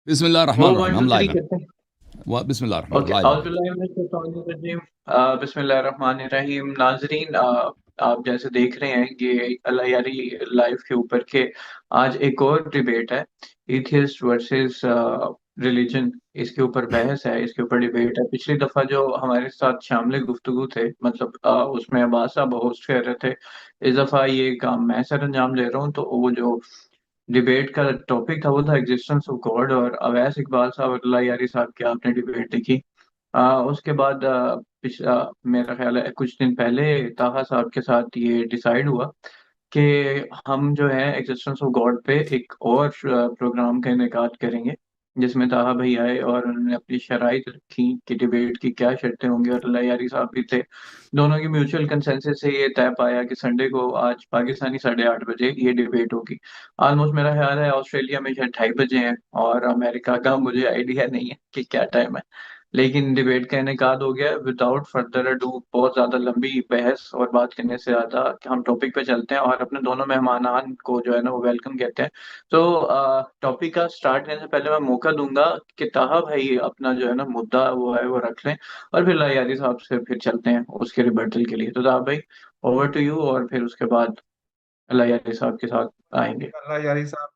بسم اللہ وہ الرحمن الرحیم، ون ٹو ہم تھری لائیو ہیں۔ کرتے ہیں. بسم اللہ الرحمن اوکے، لائیو ہیں۔ اعوذ باللہ من الشیطان الرجیم. بسم اللہ الرحمن الرحیم. ناظرین، آپ جیسے دیکھ رہے ہیں کہ اللہ یاری لائف کے اوپر کے آج ایک اور ڈیبیٹ ہے. ایتھیسٹ ورسز ریلیجن، اس کے اوپر بحث ہے، اس کے اوپر ڈیبیٹ ہے. پچھلی دفعہ جو ہمارے ساتھ شامل گفتگو تھے، مطلب اس میں عباس صاحب ہوسٹ کر رہے تھے. اس دفعہ یہ کام میں سر انجام دے رہا ہوں. تو وہ جو ڈیبیٹ کا ٹاپک تھا وہ تھا ایگزسٹنس آف گاڈ، اور اویس اقبال صاحب اور اللہ یاری صاحب کی آپ نے ڈیبیٹ دیکھی. اس کے بعد میرا خیال ہے کچھ دن پہلے طاہا صاحب کے ساتھ یہ ڈیسائیڈ ہوا کہ ہم جو ہے ایگزسٹنس آف گاڈ پہ ایک اور پروگرام کا انعقاد کریں گے، جس میں طاہا بھائی آئے اور انہوں نے اپنی شرائط رکھی کہ ڈیبیٹ کی کیا شرطیں ہوں گی، اور اللہ یاری صاحب بھی تھے. دونوں کی میوچل کنسنسس سے یہ طے پایا کہ سنڈے کو آج پاکستانی 8:30 بجے یہ ڈیبیٹ ہوگی. آلموسٹ میرا خیال ہے آسٹریلیا میں شاید 2:30 بجے ہیں، اور امریکہ کا مجھے آئیڈیا نہیں ہے کہ کیا ٹائم ہے. لیکن ڈیبیٹ کا انعقاد ہو گیا. وداؤٹ فردر اڈو، بہت زیادہ لمبی بحث اور بات کرنے سے زیادہ کہ ہم ٹاپک پہ چلتے ہیں اور اپنے دونوں مہمانان کو جو ہے نا وہ ویلکم کہتے ہیں. تو ٹاپک کا سٹارٹ کرنے سے پہلے میں موقع دوں گا کہ طاہا بھائی اپنا جو ہے نا مدعا وہ ہے وہ رکھ لیں، اور پھر لایاری صاحب سے پھر چلتے ہیں اس کے ریبرٹل کے لیے. تو طاہا بھائی، اوور ٹو یو، اور پھر اس کے بعد لایاری صاحب کے ساتھ آئیں گے. اللہ یاری صاحب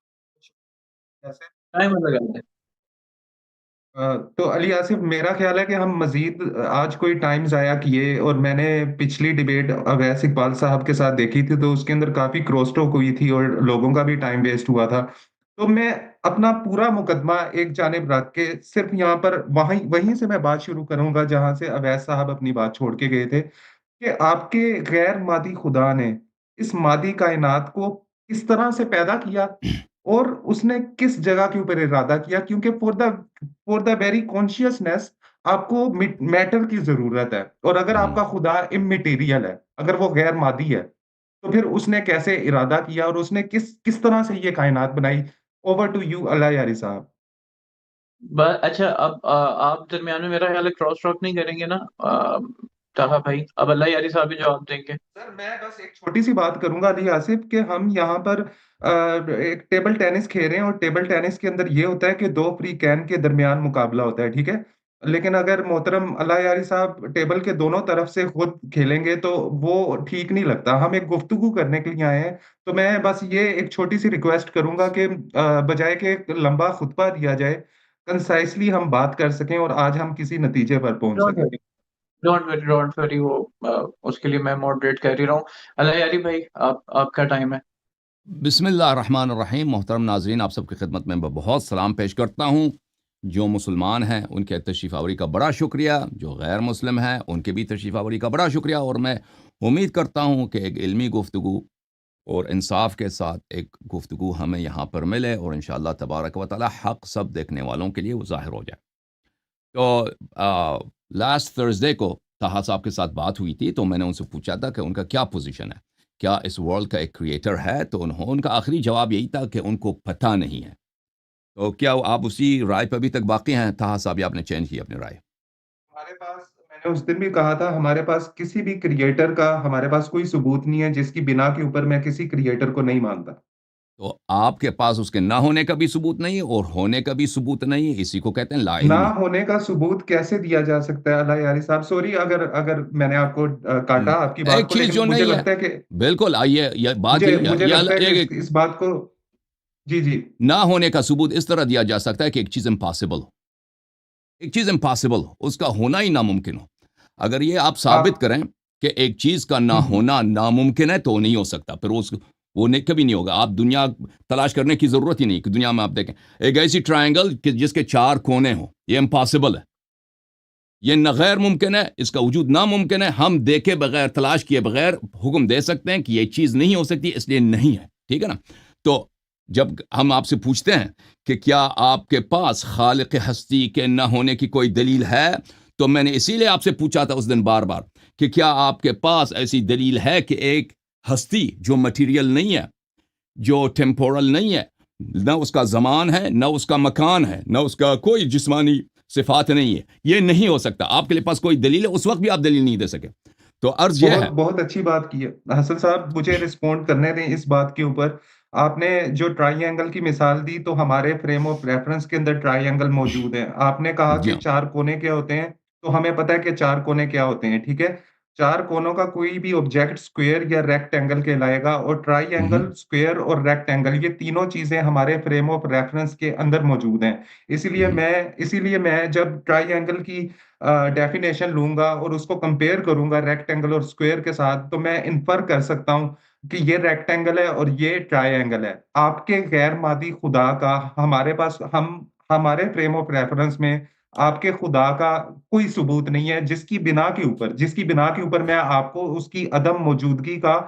کیسے؟ ٹائم لگاتے ہیں. تو علی آصف، میرا خیال ہے کہ ہم مزید آج کوئی ٹائم ضائع کیے، اور میں نے پچھلی ڈیبیٹ اویس اقبال صاحب کے ساتھ دیکھی تھی تو اس کے اندر کافی کراس ٹاک ہوئی تھی اور لوگوں کا بھی ٹائم ویسٹ ہوا تھا. تو میں اپنا پورا مقدمہ ایک جانب رکھ کے صرف یہاں پر وہیں سے میں بات شروع کروں گا جہاں سے اویس صاحب اپنی بات چھوڑ کے گئے تھے، کہ آپ کے غیر مادی خدا نے اس مادی کائنات کو کس طرح سے پیدا کیا، اور اس نے کس جگہ کے اوپر ارادہ کیا. کیونکہ فور دا ویری کانشیسنیس آپ کو میٹر کی ضرورت ہے، اور اگر آپ کا خدا اممیٹیریل ہے، اگر وہ غیر مادی ہے، تو پھر اس نے کیسے ارادہ کیا اور اس نے کس طرح سے یہ کائنات بنائی. اوور ٹو یو اللہ یاری صاحب. اچھا، اب آپ درمیان میں میرا خیال ہے کراس ٹاک نہیں کریں گے نا طاہا بھائی؟ اب اللہ یاری صاحب بھی جواب دیں گے. سر میں بس ایک چھوٹی سی بات کروں گا علی آصف، کہ ہم یہاں پر ایک ٹیبل ٹینس کھیل رہے ہیں، اور ٹیبل ٹینس کے اندر یہ ہوتا ہے کہ دو فری کین کے درمیان مقابلہ ہوتا ہے، ٹھیک ہے. لیکن اگر محترم اللہ یاری صاحب ٹیبل کے دونوں طرف سے خود کھیلیں گے تو وہ ٹھیک نہیں لگتا. ہم ایک گفتگو کرنے کے لیے آئے ہیں. تو میں بس یہ ایک چھوٹی سی ریکویسٹ کروں گا کہ بجائے کہ ایک لمبا خطبہ دیا جائے، کنسائسلی ہم بات کر سکیں اور آج ہم کسی نتیجے پر پہنچ ڈونٹ سکیں. وری، ڈونٹ وری وہ اس کے لیے میں ماڈریٹ کر ہی رہا ہوں. اللہ یاری بھائی، آپ کا ٹائم ہے. بسم اللہ الرحمن الرحیم. محترم ناظرین، آپ سب کی خدمت میں بہت سلام پیش کرتا ہوں. جو مسلمان ہیں ان کے تشریف آوری کا بڑا شکریہ، جو غیر مسلم ہیں ان کے بھی تشریف آوری کا بڑا شکریہ، اور میں امید کرتا ہوں کہ ایک علمی گفتگو اور انصاف کے ساتھ ایک گفتگو ہمیں یہاں پر ملے، اور انشاءاللہ تبارک و تعالی حق سب دیکھنے والوں کے لیے وہ ظاہر ہو جائے. تو لاسٹ تھرسڈے کو طاہا صاحب کے ساتھ بات ہوئی تھی، تو میں نے ان سے پوچھا تھا کہ ان کا کیا پوزیشن ہے، کیا اس ورلڈ کا ایک کریٹر ہے. تو ان کا آخری جواب یہی تھا کہ ان کو پتہ نہیں ہے. تو کیا آپ اسی رائے پہ ابھی تک باقی ہیں طاہا صاحب، یا آپ نے چینج کی اپنی رائے؟ ہمارے پاس، میں نے اس دن بھی کہا تھا، ہمارے پاس کسی بھی کریٹر کا ہمارے پاس کوئی ثبوت نہیں ہے جس کی بنا کے اوپر میں کسی کریٹر کو نہیں مانتا. تو آپ کے پاس اس کے نہ ہونے کا بھی ثبوت نہیں اور ہونے کا بھی ثبوت نہیں، اسی کو کہتے ہیں لا نہ علمی. ہونے کا ثبوت کیسے دیا جا سکتا ہے اللہ یاری صاحب؟ سوری اگر میں نے آپ کو کاٹا آپ کی بات ایک کو، چیز لیکن جو مجھے نہیں ہے، لگتا ہے کہ بالکل آئیے یہ بات مجھے لگتا ہے کہ اس بات کو، جی جی. نہ ہونے کا ثبوت اس طرح دیا جا سکتا ہے کہ ایک چیز امپاسبل ہو. ایک چیز امپاسبل ہو، اس کا ہونا ہی ناممکن ہو. اگر یہ آپ ثابت کریں کہ ایک چیز کا نہ ہونا ناممکن ہے تو وہ نہیں ہو سکتا، پھر وہ کبھی نہیں ہوگا. آپ دنیا تلاش کرنے کی ضرورت ہی نہیں کہ دنیا میں آپ دیکھیں ایک ایسی ٹرائنگل جس کے 4 کونے ہوں، یہ امپاسبل ہے، یہ نہ غیر ممکن ہے، اس کا وجود ناممکن ہے. ہم دیکھے بغیر، تلاش کیے بغیر حکم دے سکتے ہیں کہ یہ چیز نہیں ہو سکتی، اس لیے نہیں ہے. ٹھیک ہے نا؟ تو جب ہم آپ سے پوچھتے ہیں کہ کیا آپ کے پاس خالق ہستی کے نہ ہونے کی کوئی دلیل ہے، تو میں نے اسی لیے آپ سے پوچھا تھا اس دن بار بار کہ کیا آپ کے پاس ایسی دلیل ہے کہ ایک ہستی جو مٹیریل نہیں ہے، جو ٹیمپورل نہیں ہے، نہ اس کا زمان ہے، نہ اس کا مکان ہے، نہ اس کا کوئی جسمانی صفات نہیں ہے، یہ نہیں ہو سکتا. آپ کے پاس کوئی دلیل ہے؟ اس وقت بھی آپ دلیل نہیں دے سکے. تو عرض یہ ہے، بہت بہت اچھی بات کی ہے حسن صاحب. مجھے رسپونڈ کرنے دیں اس بات کے اوپر. آپ نے جو ٹرائی اینگل کی مثال دی تو ہمارے فریم آف ریفرنس کے اندر ٹرائی اینگل موجود ہیں. آپ نے کہا جی کہ ہاں. 4 کونے کیا ہوتے ہیں، تو ہمیں پتہ ہے کہ 4 کونے کیا ہوتے ہیں، ٹھیک ہے؟ 4 کونوں کا کوئی بھی آبجیکٹ اسکوئر یا ریکٹینگل کہلائے گا، اور ٹرائی اینگل، اسکوئر اور ریکٹینگل یہ تینوں چیزیں ہمارے فریم آف ریفرنس کے اندر موجود ہیں. اسی لیے میں جب ٹرائی اینگل کی ڈیفینیشن لوں گا اور اس کو کمپیئر کروں گا ریکٹینگل اور اسکوئر کے ساتھ، تو میں انفر کر سکتا ہوں کہ یہ ریکٹینگل ہے اور یہ ٹرائی اینگل ہے. آپ کے غیر مادی خدا کا ہمارے پاس ہمارے فریم آف ریفرنس میں آپ کے خدا کا کوئی ثبوت نہیں ہے، جس کی بنا کے اوپر میں آپ کو اس کی عدم موجودگی کا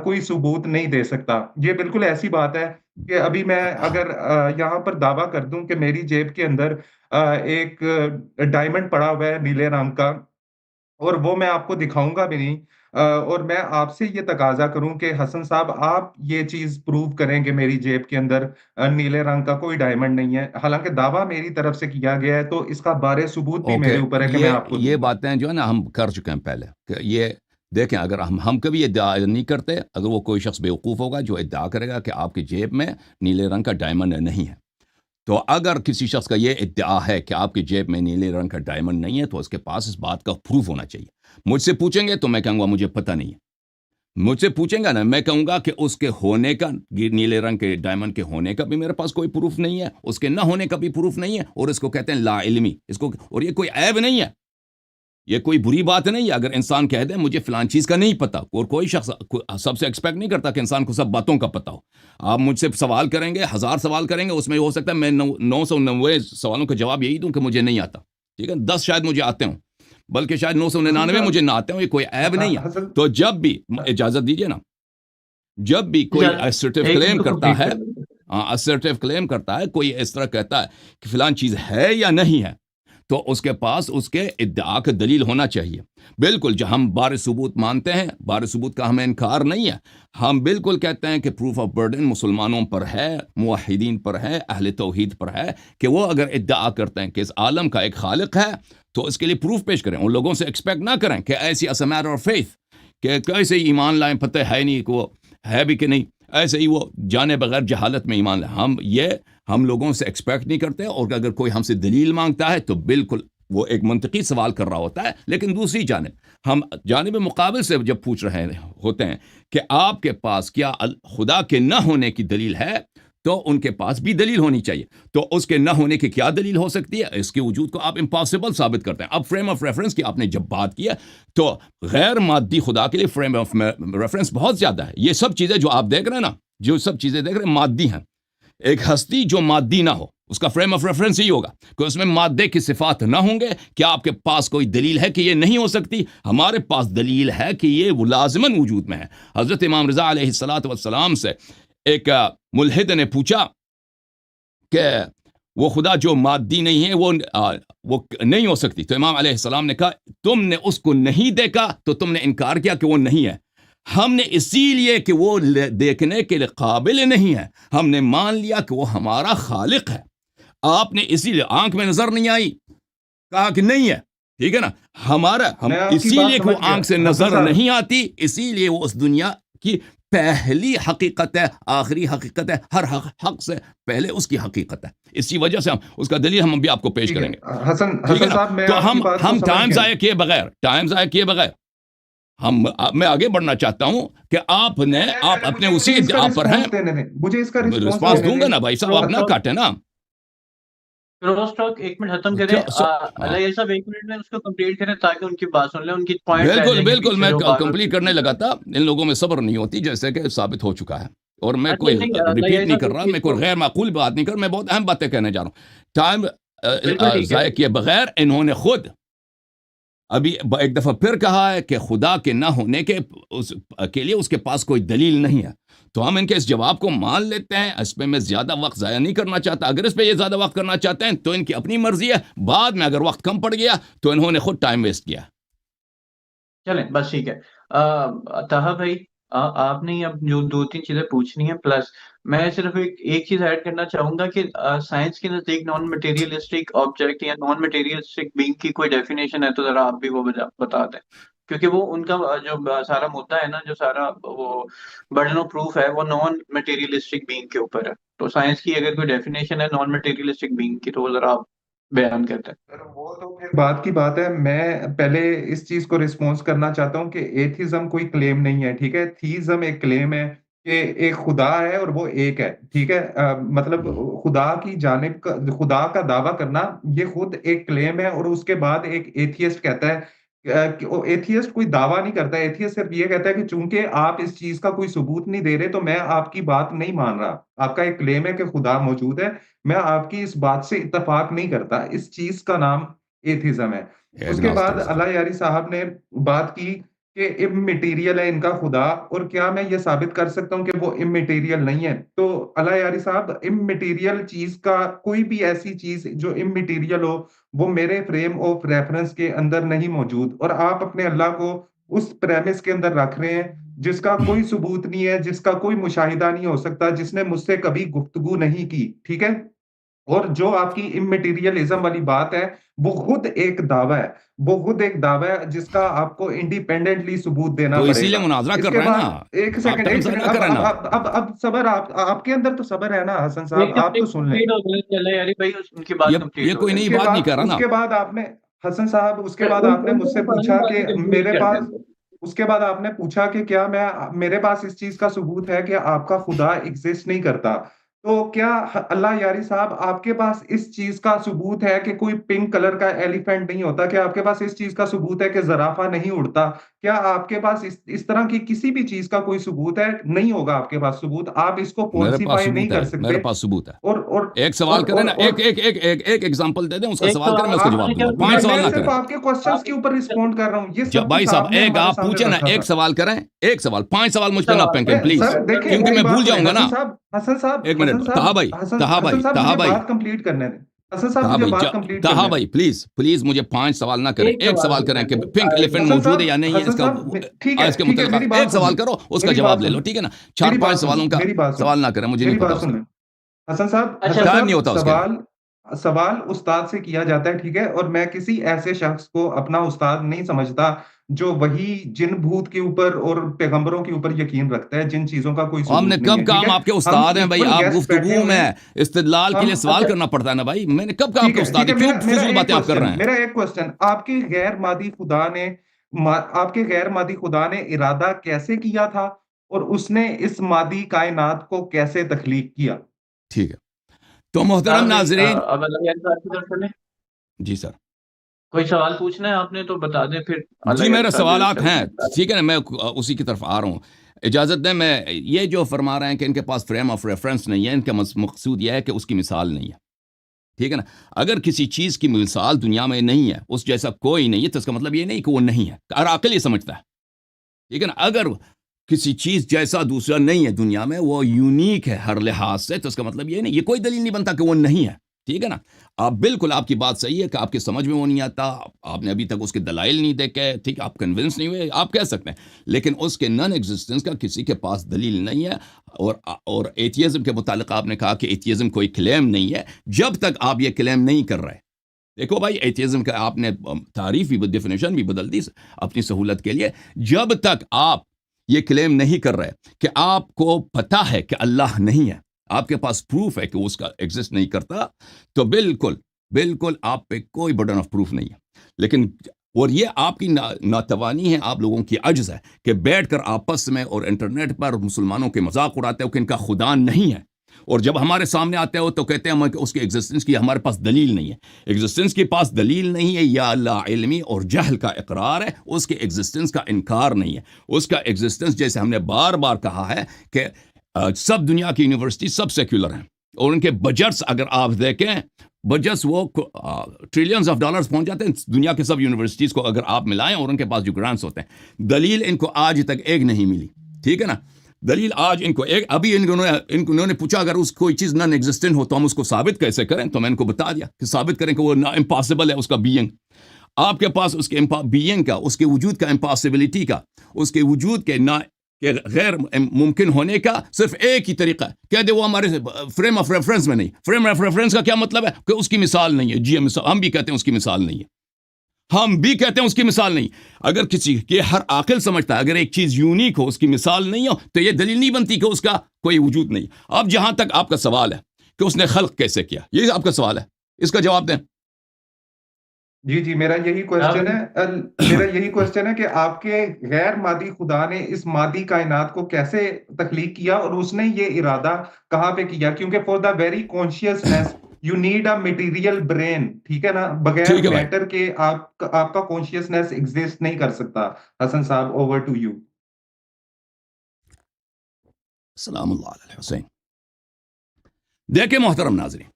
کوئی ثبوت نہیں دے سکتا. یہ بالکل ایسی بات ہے کہ ابھی میں اگر یہاں پر دعویٰ کر دوں کہ میری جیب کے اندر ایک ڈائمنڈ پڑا ہوا ہے نیلے رنگ کا، اور وہ میں آپ کو دکھاؤں گا بھی نہیں، اور میں آپ سے یہ تقاضا کروں کہ حسن صاحب آپ یہ چیز پروو کریں کہ میری جیب کے اندر نیلے رنگ کا کوئی ڈائمنڈ نہیں ہے، حالانکہ دعویٰ میری طرف سے کیا گیا ہے، تو اس کا بارے ثبوت بھی اوکے. میرے اوپر ہے کہ میں آپ کو یہ دوں گا. باتیں جو ہے نا ہم کر چکے ہیں پہلے. کہ یہ دیکھیں، اگر ہم کبھی ادعا نہیں کرتے، اگر وہ کوئی شخص بیوقوف ہوگا جو ادعا کرے گا کہ آپ کی جیب میں نیلے رنگ کا ڈائمنڈ نہیں ہے، تو اگر کسی شخص کا یہ ادعا ہے کہ آپ کی جیب میں نیلے رنگ کا ڈائمنڈ نہیں ہے، تو اس کے پاس اس بات کا پروف ہونا چاہیے. مجھ سے پوچھیں گے تو میں کہوں گا مجھے پتہ نہیں ہے. مجھ سے پوچھیں گا نا، میں کہوں گا کہ اس کے ہونے کا، نیلے رنگ کے ڈائمنڈ کے ہونے کا بھی میرے پاس کوئی پروف نہیں ہے، اس کے نہ ہونے کا بھی پروف نہیں ہے، اور اس کو کہتے ہیں لا علمی. اور یہ کوئی عیب نہیں ہے، یہ کوئی بری بات نہیں ہے اگر انسان کہہ دے مجھے فلان چیز کا نہیں پتا. اور کوئی شخص سب سے ایکسپیکٹ نہیں کرتا کہ انسان کو سب باتوں کا پتا ہو. آپ مجھ سے سوال کریں گے، 1000 سوال کریں گے، اس میں ہو سکتا ہے میں 990 سوالوں کا جواب یہی دوں کہ مجھے نہیں آتا. ٹھیک ہے، 10 شاید مجھے آتے ہوں، بلکہ شاید 999 مجھے نہ آتے ہوں. یہ کوئی عیب نہیں ہے. حسن تو جب بھی اجازت دیجیے نا، جب بھی کوئی assertive کلیم کرتا ہے، assertive کلیم کرتا ہے، کوئی اس طرح کہتا ہے کہ فلان چیز ہے یا نہیں ہے، تو اس کے پاس اس کے ادعا کا دلیل ہونا چاہیے. بالکل، جو ہم بار ثبوت مانتے ہیں، بار ثبوت کا ہمیں انکار نہیں ہے. ہم بالکل کہتے ہیں کہ پروف آف برڈن مسلمانوں پر ہے، موحدین پر ہے، اہل توحید پر ہے، کہ وہ اگر ادعا کرتے ہیں کہ اس عالم کا ایک خالق ہے تو اس کے لیے پروف پیش کریں. ان لوگوں سے ایکسپیکٹ نہ کریں کہ ایسی as a matter of faith کہ کیسے ایمان لائیں، پتہ ہے نہیں کہ وہ ہے بھی کہ نہیں، ایسے ہی وہ جانے بغیر جہالت میں ایمان لائیں. ہم لوگوں سے ایکسپیکٹ نہیں کرتے. اور اگر کوئی ہم سے دلیل مانگتا ہے تو بالکل وہ ایک منطقی سوال کر رہا ہوتا ہے، لیکن دوسری جانب ہم جانب مقابل سے جب پوچھ رہے ہوتے ہیں کہ آپ کے پاس کیا خدا کے نہ ہونے کی دلیل ہے، تو ان کے پاس بھی دلیل ہونی چاہیے. تو اس کے نہ ہونے کی کیا دلیل ہو سکتی ہے؟ اس کے وجود کو آپ امپاسبل ثابت کرتے ہیں. اب فریم آف ریفرنس کی آپ نے جب بات کی ہے، تو غیر مادی خدا کے لیے فریم آف ریفرنس بہت زیادہ ہے. یہ سب چیزیں جو آپ دیکھ رہے ہیں نا، جو سب چیزیں دیکھ رہے ہیں مادی ہیں. ایک ہستی جو مادی نہ ہو، اس کا فریم آف ریفرنس ہی ہوگا کہ اس میں مادے کی صفات نہ ہوں گے. کیا آپ کے پاس کوئی دلیل ہے کہ یہ نہیں ہو سکتی؟ ہمارے پاس دلیل ہے کہ یہ لازماً وجود میں ہے. حضرت امام رضا علیہ السلام سے ایک ملحد نے پوچھا کہ وہ خدا جو مادی نہیں ہے وہ نہیں ہو سکتی. تو امام علیہ السلام نے کہا تم نے اس کو نہیں دیکھا تو تم نے انکار کیا کہ وہ نہیں ہے. ہم نے اسی لیے کہ وہ دیکھنے کے لیے قابل نہیں ہے، ہم نے مان لیا کہ وہ ہمارا خالق ہے. آپ نے اسی لیے آنکھ میں نظر نہیں آئی، کہا کہ نہیں ہے. ٹھیک ہے نا، ہم اسی لیے کہ وہ آنکھ سے نظر نہیں آتی، اسی لیے وہ اس دنیا کی پہلی حقیقت ہے، آخری حقیقت ہے، ہر حق سے پہلے اس کی حقیقت ہے. اسی وجہ سے ہم اس کا دلیل ہم بھی آپ کو پیش کریں گے. حسن صاحب، میں تو ہم ٹائم ضائع کیے بغیر میں آگے بڑھنا چاہتا ہوں کہ آپ اپنے اسی ادعا پر ہیں. مجھے اس کا رسپانس دوں گا نا بھائی صاحب، آپ نہ کاٹیں نا. ایک منٹ ختم کریں علیہ صاحب، ایک منٹ میں اس کو کمپلیٹ کریں تاکہ ان کی بات سن لیں، ان کی پوائنٹ. بالکل میں کمپلیٹ کرنے لگا تھا. ان لوگوں میں صبر نہیں ہوتی، جیسے کہ ثابت ہو چکا ہے. اور میں کوئی ریپیٹ نہیں کر رہا، میں کوئی غیر معقول بات نہیں کر رہا، میں بہت اہم باتیں کہنے جا رہا ہوں. ٹائم ضائع کیے بغیر انہوں نے خود ابھی ایک دفعہ پھر کہا ہے کہ خدا کے نہ ہونے کے لیے اس کے پاس کوئی دلیل نہیں ہے. تو ہم ان کے اس جواب کو مان لیتے ہیں. اس پہ میں زیادہ وقت ضائع نہیں کرنا چاہتا. اگر اس پہ یہ زیادہ وقت کرنا چاہتے ہیں تو ان کی اپنی مرضی ہے. بعد میں اگر وقت کم پڑ گیا تو انہوں نے خود ٹائم ویسٹ کیا. چلیں بس ٹھیک ہے. طاہا بھائی، آپ نے اب جو 2-3 چیزیں پوچھنی ہیں، پلس میں صرف ایک چیز ایڈ کرنا چاہوں گا کہ سائنس کے نزدیک نان مٹیریلسٹک آبجیکٹ یا نان مٹیریلسٹک بینگ کی کوئی ڈیفینیشن ہے تو ذرا آپ بھی وہ بتا دیں. کیونکہ وہ ان کا جو سارا مدعا ہے نا، جو سارا وہ برڈن آف پروف ہے، وہ نان مٹیریلسٹک بینگ کے اوپر ہے. تو سائنس کی اگر کوئی ڈیفینیشن ہے نان مٹیریلسٹک بینگ کی، تو وہ ذرا آپ بیان کرتے ہیں. سر وہ تو پھر بات کی بات ہے. میں پہلے اس چیز کو رسپونس کرنا چاہتا ہوں کہ ایتھیزم کوئی کلیم نہیں ہے، ٹھیک ہے. تھیزم ایک کلیم ہے کہ ایک خدا ہے اور وہ ایک ہے، ٹھیک ہے. مطلب خدا کی جانب خدا کا دعویٰ کرنا یہ خود ایک کلیم ہے. اور اس کے بعد ایک ایتھیسٹ کہتا ہے ایتھیسٹ کوئی دعویٰ نہیں کرتا. ایتھیسٹ صرف یہ کہتا ہے کہ چونکہ آپ اس چیز کا کوئی ثبوت نہیں دے رہے تو میں آپ کی بات نہیں مان رہا. آپ کا ایک کلیم ہے کہ خدا موجود ہے، میں آپ کی اس بات سے اتفاق نہیں کرتا. اس چیز کا نام ایتھیزم ہے. اس کے بعد agnosticism. اللہ یاری صاحب نے بات کی کہ اممیٹیریل ہے ان کا خدا، اور کیا میں یہ ثابت کر سکتا ہوں کہ وہ اممیٹیریل نہیں ہے. تو اللہ یاری صاحب، اممیٹیریل چیز کا کوئی بھی ایسی چیز جو اممیٹیریل ہو وہ میرے فریم آف ریفرنس کے اندر نہیں موجود. اور آپ اپنے اللہ کو اس پریمس کے اندر رکھ رہے ہیں جس کا کوئی ثبوت نہیں ہے، جس کا کوئی مشاہدہ نہیں ہو سکتا، جس نے مجھ سے کبھی گفتگو نہیں کی، ٹھیک ہے. اور جو آپ کی اممیٹیریلزم والی بات ہے وہ خود ایک دعویٰ ہے، وہ خود ایک دعویٰ ہے جس کا آپ کو انڈیپینڈنٹلی ثبوت دینا تو اسی پڑے لیے گا. مناظرہ اس کر کے رہے ہیں بعد نا. ایک آپ سیکنڈ ٹائم ایک ضائع سیکنڈ نہ اب کریں اب نا. اب اب صبر. آپ کے اندر تو صبر ہے نا حسن صاحب، آپ تو سن لیں. کمپلیٹ ہو گئے، چلے یاری بھائی ان کی بات یہ کمپلیٹ ہو کوئی جائے. نئی بات نہیں کر رہا اس نا. کے بعد آپ نے حسن صاحب، اس کے پھر بعد ان آپ نے ان مجھ کو سے پڑھنے پوچھا بات کہ کمپلیٹ میرے کر پاس دیں. اس کے بعد آپ نے پوچھا کہ کیا میرے پاس اس چیز کا ثبوت ہے کہ آپ کا خدا ایگزسٹ نہیں کرتا. تو کیا اللہ یاری صاحب آپ کے پاس اس چیز کا ثبوت ہے کہ کوئی پنک کلر کا ایلیفینٹ نہیں ہوتا؟ کیا آپ کے پاس اس چیز کا ثبوت ہے کہ زرافہ نہیں اڑتا؟ کیا آپ کے پاس اس طرح کی کسی بھی چیز کا کوئی ثبوت ہے؟ نہیں ہوگا آپ کے پاس ثبوت. آپ اس کو میرے پاس فالسیفائی نہیں ثبوت ہے، کر میرے سکتے. پاس ثبوت ہے. اور اور ایک سوال اور کریں اور نا. اور ایک ایگزامپل دے دیں، اس کا ایک سوال کریں، سوال میں اس کا آپ جواب نے دوں کیا گا. 5 میں سوال نہ صرف کریں. آپ کے کوسچنز کے اوپر رسپونڈ کر رہا ہوں. یہ سب بھائی کچھ صاحب، آپ نے ایک ہمارے آپ سامنے پوچھیں نا، رکھا ایک تھا. سوال کریں. ایک سوال 5 سوال مجھ پہ نہ پھینکیں پلیز، سر دیکھیں کیونکہ میری میں بات بھول سنیں جاؤں گا نا. حسن صاحب. حسن صاحب ایک منٹ. طہا بھائی، طہا حسن بھائی، صاحب طہا مجھے بھائی، بات کمپلیٹ کرنے دیں. حسن صاحب طہا مجھے بھائی، بات کمپلیٹ طہا کرنے دیں. بھائی پلیز مجھے 5 سوال نہ کریں. ایک ایک سوال سوال کریں کہ پنک ایلیفینٹ حسن موجود ہے صاحب یا نہیں ہے، اس حسن کا صاحب ٹھیک اس کے ہے متعلق میری آپ بات ایک سن سوال لیں. کرو، اس کا میری جواب بات لے سن لو، لیں. ٹھیک ہے نا. میری 4-5 بات سن سوالوں لیں. کا میری بات سن سوال نہ کریں، مجھے میری نہیں پتا بات اس سن کا. لیں. حسن صاحب اچھا ٹائم نہیں ہوتا اس کے لیے. سوال استاد سے کیا جاتا ہے، ٹھیک ہے. اور میں کسی ایسے شخص کو اپنا استاد نہیں سمجھتا جو وہی جن بھوت کے اوپر اور پیغمبروں کے اوپر یقین رکھتا ہے جن چیزوں کا کوئی ہم نے ثبوت نہیں کب ہے، کہا ٹھیک ہم ہے. آپ کے ہم استاد ہیں بھائی؟ ایکول آپ گیسٹ بیٹھے گفتگو ہوئے میں ہیں. استدلال کے ہم لیے سوال اچھا کرنا پڑتا ہے نا بھائی. میں نے کب کہا آپ ٹھیک کے ہے استاد ٹھیک ہے. ہیں؟ کیوں میرا فضول ایک باتیں آپ کر رہے کوشچن ہیں؟ میرا ایک کوشچن آپ کے غیر مادی خدا نے آپ کے غیر مادی خدا نے ارادہ کیسے کیا تھا اور اس نے اس مادی کائنات کو کیسے تخلیق کیا؟ ٹھیک ہے. تو محترم طاہر بھائی ناظرین، اب اللہ یاری صاحب کی طرف چلیں. جی سر. کوئی سوال پوچھنا ہے آپ نے تو بتا دیں، پھر جی اللہ یاری میرے صاحب کی طرف سوالات چلتے ہیں، ہیں. ٹھیک ہے نا. میں اسی کی طرف آ رہا ہوں. اجازت دیں. میں یہ جو فرما رہے ہیں کہ ان کے پاس فریم آف ریفرنس نہیں ہے، ان کا مقصود یہ ہے کہ اس کی مثال نہیں ہے. ٹھیک ہے نا. اگر کسی چیز کی مثال دنیا میں نہیں ہے، اس جیسا کوئی نہیں ہے، تو اس کا مطلب یہ نہیں کہ وہ نہیں ہے. ہر عقل یہ سمجھتا ہے. ٹھیک ہے نا. اگر کسی چیز جیسا دوسرا نہیں ہے دنیا میں، وہ یونیک ہے ہر لحاظ سے، تو اس کا مطلب یہ نہیں، یہ کوئی دلیل نہیں بنتا کہ وہ نہیں ہے. ٹھیک ہے نا. آپ بالکل، آپ کی بات صحیح ہے کہ آپ کی سمجھ میں وہ نہیں آتا، آپ نے ابھی تک اس کے دلائل نہیں دیکھے، ٹھیک، آپ کنونس نہیں ہوئے، آپ کہہ سکتے ہیں. لیکن اس کے نان ایگزسٹنس کا کسی کے پاس دلیل نہیں ہے. اور ایتھیزم کے متعلق آپ نے کہا کہ ایتھیزم کوئی کلیم نہیں ہے. جب تک آپ یہ کلیم نہیں کر رہے، دیکھو بھائی، ایتھیزم کا آپ نے تعریف بھی، ڈیفینیشن بھی بدل دی اپنی سہولت کے لیے. جب تک آپ یہ کلیم نہیں کر رہے کہ آپ کو پتہ ہے کہ اللہ نہیں ہے، آپ کے پاس پروف ہے کہ اس کا ایگزسٹ نہیں کرتا، تو بالکل آپ پہ کوئی برڈن آف پروف نہیں ہے. لیکن اور یہ آپ کی ناتوانی ہے، آپ لوگوں کی عجز ہے کہ بیٹھ کر آپس میں اور انٹرنیٹ پر مسلمانوں کے مذاق اڑاتے ہو کہ ان کا خدا نہیں ہے، اور جب ہمارے سامنے آتے ہو تو کہتے ہیں کہ اس کے ایگزسٹنس کی ہمارے پاس دلیل نہیں ہے. ایگزسٹنس کے پاس دلیل نہیں ہے، یا لا علمی اور جہل کا اقرار ہے، اس کے ایگزسٹنس کا انکار نہیں ہے. اس کا ایگزسٹنس، جیسے ہم نے بار بار کہا ہے کہ سب دنیا کی یونیورسٹی سب سیکولر ہیں، اور ان کے بجٹس اگر آپ دیکھیں، بجٹس وہ ٹریلینز آف ڈالرز پہنچ جاتے ہیں دنیا کے سب یونیورسٹیز کو اگر آپ ملائیں، اور ان کے پاس جو گرانٹس ہوتے ہیں. دلیل ان کو آج تک ایک نہیں ملی. ٹھیک ہے نا. دلیل آج ان کو ایک، ابھی انہوں نے پوچھا اگر اس کوئی چیز نان ایگزسٹنٹ ہو تو ہم اس کو ثابت کیسے کریں، تو میں ان کو بتا دیا کہ ثابت کریں کہ وہ امپاسبل ہے اس کا بینگ. آپ کے پاس اس کے بینگ کا، اس کے وجود کا، امپاسبلٹی کا، اس کے وجود کے کہ غیر ممکن ہونے کا صرف ایک ہی طریقہ ہے، کہہ دے وہ ہمارے فریم آف ریفرنس میں نہیں. فریم آف ریفرنس کا کیا مطلب ہے؟ کہ اس کی مثال نہیں ہے. جی ہم بھی کہتے ہیں اس کی مثال نہیں ہے. ہم بھی کہتے ہیں اس کی مثال نہیں. اگر کسی کے ہر عاقل سمجھتا ہے اگر ایک چیز یونیک ہو اس کی مثال نہیں ہو تو یہ دلیل نہیں بنتی کہ اس کا کوئی وجود نہیں. اب جہاں تک آپ کا سوال ہے کہ اس نے خلق کیسے کیا, یہ آپ کا سوال ہے, اس کا جواب دیں. جی میرا یہی کوشچن ہے کہ آپ کے غیر مادی خدا نے اس مادی کائنات کو کیسے تخلیق کیا اور اس نے یہ ارادہ کہاں پہ کیا, کیونکہ for the very consciousness you need a material brain, ٹھیک ہے نا, بغیر ٹھیک ہے بھائی. میٹر کے آپ کا کانشیسنیس ایگزسٹ نہیں کر سکتا. حسن صاحب اوور ٹو یو. سلام اللہ علیہ حسین. دیکھیں محترم ناظرین,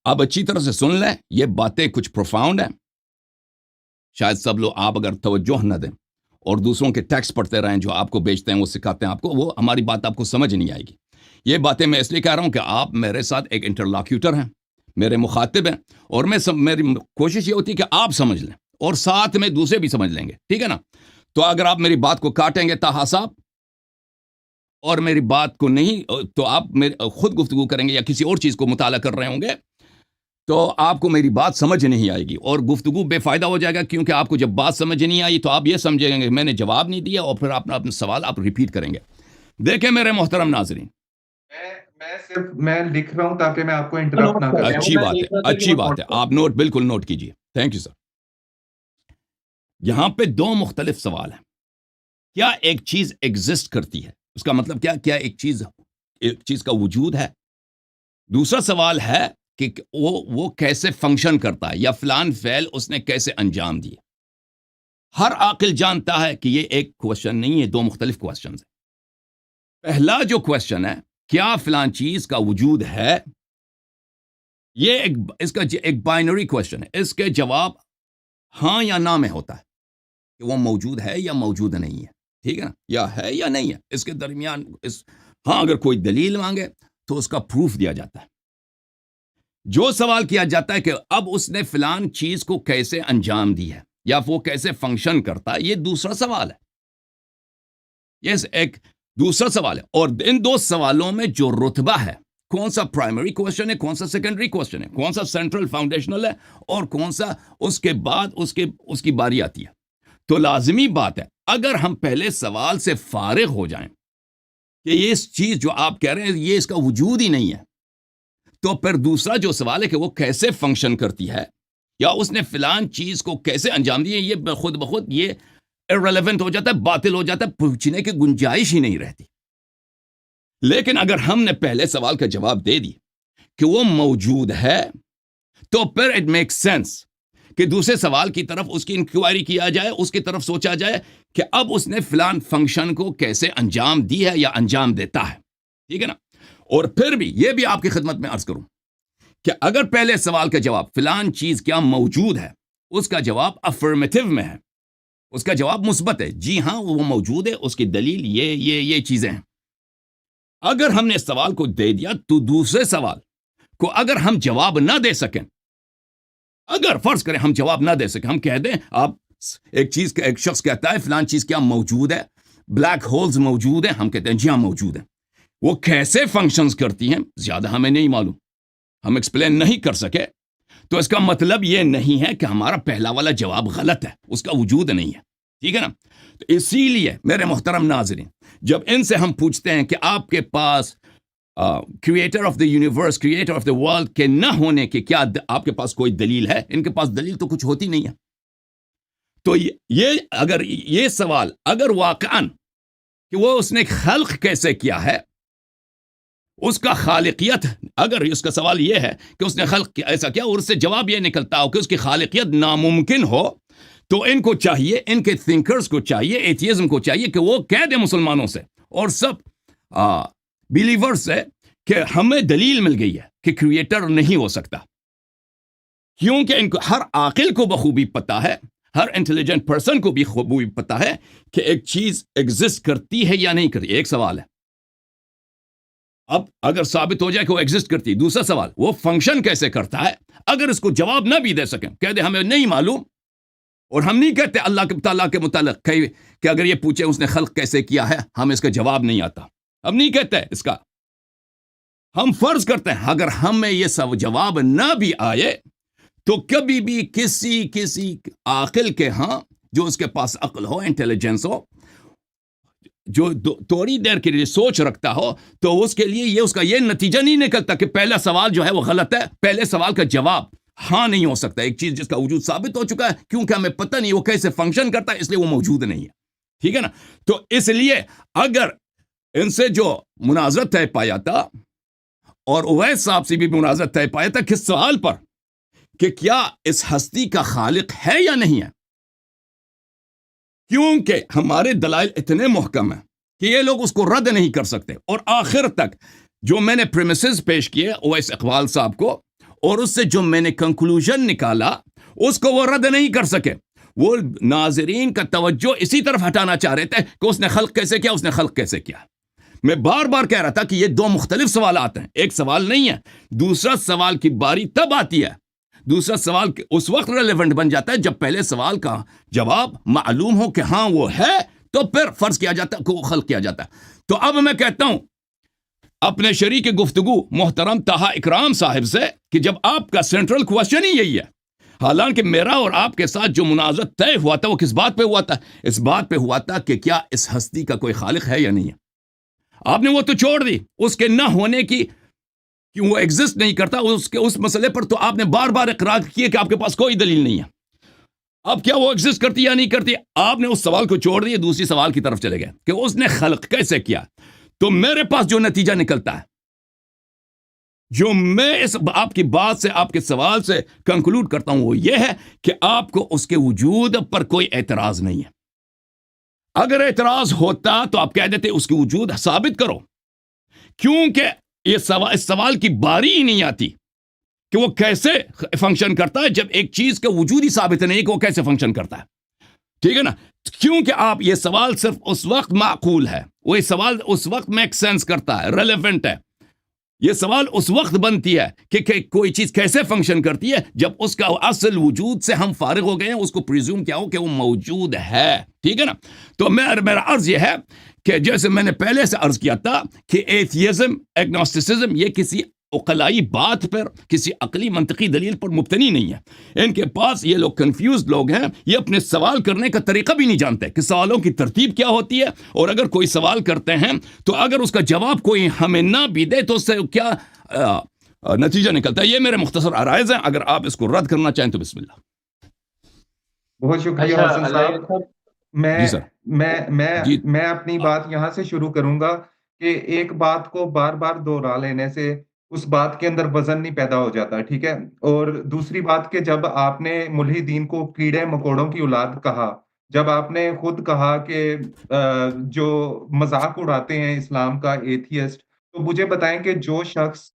آپ اچھی طرح سے سن لیں, یہ باتیں کچھ پروفاؤنڈ ہیں, شاید سب لوگ آپ اگر توجہ نہ دیں اور دوسروں کے ٹیکسٹ پڑھتے رہیں جو آپ کو بیچتے ہیں, وہ سکھاتے ہیں آپ کو, وہ ہماری بات آپ کو سمجھ نہیں آئے گی. یہ باتیں میں اس لیے کہہ رہا ہوں کہ آپ میرے ساتھ ایک انٹرلاکیوٹر ہیں, میرے مخاطب ہیں, اور میری کوشش یہ ہوتی ہے کہ آپ سمجھ لیں اور ساتھ میں دوسرے بھی سمجھ لیں گے, ٹھیک ہے نا. تو اگر آپ میری بات کو کاٹیں گے تاہا صاحب اور میری بات کو نہیں, تو آپ خود گفتگو کریں گے یا کسی اور چیز کو مطالعہ کر رہے ہوں گے, تو آپ کو میری بات سمجھ نہیں آئے گی اور گفتگو بے فائدہ ہو جائے گا, کیونکہ آپ کو جب بات سمجھ نہیں آئی تو آپ یہ سمجھیں گے میں نے جواب نہیں دیا, اور پھر اپنا سوال آپ ریپیٹ کریں گے. دیکھیں میرے محترم ناظرین, میں لکھ رہا ہوں تاکہ میں آپ کو انٹرپٹ نہ کروں. اچھی بات ہے, آپ بالکل نوٹ کیجئے. تھینک یو سر. یہاں پہ دو مختلف سوال ہیں. کیا ایک چیز ایگزسٹ کرتی ہے, اس کا مطلب کیا ایک چیز کا وجود ہے. دوسرا سوال ہے کہ وہ کیسے فنکشن کرتا ہے, یا فلان فعل اس نے کیسے انجام دیے. ہر عاقل جانتا ہے کہ یہ ایک کوشچن نہیں ہے, دو مختلف کوشچنز ہیں. پہلا جو کوشچن ہے کیا فلان چیز کا وجود ہے, یہ اس کا ایک بائنری کوشچن ہے. اس کے جواب ہاں یا نہ میں ہوتا ہے کہ وہ موجود ہے یا موجود نہیں ہے, ٹھیک ہے نا, یا ہے یا نہیں ہے. اس کے درمیان ہاں اگر کوئی دلیل مانگے تو اس کا پروف دیا جاتا ہے. جو سوال کیا جاتا ہے کہ اب اس نے فلان چیز کو کیسے انجام دی ہے یا وہ کیسے فنکشن کرتا ہے, یہ دوسرا سوال ہے. یہ ایک دوسرا سوال ہے. اور ان دو سوالوں میں جو رتبہ ہے, کون سا پرائمری کوشچن ہے, کون سا سیکنڈری کوشچن ہے, کون سا سینٹرل فاؤنڈیشنل ہے, اور کون سا اس کے بعد اس کی باری آتی ہے. تو لازمی بات ہے اگر ہم پہلے سوال سے فارغ ہو جائیں کہ یہ اس چیز جو آپ کہہ رہے ہیں یہ اس کا وجود ہی نہیں ہے, تو پھر دوسرا جو سوال ہے کہ وہ کیسے فنکشن کرتی ہے یا اس نے فلان چیز کو کیسے انجام دی ہے, یہ خود بخود یہ irrelevant ہو جاتا ہے, باطل ہو جاتا ہے, پوچھنے کی گنجائش ہی نہیں رہتی. لیکن اگر ہم نے پہلے سوال کا جواب دے دی کہ وہ موجود ہے, تو پھر اٹ میک سینس کہ دوسرے سوال کی طرف اس کی انکوائری کیا جائے, اس کی طرف سوچا جائے کہ اب اس نے فلان فنکشن کو کیسے انجام دی ہے یا انجام دیتا ہے, ٹھیک ہے نا. اور پھر بھی یہ بھی آپ کی خدمت میں عرض کروں کہ اگر پہلے سوال کا جواب فلان چیز کیا موجود ہے, اس کا جواب افرمیٹو میں ہے, اس کا جواب مثبت ہے, جی ہاں وہ موجود ہے, اس کی دلیل یہ چیزیں ہیں. اگر ہم نے سوال کو دے دیا تو دوسرے سوال کو اگر ہم جواب نہ دے سکیں, اگر فرض کریں ہم جواب نہ دے سکیں, ہم کہہ دیں آپ ایک شخص کہتا ہے فلان چیز کیا موجود ہے, بلیک ہولز موجود ہیں, ہم کہتے ہیں جی ہاں موجود ہیں. وہ کیسے فنکشنز کرتی ہیں زیادہ ہمیں نہیں معلوم, ہم ایکسپلین نہیں کر سکے, تو اس کا مطلب یہ نہیں ہے کہ ہمارا پہلا والا جواب غلط ہے, اس کا وجود نہیں ہے, ٹھیک ہے نا. تو اسی لیے میرے محترم ناظرین, جب ان سے ہم پوچھتے ہیں کہ آپ کے پاس creator of the universe, creator of the world کے نہ ہونے کے کیا آپ کے پاس کوئی دلیل ہے, ان کے پاس دلیل تو کچھ ہوتی نہیں ہے. تو یہ سوال اگر واقعاً کہ وہ اس نے خلق کیسے کیا ہے, اس کا خالقیت, اگر اس کا سوال یہ ہے کہ اس نے خلق ایسا کیا اور اس سے جواب یہ نکلتا ہو کہ اس کی خالقیت ناممکن ہو, تو ان کو چاہیے, ان کے تھنکرز کو چاہیے, ایتھیزم کو چاہیے کہ وہ کہہ دیں مسلمانوں سے اور سب بیلیورز سے کہ ہمیں دلیل مل گئی ہے کہ کریٹر نہیں ہو سکتا. کیونکہ ان کو ہر عاقل کو بخوبی پتا ہے, ہر انٹیلیجنٹ پرسن کو بھی خوبی پتا ہے کہ ایک چیز ایگزسٹ کرتی ہے یا نہیں کرتی. ایک سوال ہے, اب اگر ثابت ہو جائے کہ وہ ایگزسٹ کرتی ہے, دوسرا سوال وہ فنکشن کیسے کرتا ہے. اگر اس کو جواب نہ بھی دے سکیں, کہہ دیں ہمیں نہیں معلوم, اور ہم نہیں کہتے اللہ کے تعالیٰ کے متعلق کہ اگر یہ پوچھے اس نے خلق کیسے کیا ہے, ہمیں اس کا جواب نہیں آتا, ہم نہیں کہتے اس کا. ہم فرض کرتے ہیں اگر ہمیں یہ سب جواب نہ بھی آئے تو کبھی بھی کسی عاقل کے ہاں جو اس کے پاس عقل ہو، انٹیلیجنس ہو، جو تھوڑی دیر کے لیے سوچ رکھتا ہو، تو اس کے لیے اس کا یہ نتیجہ نہیں نکلتا کہ پہلا سوال جو ہے وہ غلط ہے، پہلے سوال کا جواب ہاں نہیں ہو سکتا. ایک چیز جس کا وجود ثابت ہو چکا ہے، کیونکہ ہمیں پتہ نہیں وہ کیسے فنکشن کرتا ہے، اس لیے وہ موجود نہیں ہے. ٹھیک ہے نا؟ تو اس لیے اگر ان سے جو مناظرہ طے پایا تھا، اور اویس صاحب سے بھی مناظرہ طے پایا تھا کس سوال پر، کہ کیا اس ہستی کا خالق ہے یا نہیں ہے، کیونکہ ہمارے دلائل اتنے محکم ہیں کہ یہ لوگ اس کو رد نہیں کر سکتے. اور آخر تک جو میں نے پریمیسز پیش کیے اویس اقبال صاحب کو، اور اس سے جو میں نے کنکلوژن نکالا، اس کو وہ رد نہیں کر سکے. وہ ناظرین کا توجہ اسی طرف ہٹانا چاہ رہے تھے کہ اس نے خلق کیسے کیا، اس نے خلق کیسے کیا. میں بار بار کہہ رہا تھا کہ یہ دو مختلف سوالات ہیں، ایک سوال نہیں ہے. دوسرا سوال کی باری تب آتی ہے، دوسرا سوال اس وقت ریلیونٹ بن جاتا ہے جب پہلے سوال کا جواب معلوم ہو کہ ہاں وہ ہے، تو پھر فرض کیا جاتا ہے کہ وہ خلق کیا جاتا ہے. تو اب میں کہتا ہوں اپنے شریک گفتگو محترم طاہا اکرام صاحب سے کہ جب آپ کا سینٹرل کوشچن ہی یہی ہے، حالانکہ میرا اور آپ کے ساتھ جو مناظرہ طے ہوا تھا وہ کس بات پہ ہوا تھا؟ اس بات پہ ہوا تھا کہ کیا اس ہستی کا کوئی خالق ہے یا نہیں ہے. آپ نے وہ تو چھوڑ دی، اس کے نہ ہونے کی، کیوں وہ ایگزسٹ نہیں کرتا، اس مسئلے پر تو آپ نے بار بار اقرار کیا کہ آپ کے پاس کوئی دلیل نہیں ہے. اب کیا وہ ایگزسٹ کرتی یا نہیں کرتی؟ آپ نے اس سوال کو چھوڑ دیا، دوسری سوال کی طرف چلے گئے کہ اس نے خلق کیسے کیا. تو میرے پاس جو نتیجہ نکلتا ہے، جو میں اس آپ کی بات سے، آپ کے سوال سے کنکلوڈ کرتا ہوں، وہ یہ ہے کہ آپ کو اس کے وجود پر کوئی اعتراض نہیں ہے. اگر اعتراض ہوتا تو آپ کہہ دیتے اس کی وجود ثابت کرو، کیونکہ اس سوال کی باری ہی نہیں آتی کہ وہ کیسے فنکشن کرتا ہے جب ایک چیز کا وجود ہی ثابت نہیں کہ وہ کیسے فنکشن کرتا ہے. ٹھیک ہے نا؟ کیونکہ آپ یہ سوال صرف اس وقت معقول ہے، وہ سوال اس وقت میک سینس کرتا ہے، ریلیونٹ ہے. یہ سوال اس وقت بنتی ہے کہ کوئی چیز کیسے فنکشن کرتی ہے جب اس کا اصل وجود سے ہم فارغ ہو گئے ہیں، اس کو پریزیوم کیا ہو کہ وہ موجود ہے. ٹھیک ہے نا؟ تو میرا عرض یہ ہے کہ جیسے میں نے پہلے سے عرض کیا تھا کہ ایتھیزم، ایگنوسٹسزم یہ کسی عقلائی بات پر، کسی عقلی منطقی دلیل پر مبتنی نہیں ہے. ان کے پاس، یہ لوگ کنفیوزڈ لوگ ہیں، یہ اپنے سوال کرنے کا طریقہ بھی نہیں جانتے کہ سوالوں کی ترتیب کیا ہوتی ہے، اور اگر کوئی سوال کرتے ہیں تو اگر اس کا جواب کوئی ہمیں نہ بھی دے تو اس سے کیا نتیجہ نکلتا ہے. یہ میرے مختصر عرائض ہیں، اگر آپ اس کو رد کرنا چاہیں تو بسم اللہ. بہت شکریہ اچھا حسن علیہ صاحب. صاحب، میں جی سر. میں میں جی میں اپنی بات یہاں سے شروع کروں گا کہ ایک بات کو بار بار دہرا لینے سے اس بات کے اندر وزن نہیں پیدا ہو جاتا. ٹھیک ہے؟ اور دوسری بات کہ جب آپ نے ملحدین کو کیڑے مکوڑوں کی اولاد کہا، جب آپ نے خود کہا کہ جو مذاق اڑاتے ہیں اسلام کا ایتھیسٹ، تو مجھے بتائیں کہ جو شخص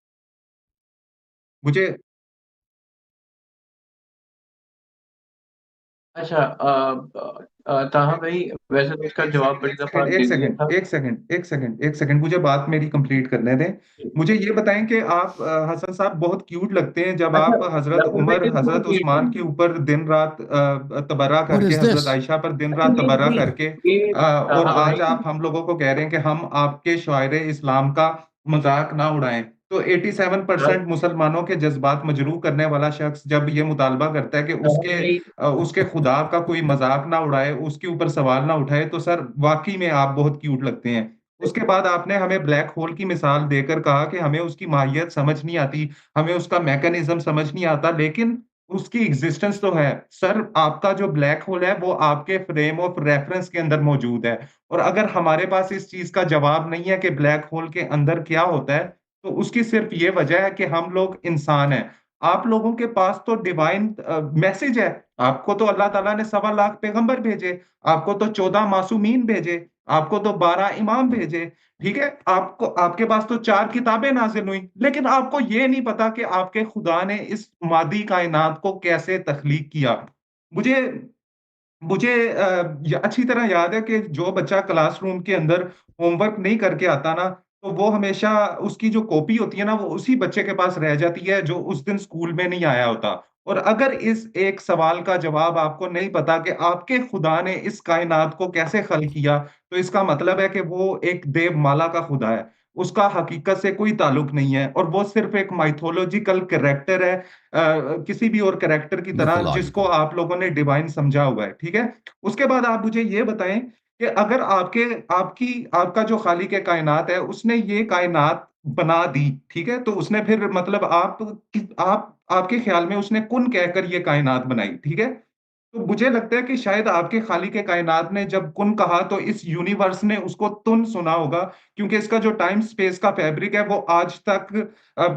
مجھے اچھا طاہا بھائی، ویسے تو اس کا ایک جواب بڑی دفعہ دے دیا تھا. ایک سیکنڈ، مجھے بات میری کمپلیٹ کرنے دیں. مجھے یہ بتائیں کہ آپ حسن صاحب بہت کیوٹ لگتے ہیں جب اچھا آپ حضرت ناصر بھائی، عمر، کس کو حضرت ریپیٹ عثمان کے اوپر دن رات تبرہ کر What کے، is حضرت this? عائشہ پر دن اچھا رات یہ تبرہ نہیں، کر کے، یہ اور طاہا آج بھائی، آپ ہم لوگوں کو کہہ رہے ہیں کہ ہم آپ کے شاعر اسلام کا مذاق نہ اڑائیں. تو 87% مسلمانوں کے جذبات مجروح کرنے والا شخص جب یہ مطالبہ کرتا ہے کہ طاہا بھائی، اس کے خدا کا کوئی مذاق نہ اڑائے، اس کے اوپر سوال نہ اٹھائے، تو سر واقعی میں آپ بہت کیوٹ لگتے ہیں. اس کے بعد آپ نے ہمیں بلیک ہول کی مثال دے کر کہا کہ ہمیں اس کی ماہیت سمجھ نہیں آتی، ہمیں اس کا میکانزم سمجھ نہیں آتا، لیکن اس کی ایگزسٹنس تو ہے. سر آپ کا جو بلیک ہول ہے وہ آپ کے فریم آف ریفرنس کے اندر موجود ہے، اور اگر ہمارے پاس اس چیز کا جواب نہیں ہے کہ بلیک ہول کے اندر کیا ہوتا ہے، تو اس کی صرف یہ وجہ ہے کہ ہم لوگ انسان ہیں. آپ لوگوں کے پاس تو ڈیوائن میسج ہے. آپ کو تو اللہ تعالیٰ نے 1.25 پیغمبر بھیجے، آپ کو تو 14 معصومین بھیجے، آپ کو تو 12 امام بھیجے. ٹھیک ہے؟ آپ کے پاس تو 4 کتابیں نازل ہوئیں، لیکن آپ کو یہ نہیں پتا کہ آپ کے خدا نے اس مادی کائنات کو کیسے تخلیق کیا. مجھے مجھے اچھی طرح یاد ہے کہ جو بچہ کلاس روم کے اندر ہوم ورک نہیں کر کے آتا نا، تو وہ ہمیشہ اس کی جو کاپی ہوتی ہے نا، وہ اسی بچے کے پاس رہ جاتی ہے جو اس دن اسکول میں نہیں آیا ہوتا. اور اگر اس ایک سوال کا جواب آپ کو نہیں پتا کہ آپ کے خدا نے اس کائنات کو کیسے خلق کیا، تو اس کا مطلب ہے کہ وہ ایک دیو مالا کا خدا ہے. اس کا حقیقت سے کوئی تعلق نہیں ہے، اور وہ صرف ایک مائتھولوجیکل کریکٹر ہے، کسی بھی اور کریکٹر کی طرح جس کو mythological. آپ لوگوں نے ڈیوائن سمجھا ہوا ہے، ٹھیک ہے؟ اس کے بعد آپ مجھے یہ بتائیں کہ اگر آپ کا جو خالق کائنات ہے اس نے یہ کائنات بنا دی، ٹھیک ہے، تو اس نے پھر مطلب آپ کے خیال میں اس نے کن کہہ کر یہ کائنات بنائی، ٹھیک ہے؟ تو مجھے لگتا ہے کہ شاید آپ کے خالق کائنات نے جب کن کہا تو اس یونیورس نے اس کو تن سنا ہوگا، کیونکہ اس کا جو ٹائم سپیس کا فیبرک ہے وہ آج تک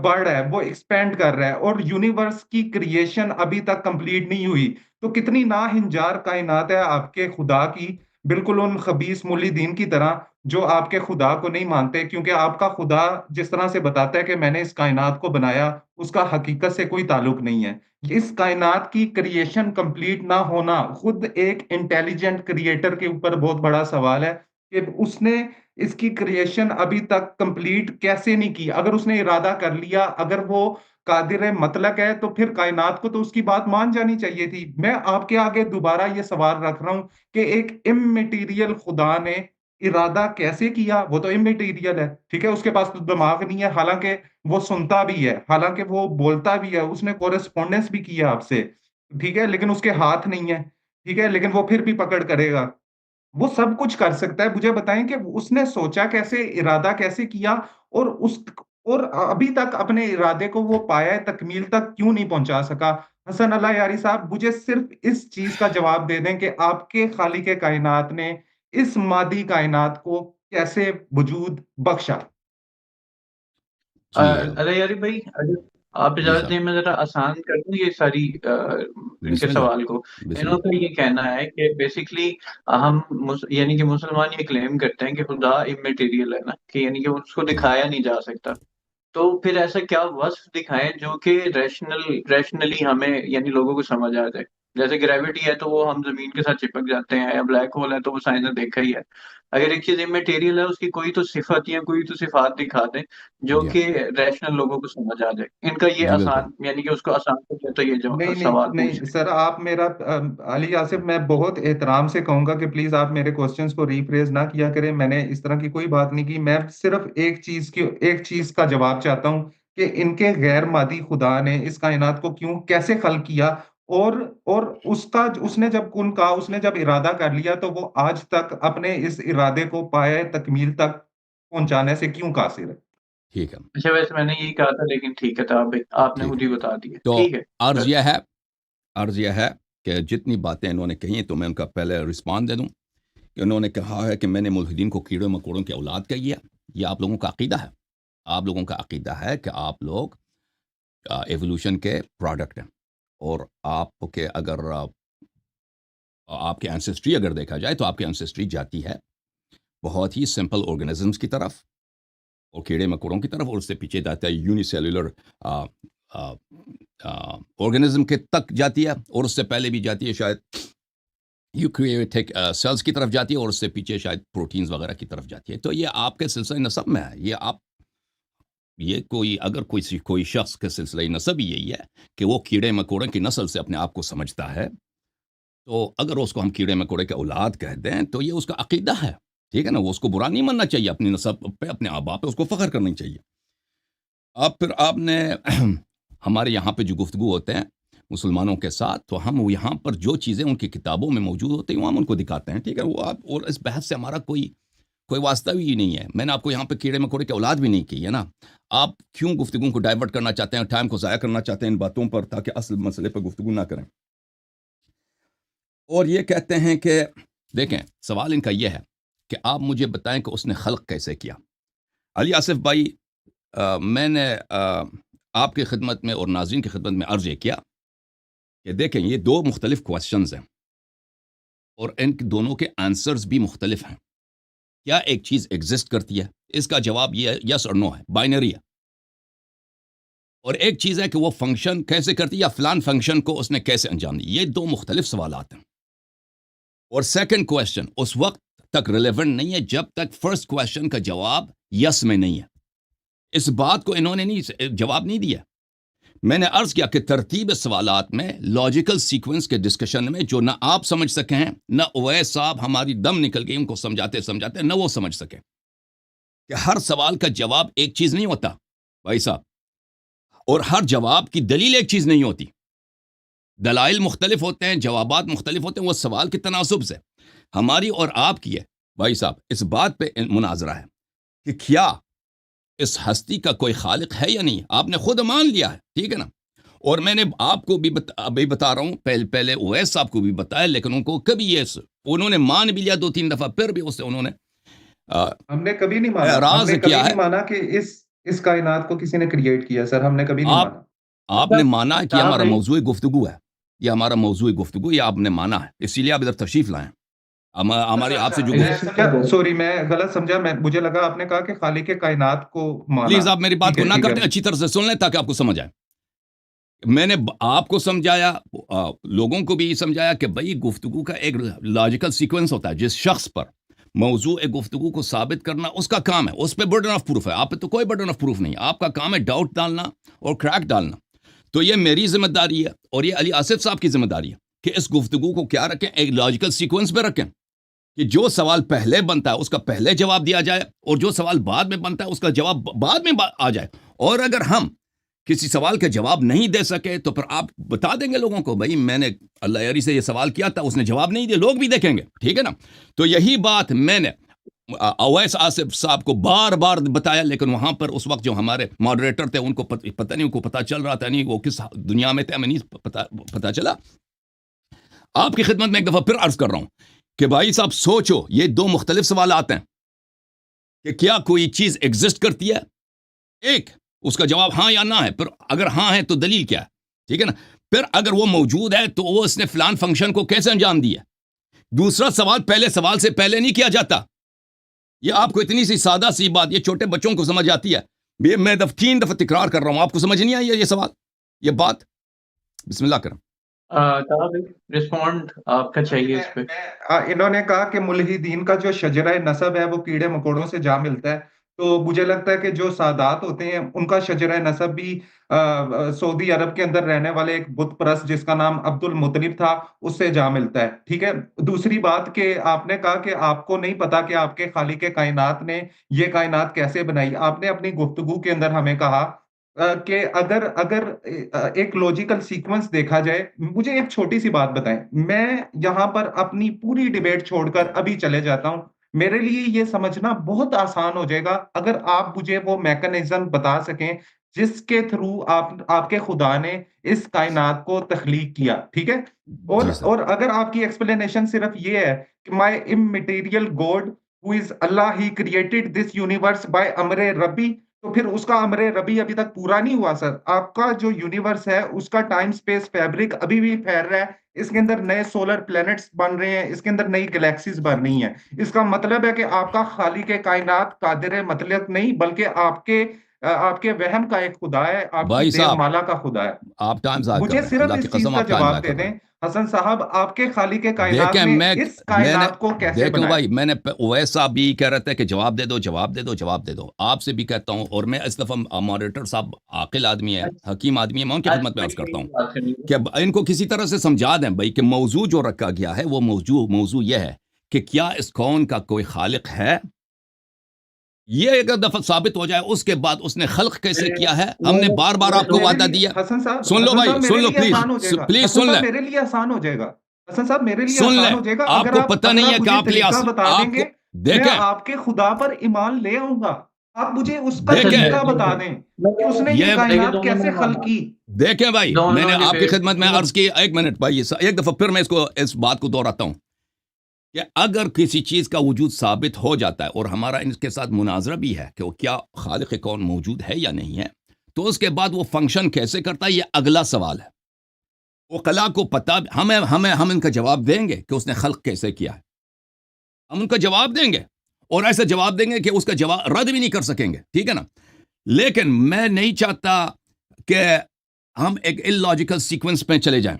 بڑھ رہا ہے، وہ ایکسپینڈ کر رہا ہے، اور یونیورس کی کریشن ابھی تک کمپلیٹ نہیں ہوئی۔ تو کتنی ناہنجار کائنات ہے آپ کے خدا کی، بالکل ان خبیث ملحدین کی طرح جو آپ کے خدا کو نہیں مانتے، کیونکہ آپ کا خدا جس طرح سے بتاتا ہے کہ میں نے اس کائنات کو بنایا، اس کا حقیقت سے کوئی تعلق نہیں ہے۔ اس کائنات کی کریشن کمپلیٹ نہ ہونا خود ایک انٹیلیجنٹ کریٹر کے اوپر بہت بڑا سوال ہے کہ اس نے اس کی کریشن ابھی تک کمپلیٹ کیسے نہیں کی۔ اگر اس نے ارادہ کر لیا، اگر وہ قادر مطلق ہے، تو پھر کائنات کو تو اس کی بات مان جانی چاہیے تھی۔ میں آپ کے آگے دوبارہ یہ سوال رکھ رہا ہوں کہ ایک اممیٹیریل خدا نے ارادہ کیسے کیا؟ وہ تو اممیٹیریل ہے، ٹھیک ہے، اس کے پاس تو دماغ نہیں ہے، حالانکہ وہ سنتا بھی ہے، حالانکہ وہ بولتا بھی ہے، اس نے کورسپونڈنس بھی کیا آپ سے، ٹھیک ہے، لیکن اس کے ہاتھ نہیں ہے، ٹھیک ہے، لیکن وہ پھر بھی پکڑ کرے گا۔ وہ سب کچھ کر سکتا ہے، مجھے بتائیں کہ اس نے سوچا کیسے، ارادہ کیسے کیا، اور اور ابھی تک اپنے ارادے کو وہ پایا تکمیل تک کیوں نہیں پہنچا سکا؟ حسن اللہ یاری صاحب، مجھے صرف اس چیز کا جواب دے دیں کہ آپ کے خالق کائنات نے اس مادی کائنات کو کیسے وجود بخشا؟ جی ارے یاری بھائی، اگر آپ جی اجازت صاحب، دیں میں ذرا آسان کر دوں یہ ساری ان کے بسم اللہ، سوال کو۔ بسم انہوں اللہ. کا یہ کہنا ہے کہ بیسکلی ہم یعنی کہ مسلمان یہ کلیم کرتے ہیں کہ خدا امیٹیریل ہے نا، کہ یعنی کہ اس کو جی دکھایا نہیں جا سکتا۔ تو پھر ایسا کیا وصف دکھائیں جو کہ ریشنلی ہمیں یعنی لوگوں کو سمجھ آ جائے؟ جیسے گریوٹی ہے تو وہ ہم زمین کے ساتھ چپک جاتے ہیں، یا بلیک ہول ہے تو وہ سائنس نے دیکھا ہی ہے۔ اگر ایک چیز امیٹیریل ہے، اس کی کوئی تو صفت یا کوئی تو صفات دکھا دیں جو جی ہاں، کہ ریشنل لوگوں کو سمجھ آ جائے۔ ان کا یہ جی بالکل. آسان یعنی کہ اس کو آسان کر تو یہ جو نہیں نہیں سوال پوچھ نہیں رہے سر، آپ میرا علی آصف، میں بہت احترام سے کہوں گا کہ پلیز آپ میرے کوسچنز کو ریفریز نہ کیا کریں، میں نے اس طرح کی کوئی بات نہیں کی، میں صرف ایک چیز کا جواب چاہتا ہوں کہ ان کے غیر مادی خدا نے اس کائنات کو کیسے خلق کیا، اور اس نے جب کن کہا، اس نے جب ارادہ کر لیا، تو وہ آج تک اپنے اس ارادے کو پائے تکمیل تک پہنچانے سے کیوں قاصر ہے؟ ٹھیک ہے، اچھا ویسے میں نے یہی کہا تھا، لیکن ٹھیک ہے، تو آپ نے ٹھیک ہے. خود ہی بتا دیا، تو ٹھیک ہے۔ عرض یہ ہے کہ جتنی باتیں انہوں نے کہی ہیں تو میں ان کا پہلے رسپانس دے دوں کہ انہوں نے کہا ہے کہ میں نے ملحدین کو کیڑے مکوڑوں کی اولاد کہی ہے. یہ آپ لوگوں کا عقیدہ ہے. آپ لوگوں کا عقیدہ ہے کہ آپ لوگ ایوولوشن کے پروڈکٹ ہیں، اور آپ کے اگر آپ کے انسیسٹری اگر دیکھا جائے تو آپ کی انسیسٹری جاتی ہے بہت ہی سمپل آرگنزمس کی طرف اور کیڑے مکوڑوں کی طرف، اور اس سے پیچھے جاتا ہے یونی سیلولر آرگنزم کے تک جاتی ہے، اور اس سے پہلے بھی جاتی ہے شاید یوکریوٹک سیلز کی طرف جاتی ہے، اور اس سے پیچھے شاید پروٹینز وغیرہ کی طرف جاتی ہے. تو یہ آپ کے سلسلہ نسب میں ہے. کوئی شخص کے سلسلہ نسب یہی ہے کہ وہ کیڑے مکوڑے کی نسل سے اپنے آپ کو سمجھتا ہے، تو اگر اس کو ہم کیڑے مکوڑے کے اولاد کہہ دیں تو یہ اس کا عقیدہ ہے، ٹھیک ہے نا. وہ اس کو برا نہیں ماننا چاہیے، اپنی نسب پہ، اپنے آبا پہ اس کو فخر کرنا چاہیے. آپ نے ہمارے یہاں پہ جو گفتگو ہوتے ہیں مسلمانوں کے ساتھ، تو ہم یہاں پر جو چیزیں ان کی کتابوں میں موجود ہوتی ہیں وہ ہم ان کو دکھاتے ہیں، ٹھیک ہے. وہ اور اس بحث سے ہمارا کوئی واسطہ بھی نہیں ہے. میں نے آپ کو یہاں پہ کیڑے مکوڑے کے اولاد بھی نہیں کی ہے نا. آپ کیوں گفتگو کو ڈائیورٹ کرنا چاہتے ہیں، ٹائم کو ضائع کرنا چاہتے ہیں ان باتوں پر، تاکہ اصل مسئلے پر گفتگو نہ کریں. اور یہ کہتے ہیں کہ دیکھیں، سوال ان کا یہ ہے کہ آپ مجھے بتائیں کہ اس نے خلق کیسے کیا. علی آصف بھائی، میں نے آپ کی خدمت میں اور ناظرین کی خدمت میں عرض یہ کیا کہ دیکھیں، یہ دو مختلف کویسچنز ہیں اور ان دونوں کے آنسرز بھی مختلف ہیں. کیا ایک چیز ایگزسٹ کرتی ہے؟ اس کا جواب یہ یس اور نو ہے، بائنری ہے. اور ایک چیز ہے کہ وہ فنکشن کیسے کرتی ہے، یا فلان فنکشن کو اس نے کیسے انجام دی. یہ دو مختلف سوالات ہیں. اور سیکنڈ کویسچن اس وقت تک ریلیونٹ نہیں ہے جب تک فرسٹ کویسچن کا جواب یس میں نہیں ہے. اس بات کو انہوں نے جواب نہیں دیا. میں نے عرض کیا کہ ترتیب سوالات میں لاجیکل سیکوینس کے ڈسکشن میں جو نہ آپ سمجھ سکے ہیں، نہ اویس صاحب ہماری دم نکل گئی ان کو سمجھاتے نہ وہ سمجھ سکے کہ ہر سوال کا جواب ایک چیز نہیں ہوتا بھائی صاحب, اور ہر جواب کی دلیل ایک چیز نہیں ہوتی. دلائل مختلف ہوتے ہیں, جوابات مختلف ہوتے ہیں, وہ سوال کے تناسب سے. ہماری اور آپ کی ہے بھائی صاحب, اس بات پہ مناظرہ ہے کہ کیا اس ہستی کا کوئی خالق ہے یا نہیں. آپ نے خود مان لیا ہے, ٹھیک ہے نا, اور میں نے آپ کو بھی ابھی بتا رہا ہوں, پہلے اویس صاحب کو بھی بتایا, لیکن ان کو کبھی انہوں نے مان بھی لیا 2-3 دفعہ, پھر بھی اس سے انہوں نے ہم نے کبھی نہیں مانا, اعراض ہم نے کبھی کیا ہے. نہیں مانا کہ اس کائنات کو کسی نے کریٹ کیا سر, ہم نے کبھی نہیں مانا. آپ نے مانا کہ یہ ہمارا موضوع گفتگو ہے, یہ ہمارا موضوع گفتگو, یہ آپ نے مانا ہے, اسی لیے آپ ادھر تشریف لائیں. ہمارے آپ سے جو سوری میں غلط سمجھا, مجھے لگا آپ نے کہا کہ خالق کائنات کو مانا. پلیز آپ میری بات کو نہ کرتے, اچھی طرح سے سن لیں تاکہ آپ کو سمجھ آئے. میں نے آپ کو سمجھایا, لوگوں کو بھی سمجھایا کہ بھئی گفتگو کا ایک لاجیکل سیکوینس ہوتا ہے. جس شخص پر موضوع گفتگو کو ثابت کرنا اس کا کام ہے, اس پہ برڈن آف پروف ہے. آپ پہ تو کوئی برڈن آف پروف نہیں, آپ کا کام ہے ڈاؤٹ ڈالنا اور کریک ڈالنا. تو یہ میری ذمہ داری ہے اور یہ علی آصف صاحب کی ذمہ داری ہے کہ اس گفتگو کو کیا رکھیں, ایک لاجیکل سیکوینس پہ رکھیں, کہ جو سوال پہلے بنتا ہے اس کا پہلے جواب دیا جائے, اور جو سوال بعد میں بنتا ہے اس کا جواب بعد میں آ جائے. اور اگر ہم کسی سوال کا جواب نہیں دے سکے تو پھر آپ بتا دیں گے لوگوں کو, بھائی میں نے اللہ یاری سے یہ سوال کیا تھا, اس نے جواب نہیں دیا, لوگ بھی دیکھیں گے, ٹھیک ہے نا. تو یہی بات میں نے اویس آصف صاحب کو بار بار بتایا, لیکن وہاں پر اس وقت جو ہمارے ماڈریٹر تھے ان کو پتہ نہیں, ان کو پتہ چل رہا تھا نہیں, وہ کس دنیا میں تھے ہمیں نہیں پتہ چلا. آپ کی خدمت میں ایک دفعہ پھر عرض کر رہا ہوں کہ بھائی صاحب سوچو, یہ 2 مختلف سوالات ہیں کہ کیا کوئی چیز ایگزسٹ کرتی ہے, ایک اس کا جواب ہاں یا نہ ہے, پھر اگر ہاں ہے تو دلیل کیا ہے, ٹھیک ہے نا. پھر اگر وہ موجود ہے تو وہ اس نے فلان فنکشن کو کیسے انجام دیا. دوسرا سوال پہلے سوال سے پہلے نہیں کیا جاتا. یہ آپ کو اتنی سی سادہ سی بات, یہ چھوٹے بچوں کو سمجھ آتی ہے, میں 3 دفعہ تکرار کر رہا ہوں, آپ کو سمجھ نہیں آئی یہ سوال, یہ بات. بسم اللہ کرم. رسپونڈ آپ کا چاہیے اس پہ. انہوں نے کہا کہ ملحدین کا جو شجرہ نسب ہے وہ کیڑے مکوڑوں سے جا ملتا ہے, تو مجھے لگتا ہے کہ جو سادات ہوتے ہیں ان کا شجرہ نسب بھی سعودی عرب کے اندر رہنے والے ایک بت پرست جس کا نام عبد المطلب تھا اس سے جا ملتا ہے, ٹھیک ہے. دوسری بات کہ آپ نے کہا کہ آپ کو نہیں پتا کہ آپ کے خالق کائنات نے یہ کائنات کیسے بنائی. آپ نے اپنی گفتگو کے اندر ہمیں کہا کہ اگر ایک لوجیکل سیکوینس دیکھا جائے, مجھے ایک چھوٹی سی بات بتائیں, میں یہاں پر اپنی پوری ڈیبیٹ چھوڑ کر ابھی چلے جاتا ہوں. میرے لیے یہ سمجھنا بہت آسان ہو جائے گا اگر آپ مجھے وہ میکانزم بتا سکیں جس کے تھرو آپ کے خدا نے اس کائنات کو تخلیق کیا, ٹھیک ہے. اور اگر آپ کی ایکسپلینیشن صرف یہ ہے کہ my immaterial God who is Allah, he created this universe by امر ربی, تو پھر اس کا امر ربی ابھی تک پورا نہیں ہوا سر. آپ کا جو یونیورس ہے اس کا ٹائم سپیس فیبرک ابھی بھی پھیل رہا ہے, اس کے اندر نئے سولر پلینٹس بن رہے ہیں, اس کے اندر نئی گلیکسیز بن رہی ہیں. اس کا مطلب ہے کہ آپ کا خالق کائنات قادر مطلق نہیں بلکہ آپ کے وہم کا ایک خدا ہے, آپ کی دیو مالا کا خدا ہے. آپ ٹائم ضائع کر رہے ہیں, مجھے صرف اس چیز کا جواب دے دیں حسن صاحب, آپ کے خالق کائنات نے اس کائنات کو کیسے بنایا. بھائی میں نے اویس صاحب بھی کہہ رہے تھے کہ جواب دے دو جواب دے دو جواب دے دو, آپ سے بھی کہتا ہوں, اور میں اس دفعہ ماڈریٹر صاحب عاقل آدمی ہے, حکیم آدمی ہے, میں ان کی خدمت میں عرض کرتا ہوں کہ ان کو کسی طرح سے سمجھا دیں بھائی کہ موضوع جو رکھا گیا ہے وہ موضوع یہ ہے کہ کیا اس کون کا کوئی خالق ہے. یہ ایک دفعہ ثابت ہو جائے, اس کے بعد اس نے خلق کیسے کیا ہے. ہم نے بار بار آپ کو وعدہ دیا. سن لو بھائی, سن لو پلیز سن لیں, میرے لیے آسان ہو جائے گا حسن صاحب, میرے لیے سن آسان ہو جائے گا. آپ کو پتہ نہیں ہے کہ آپ لیے بتا دیں گے, میں آپ کے خدا پر ایمان لے آؤں گا. آپ مجھے اس کا طریقہ بتا دیں کہ اس نے یہ کائنات کیسے خلق کی. دیکھیں بھائی, میں نے آپ کی خدمت میں عرض کی, ایک منٹ بھائی, ایک دفعہ پھر میں اس بات کو دہراتا ہوں کہ اگر کسی چیز کا وجود ثابت ہو جاتا ہے, اور ہمارا ان کے ساتھ مناظرہ بھی ہے کہ وہ کیا خالق کون موجود ہے یا نہیں ہے, تو اس کے بعد وہ فنکشن کیسے کرتا ہے یہ اگلا سوال ہے. عقلاء کو پتہ, ہم ان کا جواب دیں گے کہ اس نے خلق کیسے کیا ہے, ہم ان کا جواب دیں گے, اور ایسا جواب دیں گے کہ اس کا جواب رد بھی نہیں کر سکیں گے, ٹھیک ہے نا. لیکن میں نہیں چاہتا کہ ہم ایک اللاجیکل سیکوینس پہ چلے جائیں,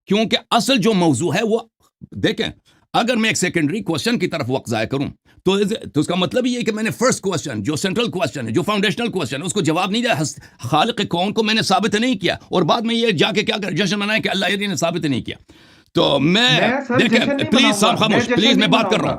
کیونکہ اصل جو موضوع ہے وہ دیکھیں. اگر میں ایک سیکنڈری کوشچن کی طرف وقت ضائع کروں تو اس کا مطلب یہ ہے کہ میں نے فرسٹ کوشچن, جو سینٹرل کوشچن ہے, جو فاؤنڈیشنل کوشچن ہے, اس کو جواب نہیں دیا. خالق کون کو میں نے ثابت نہیں کیا, اور بعد میں یہ جا کے کیا کر جشن منائے کہ اللہ نے ثابت نہیں کیا. تو میں دیکھیں پلیز صاحب خاموش, پلیز میں بات کر رہا ہوں,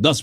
10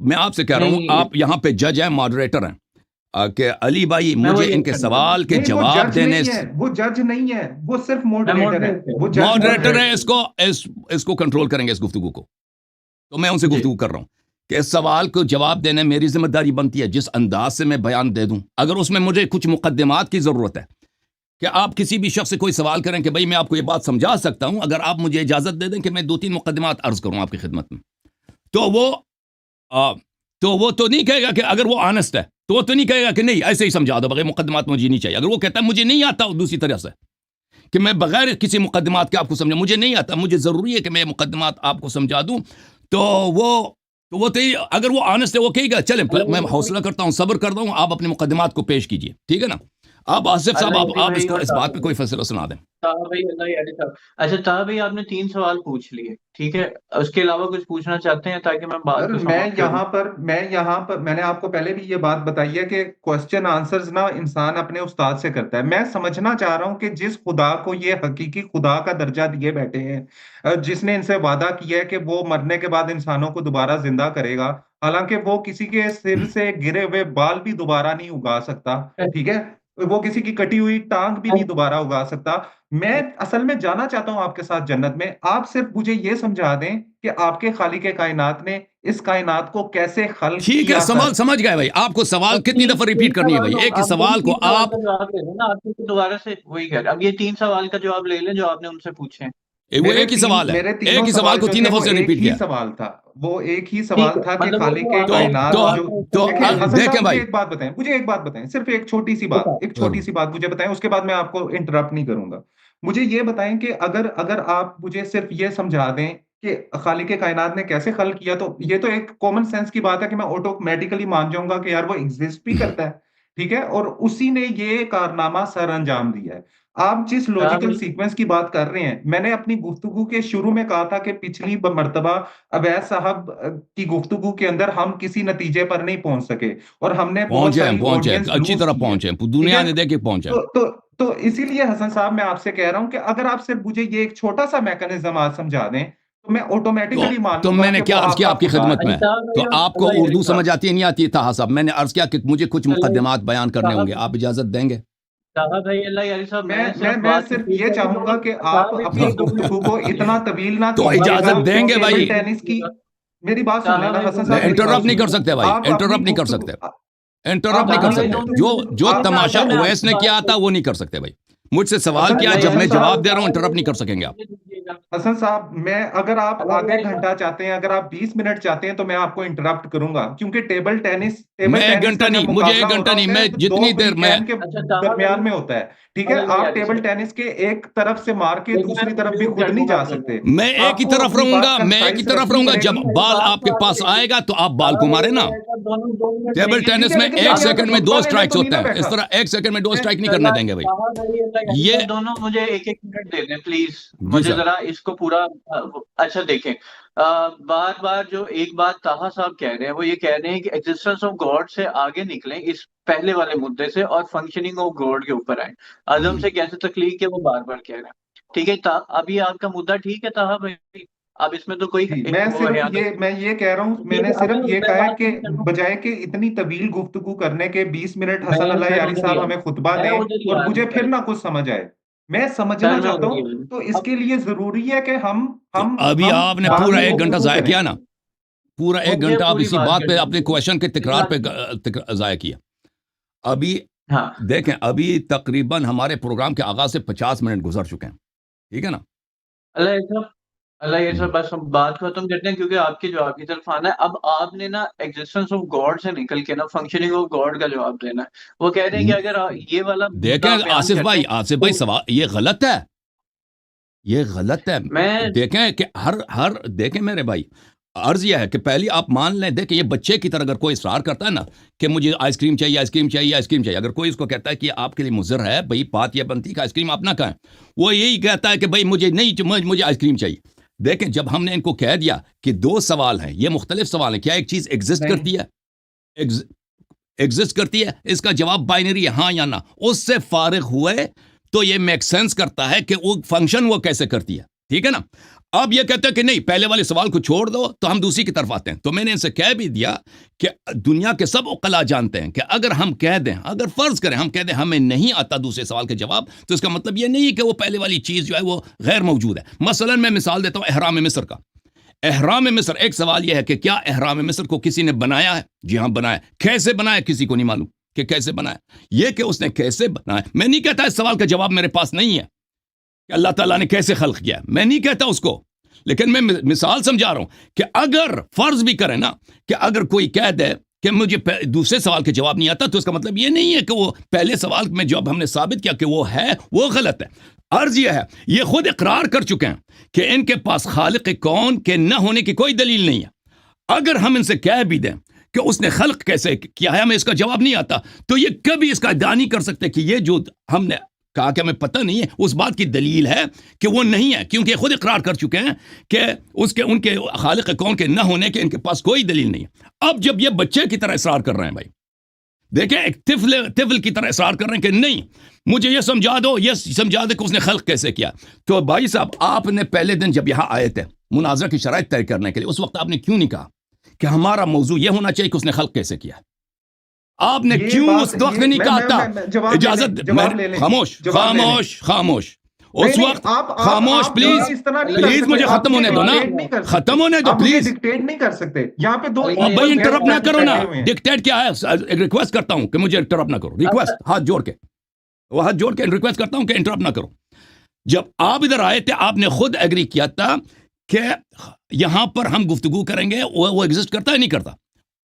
میں آپ سے کہہ رہا ہوں نہیں آپ یہاں پہ جج ہیں ماڈریٹر ہیں کہ علی بھائی میں مجھے وہی ان کے کرنا سوال کے نہیں وہ جواب جج دینے نہیں ہے، وہ جج نہیں ہے، وہ صرف ماڈریٹر ہے، moderator وہ جج ماڈریٹر نہیں ہے اس کو کنٹرول کریں گے اس گفتگو کو. تو میں ان سے جی گفتگو کر رہا ہوں کہ اس سوال کو جواب دینے میری ذمہ داری بنتی ہے جس انداز سے میں بیان دے دوں. اگر اس میں مجھے کچھ مقدمات کی ضرورت ہے کہ آپ کسی بھی شخص سے کوئی سوال کریں کہ بھائی میں آپ کو یہ بات سمجھا سکتا ہوں، اگر آپ مجھے اجازت دے دیں کہ میں 2-3 مقدمات عرض کروں آپ کی خدمت میں، تو وہ تو نہیں کہے گا کہ اگر وہ آنےسٹ ہے تو وہ تو نہیں کہے گا کہ نہیں ایسے ہی سمجھا دو بغیر مقدمات مجھے نہیں چاہیے. اگر وہ کہتا ہے مجھے نہیں آتا دوسری طرح سے کہ میں بغیر کسی مقدمات کے آپ کو سمجھا، مجھے نہیں آتا، مجھے ضروری ہے کہ میں مقدمات آپ کو سمجھا دوں، تو وہ تو اگر وہ آنےسٹ ہے وہ کہے گا چلیں میں حوصلہ کرتا ہوں، صبر کرتا ہوں، آپ اپنے مقدمات کو پیش کیجیے. ٹھیک ہے نا؟ آپ آصف صاحب اللہ آپ بھائی اور اس بات پہ کوئی فیصلہ سنا دیں. طاہر بھائی اللہ یاری صاحب. اچھا طاہر بھائی آپ نے 3 سوال پوچھ لیے، ٹھیک ہے، اس کے علاوہ کچھ پوچھنا چاہتے ہیں تاکہ میں بات سر کو میں سماپت کروں؟ یہاں پر میں نے آپ کو پہلے بھی یہ بات بتائی ہے کہ کوسچن آنسرز نا انسان اپنے استاد سے کرتا ہے. میں سمجھنا چاہ رہا ہوں کہ جس خدا کو یہ حقیقی خدا کا درجہ دیے بیٹھے ہیں، جس نے ان سے وعدہ کیا ہے کہ وہ مرنے کے بعد انسانوں کو دوبارہ زندہ کرے گا، حالانکہ وہ کسی کے سر سے گرے ہوئے بال بھی دوبارہ نہیں اگا سکتا، ٹھیک ہے، وہ کسی کی کٹی ہوئی ٹانگ بھی نہیں دوبارہ اگا سکتا. میں اصل میں جانا چاہتا ہوں آپ کے ساتھ جنت میں. آپ صرف مجھے یہ سمجھا دیں کہ آپ کے خالق کائنات نے اس کائنات کو کیسے خلق ٹھیک ہے، کیا سر. سمجھ گئے بھائی. آپ کو سوال کتنی دفعہ ریپیٹ کرنی ہے بھائی؟ ایک ہی آپ سوال کو 3 سوال آپ کا جواب لے لیں نا، آپ دوبارہ سے وہی کہہ رہے ہیں. اب یہ 3 سوال کا جواب لے لیں جو آپ نے ان سے پوچھے ہیں. وہ ایک ہی سوال ہے، میرے تینوں ایک ہی سوال کو جو 3 تھے دفعہ وہ سے ایک ریپیٹ ہی کیا. سوال تھا، وہ ایک ہی ٹھیک سوال ہے، تھا کہ مطلب وہ خالق جو آپ کائنات جو دیکھیں حسن دیکھیں صاحب مجھے بھائی، ایک بات بتائیں صرف ایک چھوٹی سی بات مجھے بتائیں، اس کے بعد میں آپ کو انٹرپٹ نہیں کروں گا. مجھے یہ بتائیں کہ اگر آپ مجھے صرف یہ سمجھا دیں کہ خالق کائنات نے کیسے خلق کیا، تو یہ تو ایک کامن سینس کی بات ہے کہ میں آٹومیٹیکلی مان جاؤں گا کہ یار وہ ایگزسٹ بھی کرتا ہے، ٹھیک ہے، اور اسی نے یہ کارنامہ سر انجام دیا ہے. آپ جس لاجیکل سیکوینس کی بات کر رہے ہیں، میں نے اپنی گفتگو کے شروع میں کہا تھا کہ پچھلی مرتبہ اویس صاحب کی گفتگو کے اندر ہم کسی نتیجے پر نہیں پہنچ سکے اور ہم نے بہت ساری پہنچے آڈینس اچھی لوز طرح کی ہے، پہنچے، ٹھیک دنیا ہے. نے دیکھ کے پہنچے. تو اسی لیے حسن صاحب میں آپ سے کہہ رہا ہوں کہ اگر آپ صرف مجھے یہ ایک چھوٹا سا میکانزم آج سمجھا دیں تو میں آٹومیٹیکلی مان تو لوں گا میں نے کہ کیا وہ عرض آپ کیا کا آپ کی خدا خدمت ہے. میں؟ تو آپ کو اردو سمجھ آتی ہے نہیں آتی تھا صاحب؟ میں نے عرض کیا کہ مجھے کچھ مقدمات بیان کرنے ہوں گے، آپ اجازت دیں گے؟ طاہر بھائی اللہ یاری صاحب، میں صرف میں بات صرف یہ چاہوں گا کہ آپ اپنی گفتگو کو اتنا طویل نہ تو کیجیے گا. اجازت دیں گے ٹیبل بھائی؟ ٹینس کی میری بات سن لینا حسن صاحب، میری بات انٹرپٹ نہیں سن کر لینا. سکتے بھائی، آپ اپنی انٹرپٹ نہیں کر گفتگو سکتے، انٹرپٹ نہیں کر سکتے. جو تماشا اویس نے کیا تھا وہ نہیں کر سکتے بھائی. مجھ سے سوال کیا جب میں جواب دے رہا ہوں، انٹرپٹ نہیں کر سکیں گے آپ. حسن صاحب اگر آپ آدھے گھنٹہ چاہتے ہیں، اگر آپ 20 منٹ چاہتے ہیں تو میں آپ کو انٹرپٹ کروں گا، کیونکہ ٹیبل ٹینس میں 1 گھنٹہ کا جب نہیں، مجھے مقابلہ 1 ہو گھنٹہ رہا نہیں، ہوتا میں ہے تو دو جتنی دیر میں فریقین کے درمیان میں ہوتا ہے، ٹھیک ہے. آپ ٹیبل ٹینس کے ایک طرف سے مار کے دوسری طرف بھی خود نہیں جا سکتے. میں ایک ہی آپ کو طرف اپنی رہوں بات گا، میں ایک ہی کنسائز طرف رکھنی رہوں گا. پڑے جب گی. بال آپ کے پاس آئے گا تو آپ بال کو مارے نا. ٹیبل ٹھیک ٹینس ہے، میں لیکن 1 میں یہاں پہ سیکنڈ میں 2 خطبہ لینے اسٹرائکس تو نہیں ہوتے نا ہیں، اس بیٹھا. طرح 1 سیکنڈ میں 2 اسٹرائک نہیں کرنے دیں گے بھائی. یہ دونوں مجھے 1 منٹ دے دیں پلیز، جی مجھے سر. ذرا اس کو پورا. اچھا دیکھیں، بار بار جو ایک بات طاہا صاحب کہہ رہے ہیں وہ یہ کہہ رہے ہیں کہ ایگزسٹنس آف گاڈ سے آگے نکلیں اس پہلے والے مدعے سے اور فنکشننگ آف گاڈ کے اوپر آئیں. عدم سے کیسے تخلیق کے وہ بار بار کہہ رہے ہیں. ٹھیک ہے، ابھی آپ کا مدعا ٹھیک ہے طاہا بھائی؟ اب اس میں تو کوئی وہ ہے میں یہ کہہ رہا ہوں، میں نے صرف یہ کہا ہے کہ بجائے کہ اتنی طویل گفتگو کرنے کے 20 منٹ حسن اللہ یاری صاحب ہمیں خطبہ دیں اور مجھے پھر نہ کچھ سمجھ آئے. میں سمجھنا چاہتا ہوں تو اس کے لیے ضروری ہے کہ ہم ابھی آپ نے پورا 1 گھنٹہ ضائع کیا نا، پورا 1 گھنٹہ آپ اسی بات پہ اپنے کوشچن کے تکرار پہ ضائع کیا. ابھی دیکھیں، ابھی تقریباً ہمارے پروگرام کے آغاز سے 50 منٹ گزر چکے ہیں، ٹھیک ہے نا. اللہ یہ سب بس ہم بات ختم کرتے ہیں کیونکہ آپ کے جواب کی طرف آنا ہے. اب آپ نے نا ایگزسٹنس آف گاڈ سے نکل کے نا فنکشننگ آف گاڈ کا جواب دینا ہے. وہ کہہ رہے ہیں کہ اگر یہ والا دیکھیں آصف بھائی سوال یہ غلط ہے، یہ غلط ہے. دیکھیں کہ دیکھیں میرے بھائی، عرض یہ ہے کہ پہلی آپ مان لیں. دیکھیں یہ بچے کی طرح اگر کوئی اصرار کرتا ہے نا کہ مجھے آئس کریم چاہیے، آئس کریم چاہیے، آئس کریم چاہیے، اگر کوئی اس کو کہتا ہے کہ آپ کے لیے مضر ہے بھائی، بات یہ بنتی کہ آئس کریم آپ نہ کھائیں، وہ یہی کہتا ہے کہ بھائی مجھے آئس کریم چاہیے. دیکھیں جب ہم نے ان کو کہہ دیا کہ 2 سوال ہیں، یہ مختلف سوال ہیں، کیا ایک چیز ایگزسٹ کرتی ہے، ایگزسٹ کرتی ہے، اس کا جواب بائنری ہے ہاں یا نہ، اس سے فارغ ہوئے تو یہ میک سینس کرتا ہے کہ وہ فنکشن وہ کیسے کرتی ہے. ٹھیک ہے نا. اب یہ کہتے ہیں کہ نہیں پہلے والے سوال کو چھوڑ دو تو ہم دوسری کی طرف آتے ہیں. تو میں نے ان سے کہہ بھی دیا کہ دنیا کے سب عقلاء جانتے ہیں کہ اگر ہم کہہ دیں, اگر فرض کریں ہم کہہ دیں ہمیں نہیں آتا دوسرے سوال کے جواب, تو اس کا مطلب یہ نہیں ہے کہ وہ پہلے والی چیز جو ہے وہ غیر موجود ہے. مثلا میں مثال دیتا ہوں احرام مصر کا. احرام مصر, ایک سوال یہ ہے کہ کیا احرام مصر کو کسی نے بنایا ہے؟ جی ہاں بنایا. کیسے بنایا کسی کو نہیں معلوم کہ کیسے بنایا. یہ کہ اس نے کیسے بنایا, میں نہیں کہتا اس سوال کا جواب میرے پاس نہیں ہے کہ اللہ تعالیٰ نے کیسے خلق کیا, میں نہیں کہتا اس کو, لیکن میں مثال سمجھا رہا ہوں کہ اگر فرض بھی کرے نا کہ اگر کوئی کہہ دے کہ مجھے دوسرے سوال کے جواب نہیں آتا, تو اس کا مطلب یہ نہیں ہے کہ وہ پہلے سوال میں جواب ہم نے ثابت کیا کہ وہ ہے وہ غلط ہے. عرض یہ ہے, یہ خود اقرار کر چکے ہیں کہ ان کے پاس خالق کون کے نہ ہونے کی کوئی دلیل نہیں ہے. اگر ہم ان سے کہہ بھی دیں کہ اس نے خلق کیسے کیا ہے ہمیں اس کا جواب نہیں آتا, تو یہ کبھی اس کا ادعا نہیں کر سکتے کہ یہ جو ہم نے کہا کہ ہمیں پتہ نہیں ہے اس بات کی دلیل ہے کہ وہ نہیں ہے, کیونکہ خود اقرار کر چکے ہیں کہ ان کے خالق کون کے نہ ہونے کے ان کے پاس کوئی دلیل نہیں ہے. اب جب یہ بچے کی طرح اصرار کر رہے ہیں, بھائی دیکھیں ایک طفل کی طرح اصرار کر رہے ہیں کہ نہیں مجھے یہ سمجھا دو کہ اس نے خلق کیسے کیا. تو بھائی صاحب آپ نے پہلے دن جب یہاں آئے تھے مناظرہ کی شرائط طے کرنے کے لیے, اس وقت آپ نے کیوں نہیں کہا کہ ہمارا موضوع یہ ہونا چاہیے کہ اس نے خلق کیسے کیا؟ آپ نے کیوں اس وقت نہیں کہا تھا اجازت, خاموش اس وقت خاموش, پلیز مجھے ختم ہونے دو نا, ختم ہونے دو پلیز. ڈکٹیٹ نہیں کر سکتے یہاں پہ دو. بھائی انٹرپٹ نہ کرو نا, ڈکٹیٹ کیا ہے, ریکویسٹ کرتا ہوں کہ مجھے انٹرپٹ نہ کرو, ریکویسٹ ہاتھ جوڑ کے ریکویسٹ کرتا ہوں کہ انٹرپٹ نہ کرو. جب آپ ادھر آئے تھے آپ نے خود ایگری کیا تھا کہ یہاں پر ہم گفتگو کریں گے, وہ ایگزسٹ کرتا ہے نہیں کرتا.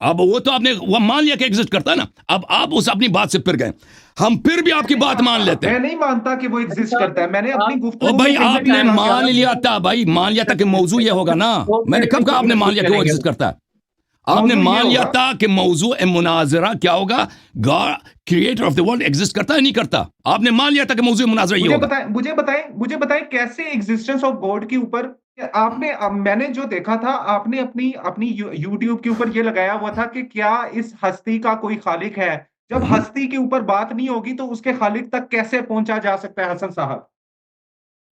اب وہ تو آپ نے وہ مان لیا کہ ایگزسٹ کرتا ہے نا, اب آپ اس اپنی بات سے پھر گئے, ہم پھر بھی آپ کی بات مان لیتے ہیں. میں نہیں مانتا کہ وہ ایگزسٹ کرتا ہے, میں نے اپنی گفتگو بھائی آپ نے مان لیا تھا, بھائی مان لیا تھا کہ موضوع یہ ہوگا نا. میں نے کب کہا آپ نے مان لیا کہ وہ ایگزسٹ کرتا ہے؟ آپ نے مان لیا تھا کہ موضوع مناظرہ کیا ہوگا, creator of the world exist کرتا ہے نہیں کرتا. آپ نے مان لیا تھا کہ موضوع مناظرہ یہ ہوگا. مجھے بتائیں کیسے ایگزسٹنس آف گاڈ کے اوپر آپ نے, میں نے جو دیکھا تھا آپ نے اپنی یوٹیوب کے اوپر یہ لگایا ہوا تھا کہ کیا اس ہستی کا کوئی خالق ہے. جب ہستی کے اوپر بات نہیں ہوگی تو اس کے خالق تک کیسے پہنچا جا سکتا ہے حسن صاحب؟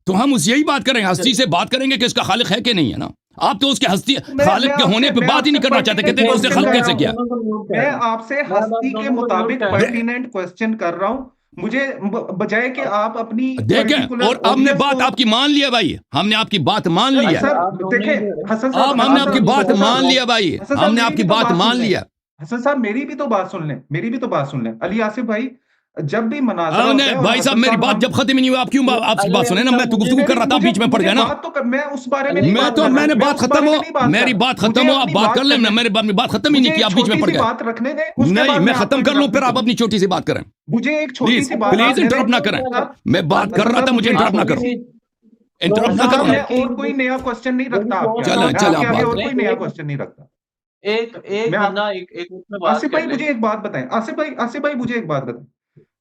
تو ہم اس یہی بات کریں گے, ہستی سے بات کریں گے کہ اس کا خالق ہے کہ نہیں ہے نا. آپ تو اس کے ہستی خالق کے ہونے پہ بات ہی نہیں کرنا چاہتے, کہتے ہیں اس نے خلق کیسے کیا. میں آپ سے ہستی کے مطابق پرٹیننٹ کوسچن کر رہا ہوں, مجھے بجائے کہ آپ اپنی دیکھیں, اور ہم نے بات آپ کی مان لیا بھائی, ہم نے آپ کی بات مان لیا. ہم نے آپ کی بات مان لیا بھائی, ہم نے آپ کی بات مان لیا. حسن صاحب میری بھی تو بات سن لیں, علی آصف بھائی جب بھی مناظرہ ہوتا ہے, بھائی صاحب میری بات جب ختم ہی نہیں ہوئی آپ کیوں آپ کی بات سنیں نا, میں تو گفتگو کر رہا تھا بیچ میں پڑ گیا نا. میں اس بارے میں میں نے بات ختم ہو, میری بات ختم ہو, آپ بات کر لیں. میری بات ختم ہی نہیں کی, آپ بیچ میں پڑ گئے. نہیں میں ختم کر لوں پھر آپ اپنی چھوٹی سی بات کریں. مجھے ایک چھوٹی سی بات, پلیز انٹرپٹ نہ کریں, میں بات کر رہا تھا, مجھے انٹرپٹ نہ کرو, انٹرپٹ نہ کرو. اور کوئی نیا کوسچن نہیں رکھتا, چلیں کوئی نیا کوسچن نہیں رکھتا. آصف بھائی مجھے ایک بات بتائیں, آصف بھائی مجھے ایک بات بتائیں,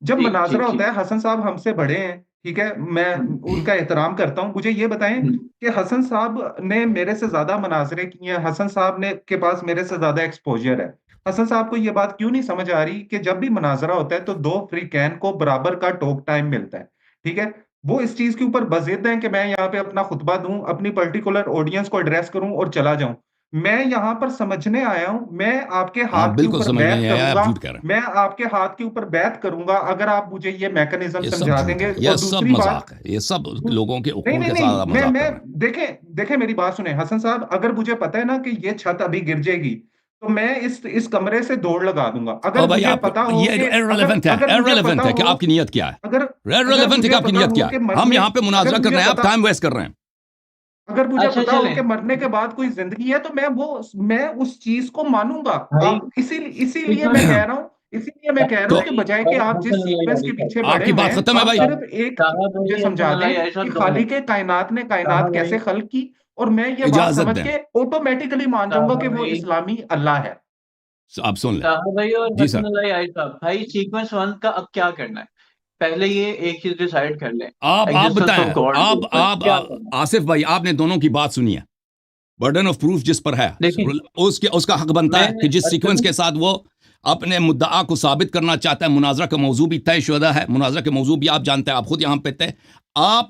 جب مناظرہ ہوتا ہے, حسن صاحب ہم سے بڑے ہیں, ٹھیک ہے, میں ان کا احترام کرتا ہوں, مجھے یہ بتائیں کہ حسن صاحب نے میرے سے زیادہ مناظرے کیے ہیں, حسن صاحب نے کے پاس میرے سے زیادہ ایکسپوجر ہے. حسن صاحب کو یہ بات کیوں نہیں سمجھ آ رہی کہ جب بھی مناظرہ ہوتا ہے تو دو فریقین کو برابر کا ٹاک ٹائم ملتا ہے, ٹھیک ہے, وہ اس چیز کے اوپر بضد ہیں کہ میں یہاں پہ اپنا خطبہ دوں, اپنی پرٹیکولر آڈینس کو ایڈریس کروں اور چلا جاؤں. میں یہاں پر سمجھنے آیا ہوں, میں آپ کے ہاتھ کے اوپر بیعت کروں گا, میں آپ کے ہاتھ کے اوپر بیعت کروں گا اگر آپ مجھے یہ میکنزم سمجھا دیں گے. یہ سب مذاق ہے, یہ سب لوگوں کے عقول کے ساتھ مذاق ہے. دیکھیں میری بات سنیں حسن صاحب, اگر مجھے پتہ ہے نا کہ یہ چھت ابھی گر جائے گی تو میں اس کمرے سے دوڑ لگا دوں گا. اگر مجھے پتا ہو یہ irrelevant ہے کہ آپ کی نیت کیا ہے, irrelevant ہے کہ آپ کی نیت کیا ہے. ہم یہاں پہ مناظرہ کر رہے ہیں, آپ ٹائم ویسٹ کر رہے ہیں. اگر مجھے پتا ہو کہ مرنے کے بعد کوئی زندگی ہے تو میں اس چیز کو مانوں گا. اسی لیے میں کہہ رہا ہوں کہ بجائے کہ آپ جس سیکوینس کے پیچھے آپ کی بات ختم ہے بھائی, صرف ایک مجھے سمجھا دیں کہ خالق کائنات نے کائنات کیسے خلق کی, اور میں یہ بات سمجھ کے آٹومیٹکلی مان جاؤں گا کہ وہ اسلامی اللہ ہے. آپ سن لیں جی سر. بھائی سیکوینس 1 کا اب کیا کرنا ہے, پہلے یہ ایک چیز ڈیسائیڈ کر لیں. آپ بتائیں, آپ آصف بھائی آپ نے دونوں کی بات سنی ہے, برڈن آف پروف جس پر ہے اس کا حق بنتا ہے کہ جس سیکوینس کے ساتھ وہ اپنے مدعا کو ثابت کرنا چاہتا ہے. مناظرہ کا موضوع بھی طے شدہ ہے, مناظرہ کے موضوع بھی آپ جانتے ہیں, آپ خود یہاں پہ تھے, آپ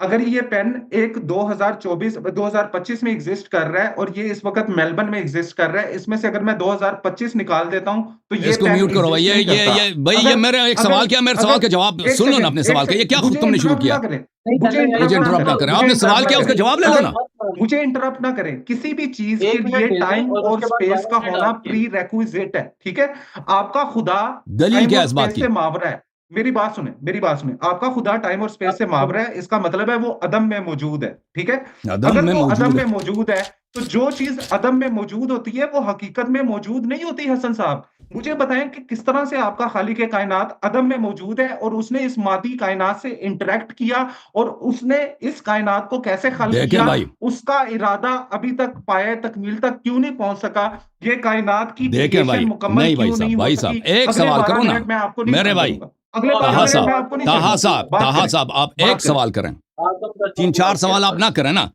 اگر یہ پین ایک 2025 میں ایگزسٹ کر رہا ہے اور یہ اس وقت میلبرن میں ایگزسٹ کر رہا ہے، اس میں سے اگر میں 2025 نکال دیتا ہوں تو یہ اس کو پین میوٹ کرو بھائی. ایگزسٹ نہیں کرتا. بھائی یہ میرا ایک سوال کیا، میرے سوال کا جواب ایک سن لو نا سیکنڈ، اپنے ایک سوال کا. یہ سیکنڈ، کیا خود مجھے تم نے شروع انٹرپٹ کیا؟ نہ کریں، مجھے مجھے انٹرپٹ نہ کریں. آپ نے سوال کیا، اس کا جواب لے لو نا. مجھے انٹرپٹ نہ کریں. کسی بھی چیز کے ایک منٹ لیے دے دیں ٹائم اور اور اس کے بعد اسپیس 12 کا منٹ ہونا آپ کے. پری ریکویزٹ ہے. ٹھیک ہے، آپ کا خدا دلیل ٹائم کیا اور ہے اس بات اسپیس کی؟ سے ماورا ہے. میری بات سنیں، میری بات سنیں. آپ کا خدا ٹائم اور اسپیس سے ماورا ہے، اس کا مطلب ہے وہ عدم میں موجود ہے. ٹھیک ہے، عدم اگر میں وہ موجود عدم ہے. میں موجود ہے تو جو چیز عدم میں موجود ہوتی ہے وہ حقیقت میں موجود نہیں ہوتی. حسن صاحب مجھے بتائیں کہ کس طرح سے آپ کا خالق کائنات عدم میں موجود ہے اور اس نے اس مادی کائنات سے انٹریکٹ کیا اور اس نے اس کائنات کو کیسے خلق دیکھیں کیا. بھائی، اس کا ارادہ ابھی تک پائے تکمیل تک کیوں نہیں پہنچ سکا. یہ کائنات کی دیکھیں بھائی، کریشن مکمل نہیں بھائی کیوں صاحب، نہیں ہو بھائی سکی. صاحب ایک اگلے سوال 12 کرو نا منٹ میں آپ کو نہیں میرے چھوڑنے بھائی. دوں گا. اگلے 12 طاہا منٹ صاحب، میں آپ کو نہیں طاہا چھوڑنے دوں صاحب، گا. بات طاہا کریں، صاحب آپ بات ایک کریں. سوال کریں. آپ کا بچہ 3-4 سوال آپ نہ کریں نا.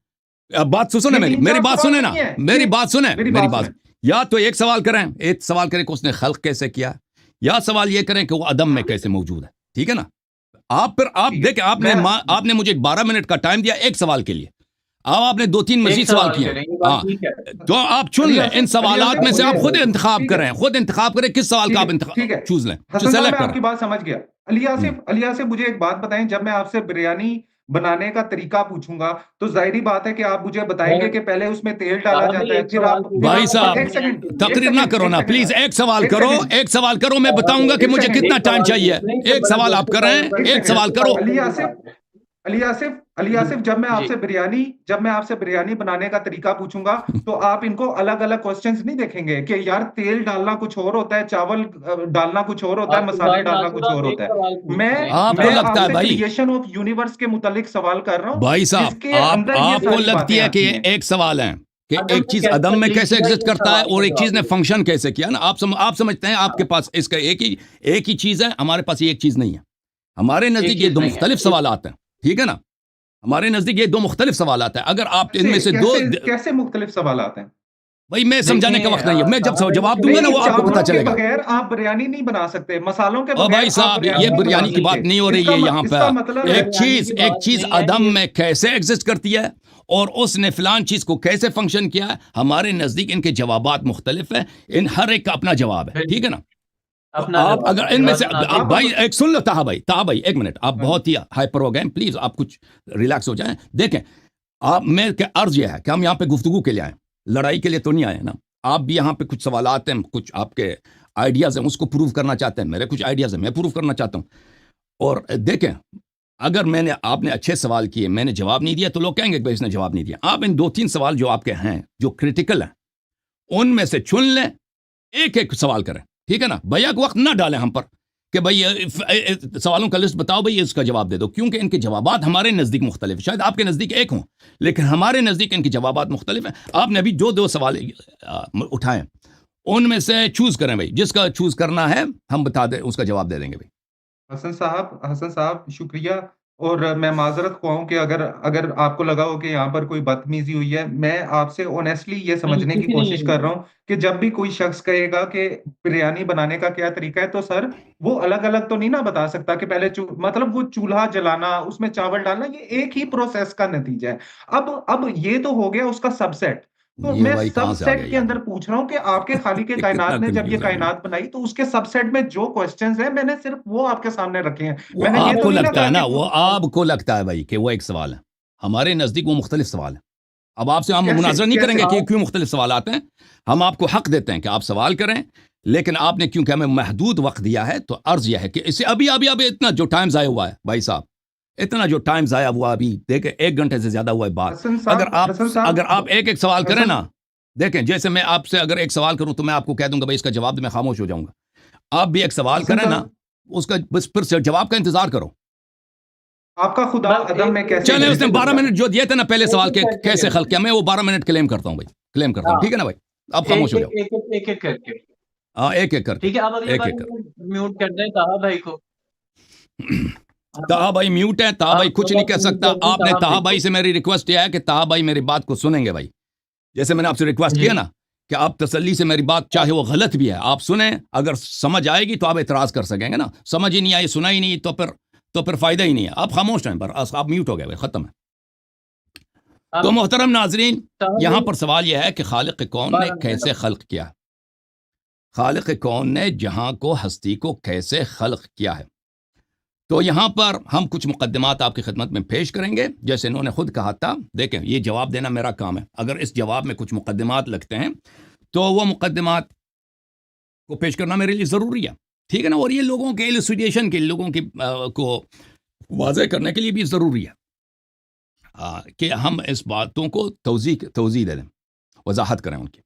بات سنیں یہ میری 3-4 میری بات سوال سنیں نا، نہیں ہے. میری بات سنیں، میری میری بات بات. سنیں. یا تو ایک سوال کریں، ایک سوال کریں کہ اس نے خلق کیسے کیا، یا سوال یہ کریں کہ وہ عدم میں کیسے موجود ہے. ٹھیک ہے نا. آپ ٹھیک ہے. دیکھیں، آپ نے مجھے 12 منٹ کا ٹائم دیا ایک سوال کے لیے. اب آپ نے 2-3 ایک مزید سوال سوال کیے. کریں، یہ بات ہاں، ٹھیک ہے. تو آپ چن علی لیں آصف، ان علی سوالات آصف میں سے. آپ مجھے خود انتخاب ٹھیک ہے، کریں، خود انتخاب کریں کس سوال کا آپ ٹھیک ہے. چوز لیں، حسن صاحب سلیکٹ میں آپ کریں. کی بات سمجھ گیا. علی آصف مجھے ایک بات بتائیں. جب میں آپ سے بریانی بنانے کا طریقہ پوچھوں گا تو ظاہری بات ہے کہ آپ مجھے بتائیں گے کہ پہلے اس میں تیل ڈالا صاحب جاتا ہے، ایک پھر سوال آپ پوچھیں، بھائی صاحب ایک سیکنڈ، تقریر نہ کرو نا پلیز. ایک سوال ایک کرو، سیکنڈ. ایک سوال کرو، میں بتاؤں گا کہ ایک مجھے سیکنڈ. کتنا ایک ٹائم سوال چاہیے. پوچھنے کے ایک بعد سوال آپ کریں، ایک ایک سیکنڈ. سوال کرو. علی آصف جب میں آپ سے بریانی بنانے کا طریقہ پوچھوں گا تو آپ ان کو الگ الگ کوسچنز نہیں دیکھیں گے کہ یار تیل ڈالنا کچھ اور ہوتا ہے، چاول ڈالنا کچھ اور ہوتا ہے، مسالے ڈالنا کچھ اور ہوتا ہے. آپ کو میں لگتا آپ ہے سے بھائی، کریشن آف یونیورس کے متعلق سوال کر رہا ہوں بھائی جس صاحب کے اندر یہ آپ کو ساری لگتی باتیں ہے کہ آتی یہ ہیں. ایک سوال ہے کہ عدم ایک سے چیز کیسے عدم میں تخلیق کیسے کیا، ایگزسٹ یہ کرتا ہے سوال اور کا ایک چیز جواب نے دیں. فنکشن کیسے کیا نا. آپ سمجھتے ہیں آپ کے پاس اس کا ایک ہی چیز ہے، ہمارے پاس یہ ایک چیز نہیں ہے. ہمارے ایک نزدیک یہ چیز دو نہیں ہے. مختلف سوالات ہیں. ٹھیک ہے نا. ہمارے نزدیک یہ دو مختلف سوالات ہیں. اگر آپ ان میں سے دو، کیسے مختلف سوالات ہیں؟ بھائی میں سمجھانے کا وقت نہیں ہے. میں جب صاحب جواب دوں گا نا نہیں، وہ آپ کو پتا چاولوں کے چلے گا. بغیر آپ بریانی نہیں بنا سکتے، مسالوں کے او بغیر بھائی آپ صاحب بریانی یہ نہیں بنا بریانی کی بات سکتے. نہیں ہو رہی ہے یہاں اس پہ. کا مطلب ہے ایک چیز عدم میں کیسے ایگزسٹ کرتی ہے اور اس نے فلان چیز کو کیسے فنکشن کیا ہے. ہمارے نزدیک ان کے جوابات مختلف ہیں. ان ہر ایک کا اپنا جواب ہے. ٹھیک ہے نا. تو اپنا آپ جواب اگر ان میں سے آپ بھائی ایک سن لو طاہا بھائی ایک منٹ. آپ بہت ہی ہائپر ہو گئے، پلیز آپ کچھ ریلیکس ہو جائیں. دیکھیں آپ میں عرض یہ ہے کہ ہم یہاں پہ گفتگو کے لیے آئے، لڑائی کے لیے تو نہیں آئے نا. آپ بھی یہاں پہ کچھ سوالات ہیں، کچھ آپ کے آئیڈیاز ہیں، اس کو پروو کرنا چاہتے ہیں. میرے کچھ آئیڈیاز ہیں، میں پروو کرنا چاہتا ہوں. اور دیکھیں اگر آپ نے اچھے سوال کیے، میں نے جواب نہیں دیا تو لوگ کہیں گے کہ بھائی اس نے جواب نہیں دیا. آپ ان 2-3 سوال جو آپ کے ہیں جو کرٹیکل ہیں ان میں سے چن لیں، ایک سوال کریں. ٹھیک ہے نا. بیک وقت نہ ڈالیں ہم پر کہ بھائی سوالوں کا لسٹ بتاؤ، بھائی اس کا جواب دے دو، کیونکہ ان کے جوابات ہمارے نزدیک مختلف ہیں. شاید آپ کے نزدیک ایک ہوں لیکن ہمارے نزدیک ان کے جوابات مختلف ہیں. آپ نے ابھی جو 2 سوال اٹھائے ان میں سے چوز کریں بھائی. جس کا چوز کرنا ہے ہم بتا دیں، اس کا جواب دے دیں گے بھائی. حسن صاحب شکریہ. اور میں معذرت خواہ ہوں کہ اگر آپ کو لگا ہو کہ یہاں پر کوئی بدتمیزی ہوئی ہے. میں آپ سے آنیسٹلی یہ سمجھنے کی کوشش کر رہا ہوں کہ جب بھی کوئی شخص کہے گا کہ بریانی بنانے کا کیا طریقہ ہے تو سر وہ الگ الگ تو نہیں نا بتا سکتا کہ پہلے مطلب وہ چولہا جلانا، اس میں چاول ڈالنا، یہ ایک ہی پروسیس کا نتیجہ ہے. اب یہ تو ہو گیا اس کا سب سیٹ. تو یہ میں بھائی سب کہاں سے آ سیٹ گیا کے یار؟ اندر پوچھ رہا ہوں کہ آپ کے خالق یہ کائنات کتنا نے جب یہ کنفیوز ہے بھائی. کائنات بنائی تو اس کے سب سیٹ میں جو کوسچنز ہیں میں نے صرف وہ آپ کے سامنے رکھے ہیں. وہ میں نے یہ آپ تو کو نہیں لگتا کہا ہے نا، کہ وہ آپ کو لگتا ہے بھائی کہ وہ ایک سوال ہے. ہمارے نزدیک وہ مختلف سوال ہیں. اب آپ سے ہم مناظرہ نہیں کریں گے کہ کیوں مختلف سوالات ہیں. ہم آپ کو حق دیتے ہیں کہ آپ سوال کریں، لیکن آپ نے کیونکہ ہمیں محدود وقت دیا ہے تو عرض یہ ہے کہ اسے ابھی اتنا جو ٹائم ضائع ہوا ہے بھائی صاحب، اتنا جو ٹائم ضائع ہوا ابھی دیکھیں 1 گھنٹے سے زیادہ ہوا ہے بات. اگر آپ ایک سوال کریں نا، دیکھیں جیسے میں آپ سے اگر ایک سوال کروں تو میں آپ کو کہہ دوں گا بھائی اس کا جواب دے، میں خاموش ہو جاؤں گا. آپ بھی ایک سوال کریں نا، اس کا بس پھر سے جواب کا انتظار کرو. آپ کا خدا عدم میں کیسے چلے اس نے 12 منٹ جو دیے تھے نا پہلے سوال کے کیسے خلق کیا، میں وہ 12 منٹ کلیم کرتا ہوں بھائی، کلیم کرتا ہوں. ٹھیک ہے نا بھائی، اب خاموش ہو جاؤ. ایک ایک کر کے. ہاں ایک کر کے. ٹھیک ہے. اب اگلی بار میوٹ کر دیں طاہا بھائی کو. طاہا بھائی میوٹ ہے. طاہا بھائی کچھ نہیں کہہ سکتا. آپ نے طاہا بھائی سے میری ریکویسٹ یہ ہے کہ طاہا بھائی میری بات کو سنیں گے بھائی. جیسے میں نے آپ سے ریکویسٹ کیا نا کہ آپ تسلی سے میری بات چاہے وہ غلط بھی ہے آپ سنیں، اگر سمجھ آئے گی تو آپ اعتراض کر سکیں گے نا. سمجھ ہی نہیں آئی، سنا ہی نہیں تو پھر تو پھر فائدہ ہی نہیں ہے. آپ خاموش ہیں, بس آپ میوٹ ہو گئے, ختم ہے. آپ تو محترم ناظرین, صاحب یہاں پر سوال یہ ہے کہ خالق کون نے بارہ کیسے منٹ خلق کیا؟ خالق کون نے جہاں کو, ہستی کو کیسے خلق کیا ہے؟ تو یہاں پر ہم کچھ مقدمات آپ کی خدمت میں پیش کریں گے. جیسے انہوں نے خود کہا تھا, دیکھیں یہ جواب دینا میرا کام ہے. اگر اس جواب میں کچھ مقدمات لگتے ہیں تو وہ مقدمات کو پیش کرنا میرے لیے ضروری ہے, ٹھیک ہے نا. اور یہ لوگوں کے ایلوسیڈیشن کے, لوگوں کی کو واضح کرنے کے لیے بھی ضروری ہے کہ ہم اس باتوں کو توضیح دے دیں, وضاحت کریں ان کی.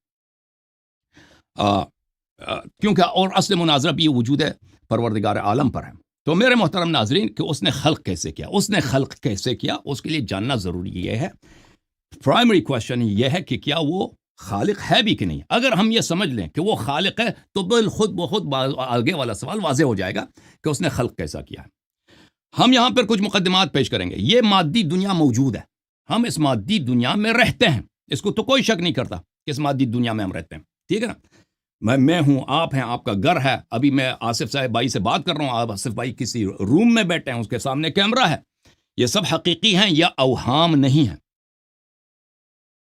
کیونکہ اور اصل مناظرہ بھی وجود ہے پروردگار عالم پر ہے. تو میرے محترم ناظرین, کہ اس نے خلق کیسے کیا, اس نے خلق کیسے کیا, اس کے لیے جاننا ضروری یہ ہے. پرائمری کوشچن یہ ہے کہ کیا وہ خالق ہے بھی کہ نہیں. اگر ہم یہ سمجھ لیں کہ وہ خالق ہے تو بالخود بخود آگے والا سوال واضح ہو جائے گا کہ اس نے خلق کیسا کیا ہے. ہم یہاں پر کچھ مقدمات پیش کریں گے. یہ مادی دنیا موجود ہے, ہم اس مادی دنیا میں رہتے ہیں, اس کو تو کوئی شک نہیں کرتا کہ اس مادی دنیا میں ہم رہتے ہیں, ٹھیک ہے نا. میں ہوں, آپ ہیں, آپ کا گھر ہے. ابھی میں آصف صاحب بھائی سے بات کر رہا ہوں, آصف بھائی کسی روم میں بیٹھے ہیں, اس کے سامنے کیمرہ ہے. یہ سب حقیقی ہیں یا اوہام نہیں ہیں.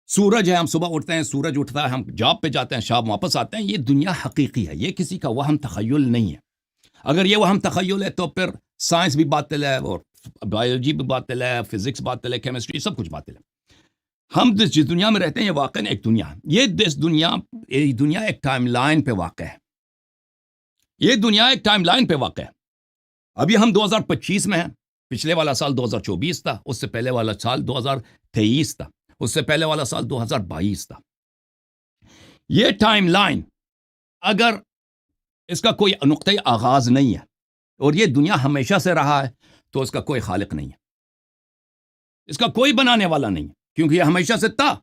سورج ہے, ہم صبح اٹھتے ہیں, سورج اٹھتا ہے, ہم جاب پہ جاتے ہیں, شام واپس آتے ہیں. یہ دنیا حقیقی ہے, یہ کسی کا وہم تخیل نہیں ہے. اگر یہ وہم تخیل ہے تو پھر سائنس بھی باطل ہے, اور بایولوجی بھی باطل ہے, فزکس باطل ہے, کیمسٹری, سب کچھ باطل ہے. ہم جس دنیا میں رہتے ہیں یہ واقعا ایک دنیا ہے. یہ دنیا ایک ٹائم لائن پہ واقع ہے. یہ دنیا ایک ٹائم لائن پہ واقع ہے. ابھی ہم 2025 میں ہیں. پچھلے والا سال 2024 تھا, اس سے پہلے والا سال 2023 تھا, اس سے پہلے والا سال 2022 تھا. یہ ٹائم لائن اگر اس کا کوئی نقطۂ آغاز نہیں ہے اور یہ دنیا ہمیشہ سے رہا ہے تو اس کا کوئی خالق نہیں ہے, اس کا کوئی بنانے والا نہیں ہے, کیونکہ یہ ہمیشہ سے تھا.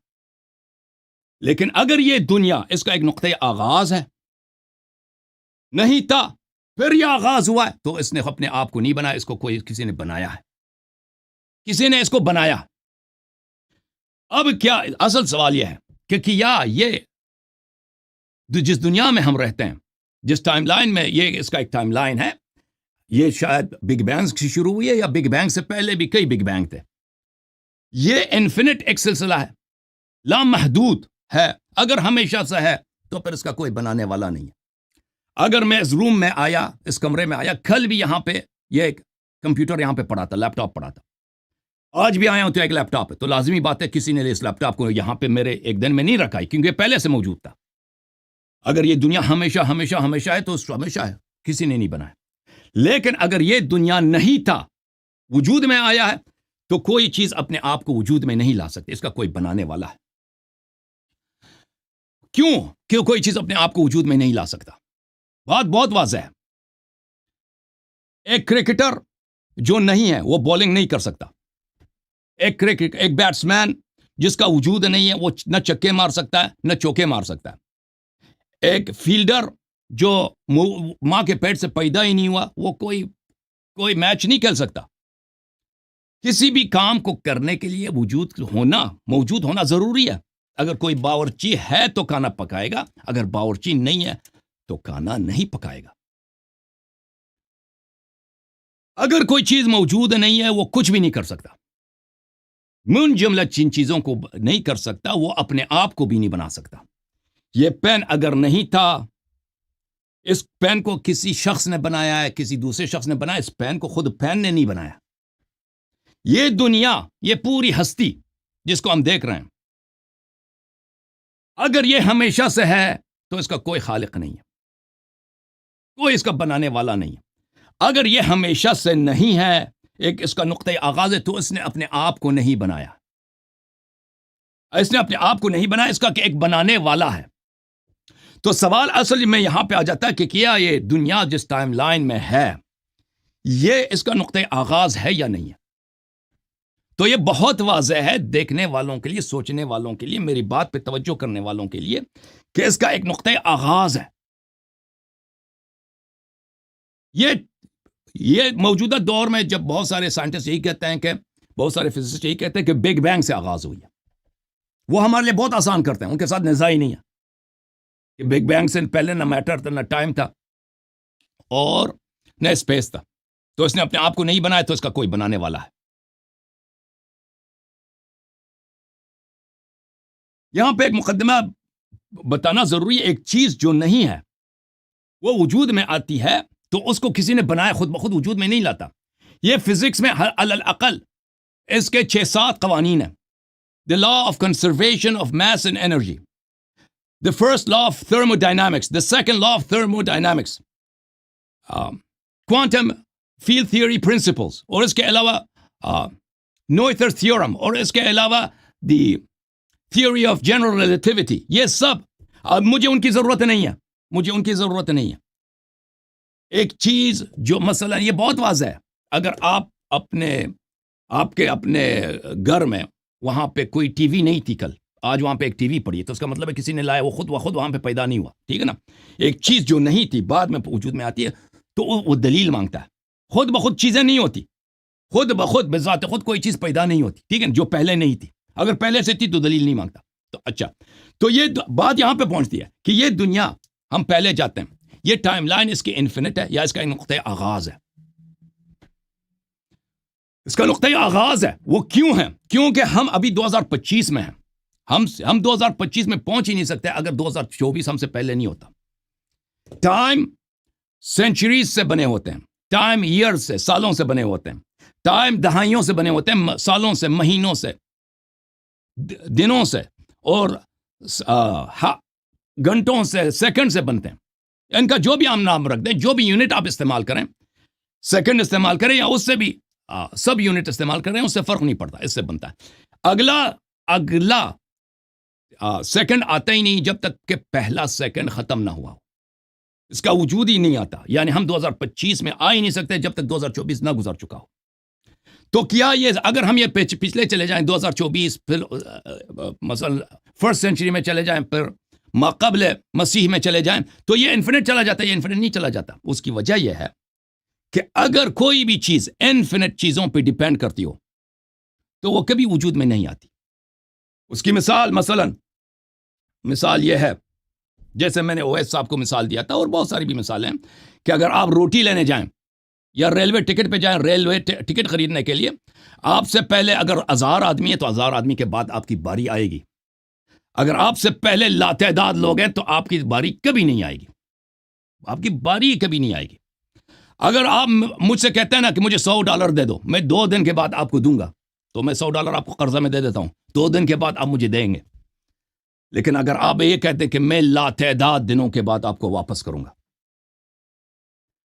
لیکن اگر یہ دنیا اس کا ایک نقطۂ آغاز ہے, نہیں تھا پھر یہ آغاز ہوا ہے, تو اس نے اپنے آپ کو نہیں بنایا, اس کو کسی نے بنایا ہے, کسی نے اس کو بنایا. اب کیا اصل سوال یہ ہے کہ کیا یہ جس دنیا میں ہم رہتے ہیں, جس ٹائم لائن میں, یہ اس کا ایک ٹائم لائن ہے, یہ شاید بگ بینگ سے شروع ہوئی ہے یا بگ بینگ سے پہلے بھی کئی بگ بینگ تھے. یہ انفینٹ ایک سلسلہ ہے, لامحدود ہے. اگر ہمیشہ سے ہے تو پھر اس کا کوئی بنانے والا نہیں ہے. اگر میں اس روم میں آیا, اس کمرے میں آیا, کل بھی یہاں پہ یہ ایک کمپیوٹر یہاں پہ پڑا تھا, لیپ ٹاپ پڑا تھا, آج بھی آیا ہوں تو ایک لیپ ٹاپ ہے, تو لازمی بات ہے کسی نے اس لیپ ٹاپ کو یہاں پہ میرے ایک دن میں نہیں رکھا ہے, کیونکہ پہلے سے موجود تھا. اگر یہ دنیا ہمیشہ ہمیشہ ہمیشہ ہے تو ہمیشہ ہے, کسی نے نہیں بنایا. لیکن اگر یہ دنیا نہیں تھا, وجود میں آیا ہے, تو کوئی چیز اپنے آپ کو وجود میں نہیں لا سکتی, اس کا کوئی بنانے والا ہے. کیوں کوئی چیز اپنے آپ کو وجود میں نہیں لا سکتا؟ بات بہت واضح ہے. ایک کرکٹر جو نہیں ہے وہ بولنگ نہیں کر سکتا. ایک بیٹسمین جس کا وجود نہیں ہے وہ نہ چکے مار سکتا ہے نہ چوکے مار سکتا ہے. ایک فیلڈر جو ماں کے پیٹ سے پیدا ہی نہیں ہوا, وہ کوئی میچ نہیں کھیل سکتا. کسی بھی کام کو کرنے کے لیے موجود ہونا ضروری ہے. اگر کوئی باورچی ہے تو کھانا پکائے گا, اگر باورچی نہیں ہے تو کھانا نہیں پکائے گا. اگر کوئی چیز موجود نہیں ہے وہ کچھ بھی نہیں کر سکتا. من جملہ جن چیزوں کو نہیں کر سکتا وہ اپنے آپ کو بھی نہیں بنا سکتا. یہ پین اگر نہیں تھا, اس پین کو کسی شخص نے بنایا ہے, کسی دوسرے شخص نے بنایا, اس پین کو خود پین نے نہیں بنایا. یہ دنیا, یہ پوری ہستی جس کو ہم دیکھ رہے ہیں, اگر یہ ہمیشہ سے ہے تو اس کا کوئی خالق نہیں ہے, کوئی اس کا بنانے والا نہیں ہے. اگر یہ ہمیشہ سے نہیں ہے, ایک اس کا نقطۂ آغاز ہے, تو اس نے اپنے آپ کو نہیں بنایا. اس نے اپنے آپ کو نہیں بنایا, اس کا کہ ایک بنانے والا ہے. تو سوال اصل میں یہاں پہ آ جاتا ہے کہ کیا یہ دنیا جس ٹائم لائن میں ہے, یہ اس کا نقطۂ آغاز ہے یا نہیں ہے؟ تو یہ بہت واضح ہے دیکھنے والوں کے لیے, سوچنے والوں کے لیے, میری بات پہ توجہ کرنے والوں کے لیے, کہ اس کا ایک نقطۂ آغاز ہے. یہ موجودہ دور میں جب بہت سارے سائنٹسٹ یہی کہتے ہیں, کہ بہت سارے فزسسٹ یہی کہتے ہیں کہ بگ بینگ سے آغاز ہوئی ہے, وہ ہمارے لیے بہت آسان کرتے ہیں, ان کے ساتھ نزاع ہی نہیں ہے کہ بگ بینگ سے پہلے نہ میٹر تھا, نہ ٹائم تھا, اور نہ اسپیس تھا. تو اس نے اپنے آپ کو نہیں بنایا تو اس کا کوئی بنانے والا ہے. یہاں پہ ایک مقدمہ بتانا ضروری ہے. ایک چیز جو نہیں ہے وہ وجود میں آتی ہے تو اس کو کسی نے بنایا خود بخود وجود میں نہیں لاتا. یہ فزکس میں علی الاقل اس کے 6-7 قوانین ہیں. The law of conservation of mass and energy. The first law of thermodynamics. The second law of thermodynamics. Quantum field theory principles. اور اس کے علاوہ Noether theorem. اور اس کے علاوہ the theory of general relativity. یہ سب مجھے ان کی ضرورت نہیں ہے. مجھے ان کی ضرورت نہیں ہے. ایک چیز جو مثلا یہ بہت واضح ہے. اگر آپ کے اپنے گھر میں وہاں پہ کوئی ٹی وی نہیں تھی کل, آج وہاں پہ ایک ٹی وی پڑی ہے, تو اس کا مطلب ہے کسی نے لایا, وہ خود بخود وہاں پہ پیدا نہیں ہوا. ٹھیک ہے نا. ایک چیز جو نہیں تھی بعد میں وجود میں آتی ہے تو وہ دلیل مانگتا ہے. خود بخود چیزیں نہیں ہوتی, خود بخود بذات خود کوئی چیز پیدا نہیں ہوتی. ٹھیک ہے, جو پہلے نہیں تھی. اگر پہلے سے تھی تو دلیل نہیں مانگتا. تو اچھا, تو یہ بات یہاں پہ پہنچتی ہے کہ یہ دنیا, ہم پہلے جاتے ہیں, یہ ٹائم لائن اس کی انفینٹ ہے یا اس کا نقطۂ آغاز ہے. اس کا نقطۂ آغاز ہے. وہ کیوں ہے؟ کیونکہ ہم ابھی 2025 میں ہیں. ہم 2025 میں پہنچ ہی نہیں سکتے اگر 2024 ہم سے پہلے نہیں ہوتا. ٹائم سینچریز سے بنے ہوتے ہیں, ٹائم ایئر سے, سالوں سے بنے ہوتے ہیں, ٹائم دہائیوں سے بنے ہوتے ہیں, سالوں سے, مہینوں سے, دنوں سے, اور گھنٹوں سے, سیکنڈ سے بنتے ہیں. ان کا جو بھی ہم نام رکھ دیں, جو بھی یونٹ آپ استعمال کریں, سیکنڈ استعمال کریں یا اس سے بھی سب یونٹ استعمال کریں, اس سے فرق نہیں پڑتا, اس سے بنتا ہے. اگلا سیکنڈ آتا ہی نہیں جب تک کہ پہلا سیکنڈ ختم نہ ہوا ہو. اس کا وجود ہی نہیں آتا. یعنی ہم 2025 میں آ ہی نہیں سکتے جب تک 2024 نہ گزر چکا ہو. تو کیا یہ, اگر ہم یہ پچھلے چلے جائیں 2024, پھر مثلا فرسٹ سینچری میں چلے جائیں, پھر ماقبل مسیح میں چلے جائیں, تو یہ انفینٹ چلا جاتا ہے. یہ انفینٹ نہیں چلا جاتا. اس کی وجہ یہ ہے کہ اگر کوئی بھی چیز انفینٹ چیزوں پہ ڈیپینڈ کرتی ہو تو وہ کبھی وجود میں نہیں آتی. اس کی مثال یہ ہے, جیسے میں نے اویس صاحب کو مثال دیا تھا, اور بہت ساری بھی مثالیں ہیں, کہ اگر آپ روٹی لینے جائیں یا ریلوے ٹکٹ پہ جائیں, ریلوے ٹکٹ خریدنے کے لیے, آپ سے پہلے اگر 1000 آدمی ہے تو 1000 آدمی کے بعد آپ کی باری آئے گی. اگر آپ سے پہلے لاتعداد لوگ ہیں تو آپ کی باری کبھی نہیں آئے گی. آپ کی باری کبھی نہیں آئے گی. اگر آپ مجھ سے کہتے ہیں نا کہ مجھے $100 دے دو, میں 2 دن کے بعد آپ کو دوں گا, تو میں $100 آپ کو قرضہ میں دے دیتا ہوں, 2 دن کے بعد آپ مجھے دیں گے. لیکن اگر آپ یہ کہتے ہیں کہ میں لاتعداد دنوں کے بعد آپ کو واپس کروں گا,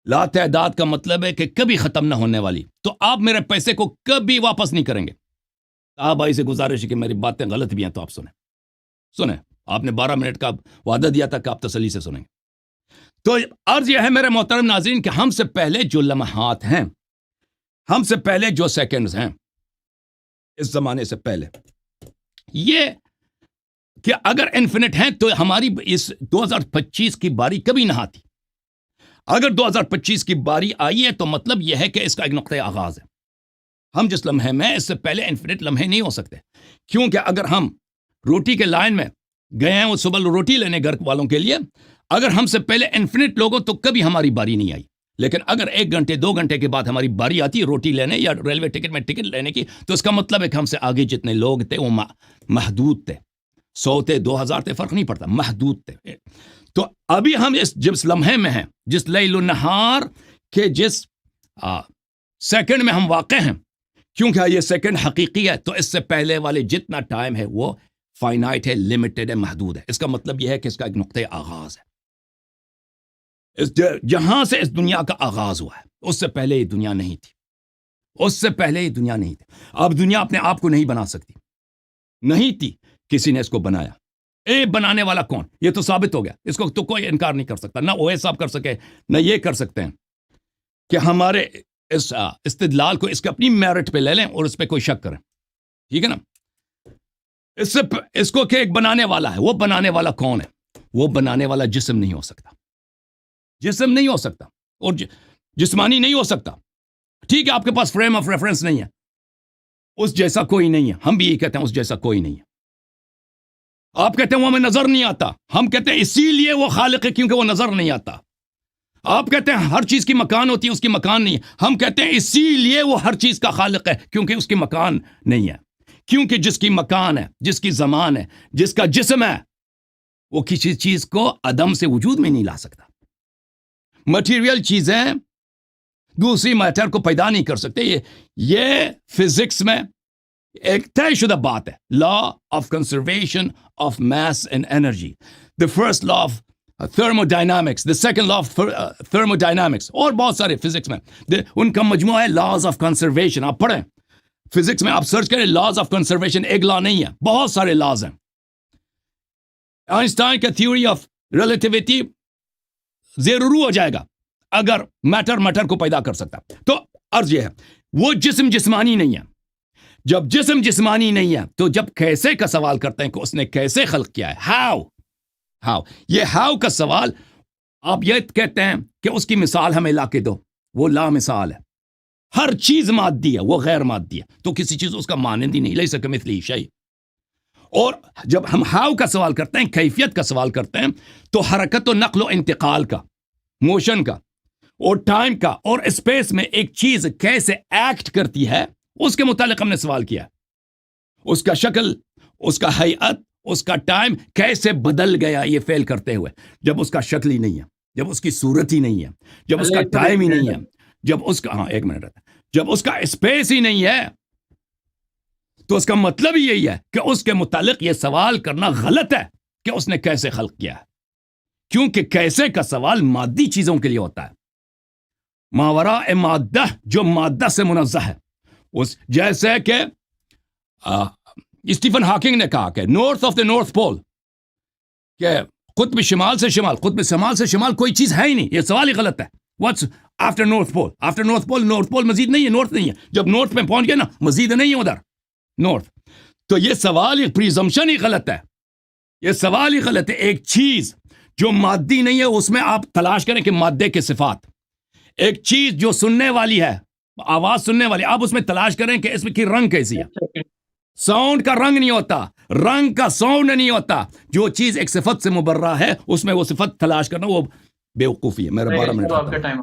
لاتعداد کا مطلب ہے کہ کبھی ختم نہ ہونے والی, تو آپ میرے پیسے کو کبھی واپس نہیں کریں گے. آپ بھائی سے گزارش ہے کہ میری باتیں غلط بھی ہیں تو آپ سنیں. آپ نے 12 منٹ کا وعدہ دیا تھا کہ آپ تسلی سے سنیں گے. تو عرض یہ ہے میرے محترم ناظرین کہ ہم سے پہلے جو لمحات ہیں, ہم سے پہلے جو سیکنڈز ہیں, اس زمانے سے پہلے, یہ کہ اگر انفینٹ ہیں تو ہماری اس 2025 کی باری کبھی نہ آتی. اگر 2025 کی باری آئی ہے تو مطلب یہ ہے کہ اس کا ایک نقطۂ آغاز ہے. ہم جس لمحے میں, اس سے پہلے انفینٹ لمحے نہیں ہو سکتے, کیونکہ اگر ہم روٹی کے لائن میں گئے ہیں وہ صبح روٹی لینے گھر والوں کے لیے, اگر ہم سے پہلے انفینٹ لوگوں تو کبھی ہماری باری نہیں آئی. لیکن اگر 1 گھنٹے 2 گھنٹے کے بعد ہماری باری آتی ہے روٹی لینے یا ریلوے ٹکٹ میں ٹکٹ لینے کی, تو اس کا مطلب ہے کہ ہم سے آگے جتنے لوگ تھے وہ محدود تھے. 100 تھے, 2000 تھے, فرق نہیں پڑتا, محدود تھے. تو ابھی ہم جس لمحے میں ہیں, جس لیل و نہار کے جس سیکنڈ میں ہم واقع ہیں, کیونکہ یہ سیکنڈ حقیقی ہے, تو اس سے پہلے والے جتنا ٹائم ہے وہ فائنائٹ ہے, لمیٹڈ ہے, محدود ہے. اس کا مطلب یہ ہے کہ اس کا ایک نقطۂ آغاز ہے. جہاں سے اس دنیا کا آغاز ہوا ہے, اس سے پہلے یہ دنیا نہیں تھی. اس سے پہلے یہ دنیا نہیں تھی. اب دنیا اپنے آپ کو نہیں بنا سکتی, نہیں تھی, کسی نے اس کو بنایا. بنانے والا کون, یہ تو ثابت ہو گیا, اس کو تو کوئی انکار نہیں کر سکتا. نہ اویس صاحب کر سکے, نہ یہ کر سکتے ہیں کہ ہمارے اس استدلال کو اس کے اپنی میرٹ پہ لے لیں اور اس پہ کوئی شک کریں. ٹھیک ہے نا. اس کو کہ ایک بنانے والا ہے, وہ بنانے والا کون ہے؟ وہ بنانے والا جسم نہیں ہو سکتا, جسم نہیں ہو سکتا, اور جسمانی نہیں ہو سکتا. ٹھیک ہے, آپ کے پاس فریم آف ریفرنس نہیں ہے, اس جیسا کوئی نہیں ہے. ہم بھی یہ کہتے ہیں اس جیسا کوئی نہیں ہے. آپ کہتے ہیں وہ ہمیں نظر نہیں آتا, ہم کہتے ہیں اسی لیے وہ خالق ہے کیونکہ وہ نظر نہیں آتا. آپ کہتے ہیں ہر چیز کی مکان ہوتی ہے، اس کی مکان نہیں ہے. ہم کہتے ہیں اسی لیے وہ ہر چیز کا خالق ہے، کیونکہ اس کی مکان نہیں ہے. کیونکہ جس کی مکان ہے، جس کی زمان ہے، جس کا جسم ہے، وہ کسی چیز کو عدم سے وجود میں نہیں لا سکتا. مٹیریل چیزیں دوسری میٹر کو پیدا نہیں کر سکتے. یہ فزکس میں ایک طے شدہ بات ہے. Law of conservation of mass and energy, the first law of thermo dynamics, the second law of thermo dynamics, اور بہت سارے فزکس میں ان کا مجموعہ ہے لاز آف کنزرویشن. آپ پڑھیں فزکس میں، آپ سرچ کریں لاز آف کنزرویشن. ایک لا نہیں ہے، بہت سارے لاز ہیں. آئنسٹائن کا تھیوری آف ریلیٹیوٹی زیرو ہو جائے گا اگر میٹر کو پیدا کر سکتا. تو عرض یہ ہے وہ جسم جسمانی نہیں ہے. جب جسم جسمانی نہیں ہے تو جب کیسے کا سوال کرتے ہیں کہ اس نے کیسے خلق کیا ہے، ہاؤ، یہ ہاؤ کا سوال آپ یہ کہتے ہیں کہ اس کی مثال ہمیں لا کے دو، وہ لا مثال ہے. ہر چیز مادی ہے، وہ غیر مادی ہے، تو کسی چیز اس کا مانند ہی نہیں. لیس کمثلہ شیء. اور جب ہم ہاؤ کا سوال کرتے ہیں، کیفیت کا سوال کرتے ہیں، تو حرکت و نقل و انتقال کا، موشن کا، اور ٹائم کا، اور اسپیس میں ایک چیز کیسے ایکٹ کرتی ہے، اس کے متعلق ہم نے سوال کیا. اس کا شکل، اس کا ہیئت، اس کا ٹائم کیسے بدل گیا یہ فیل کرتے ہوئے، جب اس کا شکل ہی نہیں ہے، جب اس کی صورت ہی نہیں ہے، جب اس کا ٹائم ہی نہیں ہے، جب اس کا ایک منٹ رہتا ہے، جب اس کا اسپیس ہی نہیں ہے. تو اس کا مطلب ہی یہی ہے کہ اس کے متعلق یہ سوال کرنا غلط ہے کہ اس نے کیسے خلق کیا ہے. کیونکہ کیسے کا سوال مادی چیزوں کے لیے ہوتا ہے، ماوراء مادہ، جو مادہ سے منزہ ہے. اس جیسے کہ اسٹیفن ہاکنگ نے کہا کہ نارتھ آف دا نارتھ پول، کہ قطب شمال سے شمال، قطب شمال سے شمال کوئی چیز ہے ہی نہیں. یہ سوال ہی غلط ہے. واٹس آفٹر نارتھ پول؟ آفٹر نارتھ پول، نارتھ پول مزید نہیں ہے، نارتھ نہیں ہے. جب نارتھ میں پہنچ گئے نا، مزید نہیں ہے ادھر نارتھ. تو یہ سوال، یہ پریزمپشن ہی غلط ہے. یہ سوال ہی غلط ہے. ایک چیز جو مادی نہیں ہے اس میں آپ تلاش کریں کہ مادے کے صفات. ایک چیز جو سننے والی ہے، آواز سننے والی، آپ اس میں تلاش کریں کہ اس میں کی رنگ کیسی ہے. ساؤنڈ کا رنگ نہیں ہوتا، رنگ کا ساؤنڈ نہیں ہوتا. جو چیز ایک صفت سے مبرہ ہے اس میں وہ صفت تلاش کرنا وہ بیوقوفی ہے. میرا 12 منٹ آپ کا ٹائم.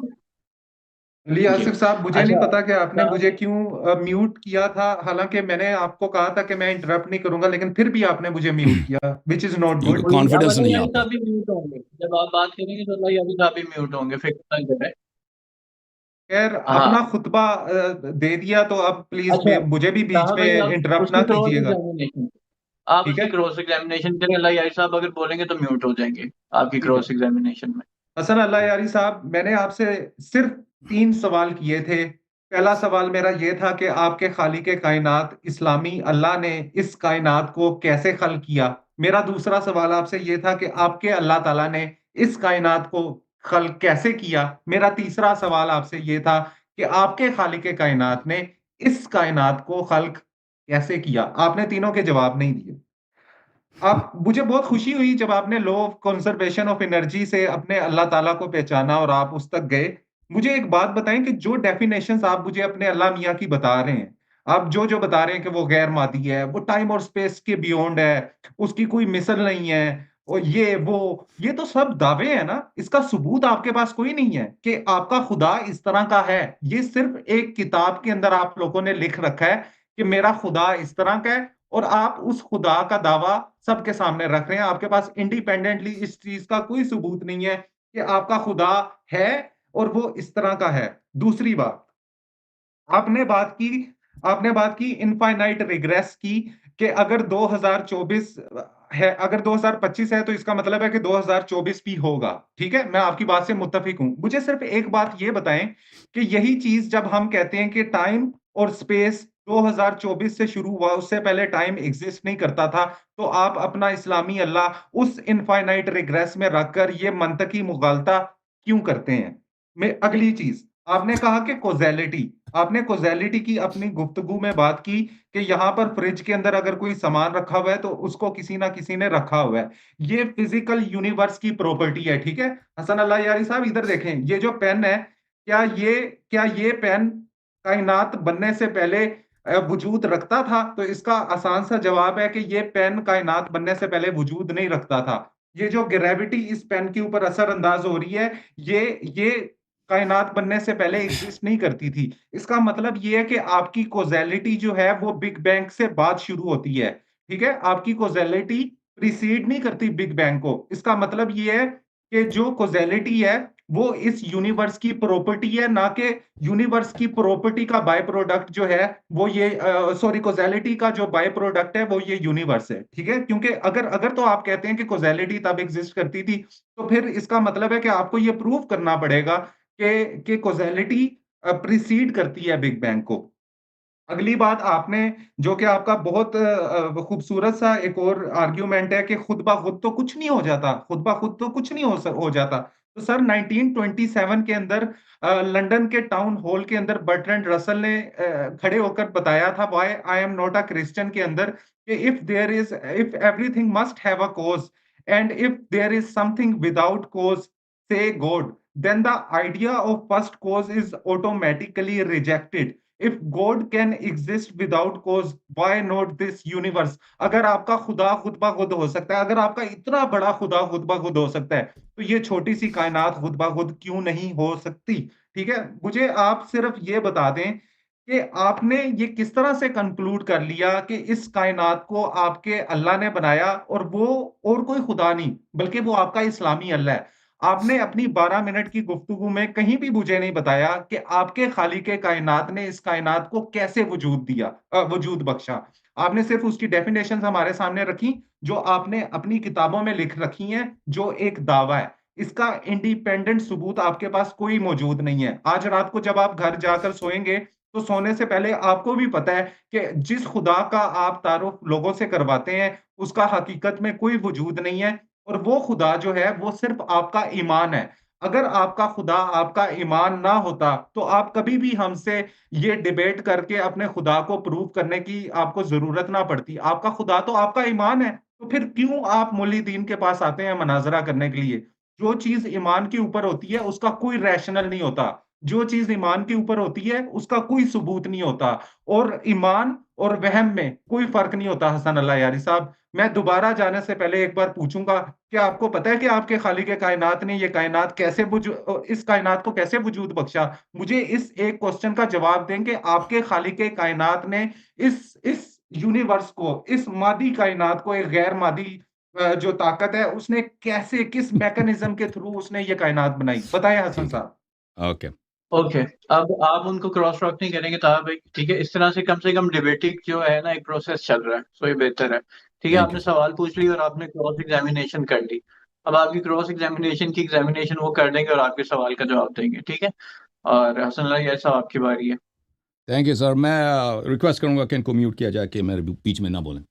علی آصف صاحب، مجھے نہیں پتا کہ آپ نے اچھا. مجھے کیوں میوٹ کیا تھا، حالانکہ میں نے آپ کو کہا تھا کہ میں انٹرپٹ نہیں کروں گا، لیکن پھر بھی آپ نے مجھے میوٹ کیا، which is not good. Confidence نہیں ہے آپ بھی میوٹ ہوں گے جب آپ بات کریں گے، تو اللہ یابی صاحب بھی میوٹ ہوں گے. فکر نہ کریں. خیر، اپنا خطبہ دے دیا تو اب پلیز اچھا مجھے بھی بیچ میں انٹرپٹ نہ کیجیے گا. آپ اس ٹھیک ہے، کی کراس ایگزامینیشن کریں. اللہ یابی صاحب اگر بولیں گے تو میوٹ ہو جائیں گے آپ کی ٹھیک ہے. کراس ایگزامینیشن میں. حسن اللہ یاری صاحب، میں نے آپ سے صرف 3 سوال کیے تھے. پہلا سوال میرا یہ تھا کہ آپ کے خالق کائنات اسلامی اللہ نے اس کائنات کو کیسے خلق کیا. میرا دوسرا سوال آپ سے یہ تھا کہ آپ کے اللہ تعالیٰ نے اس کائنات کو خلق کیسے کیا. میرا تیسرا سوال آپ سے یہ تھا کہ آپ کے خالق کائنات نے اس کائنات کو خلق کیسے کیا. آپ نے تینوں کے جواب نہیں دیے. آپ، مجھے بہت خوشی ہوئی جب آپ نے law of conservation of energy سے اپنے اللہ تعالیٰ کو پہچانا اور آپ اس تک گئے. مجھے ایک بات بتائیں کہ جو ڈیفینیشنز آپ مجھے اپنے اللہ میاں کی بتا رہے ہیں، آپ جو بتا رہے ہیں کہ وہ غیر مادی ہے، وہ ٹائم اور اسپیس کے بیونڈ ہے، اس کی کوئی مثل نہیں ہے، اور یہ تو سب دعوے ہیں نا. اس کا ثبوت آپ کے پاس کوئی نہیں ہے کہ آپ کا خدا اس طرح کا ہے. یہ صرف ایک کتاب کے اندر آپ لوگوں نے لکھ رکھا ہے کہ میرا خدا اس طرح کا ہے، اور آپ اس خدا کا دعویٰ سب کے سامنے رکھ رہے ہیں. آپ کے پاس انڈیپینڈنٹلی اس چیز کا کوئی ثبوت نہیں ہے کہ آپ کا خدا ہے اور وہ اس طرح کا ہے. دوسری بات، آپ نے بات کی انفائنائٹ ریگریس کی، کہ اگر 2024 ہے، اگر 2025 ہے تو اس کا مطلب ہے کہ 2024 بھی ہوگا. ٹھیک ہے، میں آپ کی بات سے متفق ہوں. مجھے صرف ایک بات یہ بتائیں کہ یہی چیز جب ہم کہتے ہیں کہ ٹائم اور سپیس 2024 سے شروع ہوا، اس سے پہلے ٹائم ایگزسٹ نہیں کرتا تھا، تو آپ اپنا اسلامی اللہ اس انفائنائٹ ریگریس میں رکھ کر یہ منطقی مغالطہ کیوں کرتے ہیں؟ اگلی چیز، آپ نے کہا کہ کوزیلٹی، آپ نے کوزیلٹی کی اپنی گفتگو میں بات کی کہ یہاں پر فریج کے اندر اگر کوئی سامان رکھا ہوا ہے تو اس کو کسی نہ کسی نے رکھا ہوا ہے. یہ فزیکل یونیورس کی پراپرٹی ہے. ٹھیک ہے حسن اللہ یاری صاحب، ادھر دیکھیں، یہ جو پین ہے، کیا یہ پین کائنات بننے سے پہلے وجود رکھتا تھا؟ تو اس کا آسان سا جواب ہے کہ یہ پین کائنات بننے سے پہلے وجود نہیں رکھتا تھا. یہ جو گریوٹی اس پین کے اوپر اثر انداز ہو رہی ہے، یہ کائنات بننے سے پہلے ایگزسٹ نہیں کرتی تھی۔ اس کا مطلب یہ ہے کہ آپ کی کوزیلٹی جو ہے وہ بگ بینگ سے بعد شروع ہوتی ہے، ٹھیک ہے؟ آپ کی کوزیلٹی پریسیڈ نہیں کرتی بگ بینگ کو۔ اس کا مطلب یہ ہے کہ جو کوزیلٹی ہے وہ اس یونیورس کی پراپرٹی ہے، نہ کہ یونیورس کی پراپرٹی کا بائی پروڈکٹ جو ہے وہ یہ سوری کوزیلٹی کا جو بائی پروڈکٹ ہے وہ یہ یونیورس ہے، ٹھیک ہے؟ کیونکہ اگر تو آپ کہتے ہیں کہ کوزیلٹی تب ایگزسٹ کرتی تھی، تو پھر اس کا مطلب ہے کہ آپ کو یہ پروف کرنا پڑے گا کہ کوزیلٹی پریسیڈ کرتی ہے بگ بینگ کو۔ اگلی بات آپ نے جو کہ آپ کا بہت خوبصورت سا ایک اور آرگیومنٹ ہے کہ خود بخود تو کچھ نہیں ہو جاتا، خود بخود تو کچھ نہیں ہو جاتا۔ تو سر 1927 کے اندر لنڈن کے ٹاؤن ہال کے اندر برٹرینڈ رسل نے کھڑے ہو کر بتایا تھا why I am not a Christian کے اندر کہ if everything must have a cause and if there is something without cause, say God, then the idea of first cause is automatically rejected. If God can exist without cause, why not this universe? اگر آپ کا خدا خود بخود ہو سکتا ہے، اگر آپ کا اتنا بڑا خدا خود بخود ہو سکتا ہے، تو یہ چھوٹی سی کائنات خود بخود کیوں نہیں ہو سکتی؟ ٹھیک ہے، مجھے آپ صرف یہ بتا دیں کہ آپ نے یہ کس طرح سے کنکلوڈ کر لیا کہ اس کائنات کو آپ کے اللہ نے بنایا اور وہ اور کوئی خدا نہیں بلکہ وہ آپ کا اسلامی اللہ ہے۔ آپ نے اپنی 12 منٹ کی گفتگو میں کہیں بھی مجھے نہیں بتایا کہ آپ کے خالق کائنات نے اس کائنات کو کیسے وجود بخشا۔ آپ نے صرف اس کی ڈیفینیشنز ہمارے سامنے رکھی جو آپ نے اپنی کتابوں میں لکھ رکھی ہیں، جو ایک دعویٰ ہے۔ اس کا انڈیپینڈنٹ ثبوت آپ کے پاس کوئی موجود نہیں ہے۔ آج رات کو جب آپ گھر جا کر سوئیں گے تو سونے سے پہلے آپ کو بھی پتا ہے کہ جس خدا کا آپ تعارف لوگوں سے کرواتے ہیں اس کا حقیقت میں کوئی وجود نہیں ہے، اور وہ خدا جو ہے وہ صرف آپ کا ایمان ہے۔ اگر آپ کا خدا آپ کا ایمان نہ ہوتا تو آپ کبھی بھی ہم سے یہ ڈیبیٹ کر کے اپنے خدا کو پروف کرنے کی آپ کو ضرورت نہ پڑتی۔ آپ کا خدا تو آپ کا ایمان ہے، تو پھر کیوں آپ مولی دین کے پاس آتے ہیں مناظرہ کرنے کے لیے؟ جو چیز ایمان کے اوپر ہوتی ہے اس کا کوئی ریشنل نہیں ہوتا، جو چیز ایمان کے اوپر ہوتی ہے اس کا کوئی ثبوت نہیں ہوتا، اور ایمان اور وہم میں کوئی فرق نہیں ہوتا۔ حسن اللہ یاری صاحب، میں دوبارہ جانے سے پہلے ایک بار پوچھوں گا کہ آپ کو پتا ہے کہ آپ کے خالق کائنات نے یہ کائنات اس کائنات کو کیسے وجود بخشا؟ مجھے اس ایک کوسچن کا جواب دیں کہ آپ کے خالق کائنات نے اس یونیورس کو، اس مادی کائنات کو، ایک غیر مادی جو طاقت ہے، اس نے کیسے، کس میکانزم کے تھرو اس نے یہ کائنات بنائی؟ بتائیں حسن ٹھیک ہے، صاحب۔ اوکے، اوکے، اب آپ ان کو کراس ٹاک نہیں کریں گے طاہر بھائی، ٹھیک ہے؟ اس طرح سے کم ڈیبیٹنگ جو ہے نا ایک پروسیس چل رہا ہے، سو یہ بہتر ہے، ٹھیک ہے؟ تھینک آپ یو نے سر۔ سوال پوچھ لی اور آپ نے کراس ایگزامینیشن کر لی، اب آپ کی کراس ایگزامینیشن کی ایگزامینیشن وہ کر دیں گے اور آپ کے سوال کا جواب دیں گے، ٹھیک ہے؟ اور حسن اللہ یہ صاحب آپ کی باری ہے۔ تھینک یو سر، میں ریکویسٹ کروں گا کہ ان کو میوٹ کیا جائے کہ میرے بیچ میں نہ بولیں۔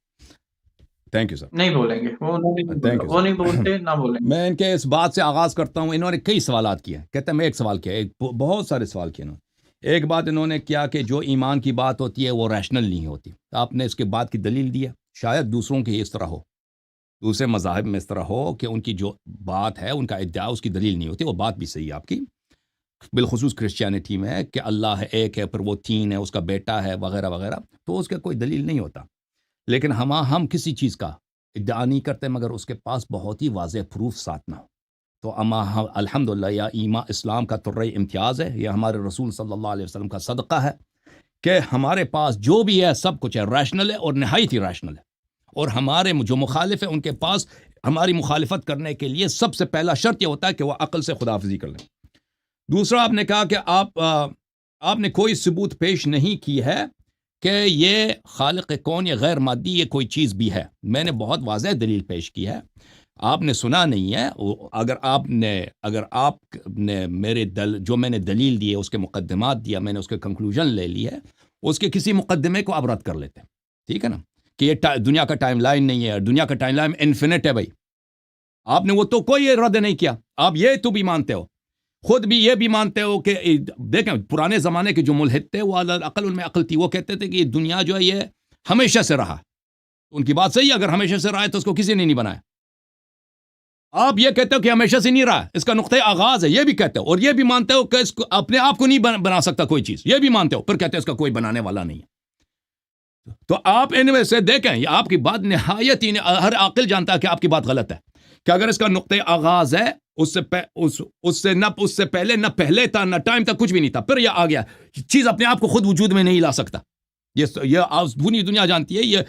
تھینک یو سر، نہیں بولیں گے، وہ تھینک یو وہ نہیں سر۔ بولتے، نہ بولیں گے۔ میں ان کے اس بات سے آغاز کرتا ہوں، انہوں نے کئی سوالات کیے، کہتے ہیں میں ایک سوال کیا، بہت سارے سوال کیے انہوں نے۔ ایک بات انہوں نے کیا کہ جو ایمان کی بات ہوتی ہے وہ ریشنل نہیں ہوتی، آپ نے اس کے بعد کی دلیل دی ہے، شاید دوسروں کی اس طرح ہو، دوسرے مذاہب میں اس طرح ہو کہ ان کی جو بات ہے، ان کا ادعا، اس کی دلیل نہیں ہوتی، وہ بات بھی صحیح ہے آپ کی، بالخصوص کرسچینٹی میں کہ اللہ ہے، ایک ہے، پھر وہ تین ہے، اس کا بیٹا ہے، وغیرہ وغیرہ، تو اس کا کوئی دلیل نہیں ہوتا۔ لیکن ہم کسی چیز کا ادعا نہیں کرتے مگر اس کے پاس بہت ہی واضح پروف ساتھ نہ ہو، تو الحمدللہ یا اسلام کا طرۂ امتیاز ہے، یہ ہمارے رسول صلی اللہ علیہ وسلم کا صدقہ ہے کہ ہمارے پاس جو بھی ہے سب کچھ ہے، ریشنل ہے اور نہایت ہی ریشنل ہے، اور ہمارے جو مخالف ہیں ان کے پاس ہماری مخالفت کرنے کے لیے سب سے پہلا شرط یہ ہوتا ہے کہ وہ عقل سے خداحافظی کر لیں۔ دوسرا آپ نے کہا کہ آپ نے کوئی ثبوت پیش نہیں کی ہے کہ یہ خالق کون یا غیر مادی یہ کوئی چیز بھی ہے۔ میں نے بہت واضح دلیل پیش کی ہے، آپ نے سنا نہیں ہے۔ اگر آپ نے میرے جو میں نے دلیل دی ہے، اس کے مقدمات دیا، میں نے اس کے کنکلوژن لے لی ہے، اس کے کسی مقدمے کو آپ رد کر لیتے ہیں، ٹھیک ہے نا؟ کہ یہ دنیا کا ٹائم لائن نہیں ہے، دنیا کا ٹائم لائن انفینٹ ہے بھائی، آپ نے وہ تو کوئی رد نہیں کیا، آپ یہ تو بھی مانتے ہو، خود بھی یہ بھی مانتے ہو کہ دیکھیں پرانے زمانے کے جو ملحد تھے وہ عقل ان میں عقل تھی، وہ کہتے تھے کہ یہ دنیا جو ہے یہ ہمیشہ سے رہا، ان کی بات صحیح ہے، اگر ہمیشہ سے رہا ہے تو اس کو کسی نے نہیں بنایا۔ آپ یہ کہتے ہو کہ ہمیشہ سے نہیں رہا، اس کا نقطۂ آغاز ہے، یہ بھی کہتے ہو، اور یہ بھی مانتے ہو کہ اس کو اپنے آپ کو نہیں بنا سکتا کوئی چیز، یہ بھی مانتے ہو، پھر کہتے ہیں اس کا کوئی بنانے والا نہیں ہے۔ تو آپ ان میں سے دیکھیں، یہ آپ کی بات نہایت ہی ہر عاقل جانتا ہے کہ آپ کی بات غلط ہے، کہ اگر اس کا نقطۂ آغاز ہے اس سے پہلے نہ پہلے تھا نہ ٹائم تھا، کچھ بھی نہیں تھا، پھر یہ آ گیا. چیز اپنے آپ کو خود وجود میں نہیں لا سکتا. یہ پوری دنیا جانتی ہے، یہ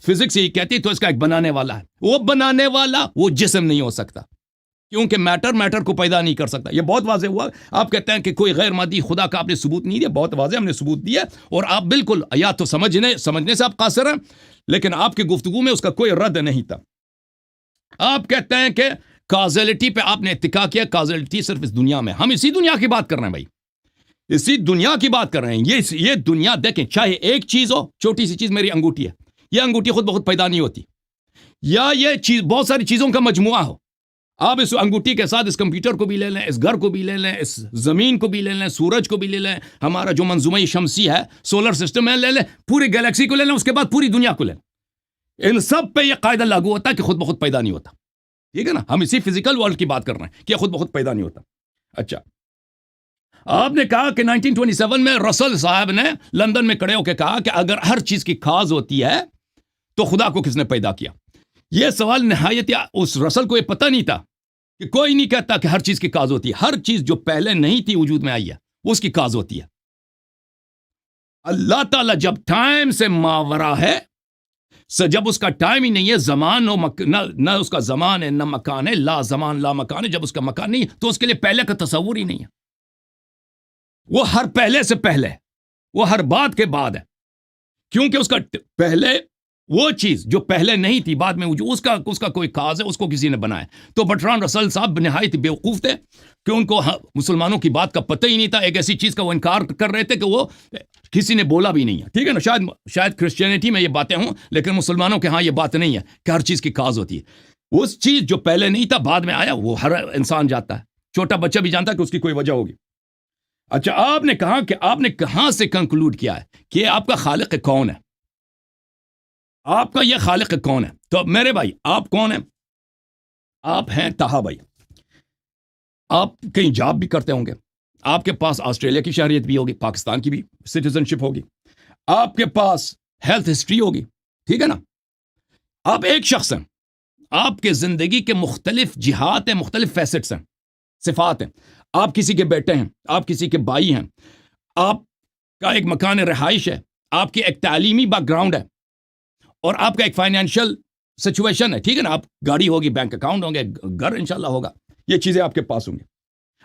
فزکس یہی کہتی ہے. تو اس کا ایک بنانے والا ہے. وہ بنانے والا وہ جسم نہیں ہو سکتا، کیونکہ میٹر کو پیدا نہیں کر سکتا. یہ بہت واضح ہوا. آپ کہتے ہیں کہ کوئی غیر مادی خدا کا آپ نے ثبوت نہیں دیا. بہت واضح ہم نے ثبوت دیا، اور آپ بالکل یا تو سمجھنے سے آپ قاصر ہیں، لیکن آپ کی گفتگو میں اس کا کوئی رد نہیں تھا. آپ کہتے ہیں کہ کازیلٹی پہ آپ نے اتکا کیا. کازیلٹی صرف اس دنیا میں. ہم اسی دنیا کی بات کر رہے ہیں بھائی، اسی دنیا کی بات کر رہے ہیں. یہ دنیا دیکھیں، چاہے ایک چیز ہو، چھوٹی سی چیز میری انگوٹھی ہے، یہ انگوٹھی خود بخود پیدا نہیں ہوتی، یا یہ چیز بہت ساری چیزوں کا مجموعہ ہو. آپ اس انگوٹھی کے ساتھ اس کمپیوٹر کو بھی لے لیں، اس گھر کو بھی لے لیں، اس زمین کو بھی لے لیں، سورج کو بھی لے لیں، ہمارا جو منظومہ شمسی ہے، سولر سسٹم ہے، لے لیں، پوری گیلیکسی کو لے لیں، اس کے بعد پوری دنیا کو لے لیں. ان سب پہ یہ قاعدہ لاگو ہوتا ہے کہ خود بخود پیدا نہیں ہوتا. ٹھیک ہے نا؟ ہم اسی فزیکل ورلڈ کی بات کر رہے ہیں کہ خود بخود پیدا نہیں ہوتا. اچھا، آپ نے کہا کہ 1927 میں رسل صاحب نے لندن میں کھڑے ہو کے کہا کہ اگر ہر چیز کی کاز ہوتی ہے تو خدا کو کس نے پیدا کیا. یہ سوال نہایت، اس رسل کو یہ پتہ نہیں تھا کہ کوئی نہیں کہتا کہ ہر چیز کی کاز ہوتی ہے. ہر چیز جو پہلے نہیں تھی وجود میں آئی ہے، وہ اس کی کاز ہوتی ہے. اللہ تعالیٰ جب ٹائم سے ماورا ہے، جب اس کا ٹائم ہی نہیں ہے، زمان نہ اس کا زمان ہے نہ مکان ہے، لا زمان لا مکان ہے. جب اس کا مکان نہیں ہے تو اس کے لیے پہلے کا تصور ہی نہیں ہے. وہ ہر پہلے سے پہلے، وہ ہر بات کے بعد ہے، کیونکہ اس کا پہلے وہ چیز جو پہلے نہیں تھی بعد میں اس کا کوئی کاز ہے، اس کو کسی نے بنایا. تو برٹراند رسل صاحب نہایت بیوقوف تھے کہ ان کو مسلمانوں کی بات کا پتہ ہی نہیں تھا. ایک ایسی چیز کا وہ انکار کر رہے تھے کہ وہ کسی نے بولا بھی نہیں ہے. ٹھیک ہے نا؟ شاید کرسچینٹی میں یہ باتیں ہوں، لیکن مسلمانوں کے ہاں یہ بات نہیں ہے کہ ہر چیز کی کاز ہوتی ہے. اس چیز جو پہلے نہیں تھا بعد میں آیا، وہ ہر انسان جانتا ہے، چھوٹا بچہ بھی جانتا ہے کہ اس کی کوئی وجہ ہوگی. اچھا، آپ نے کہا کہ آپ نے کہاں سے کنکلوڈ کیا ہے کہ آپ کا خالق کون ہے؟ آپ کا یہ خالق کون ہے؟ تو میرے بھائی، آپ کون ہیں؟ آپ ہیں طاہا بھائی. آپ کہیں جاب بھی کرتے ہوں گے، آپ کے پاس آسٹریلیا کی شہریت بھی ہوگی، پاکستان کی بھی سٹیزن شپ ہوگی، آپ کے پاس ہیلتھ ہسٹری ہوگی. ٹھیک ہے نا؟ آپ ایک شخص ہیں، آپ کے زندگی کے مختلف جہات ہیں، مختلف فیسٹس ہیں، صفات ہیں. آپ کسی کے بیٹے ہیں، آپ کسی کے بھائی ہیں، آپ کا ایک مکان رہائش ہے، آپ کی ایک تعلیمی بیک گراؤنڈ ہے، اور آپ کا ایک فائنینشیل سچویشن ہے. ٹھیک ہے نا؟ آپ گاڑی ہوگی، بینک اکاؤنٹ ہوں گے، گھر انشاءاللہ ہوگا، یہ چیزیں آپ کے پاس ہوں گی.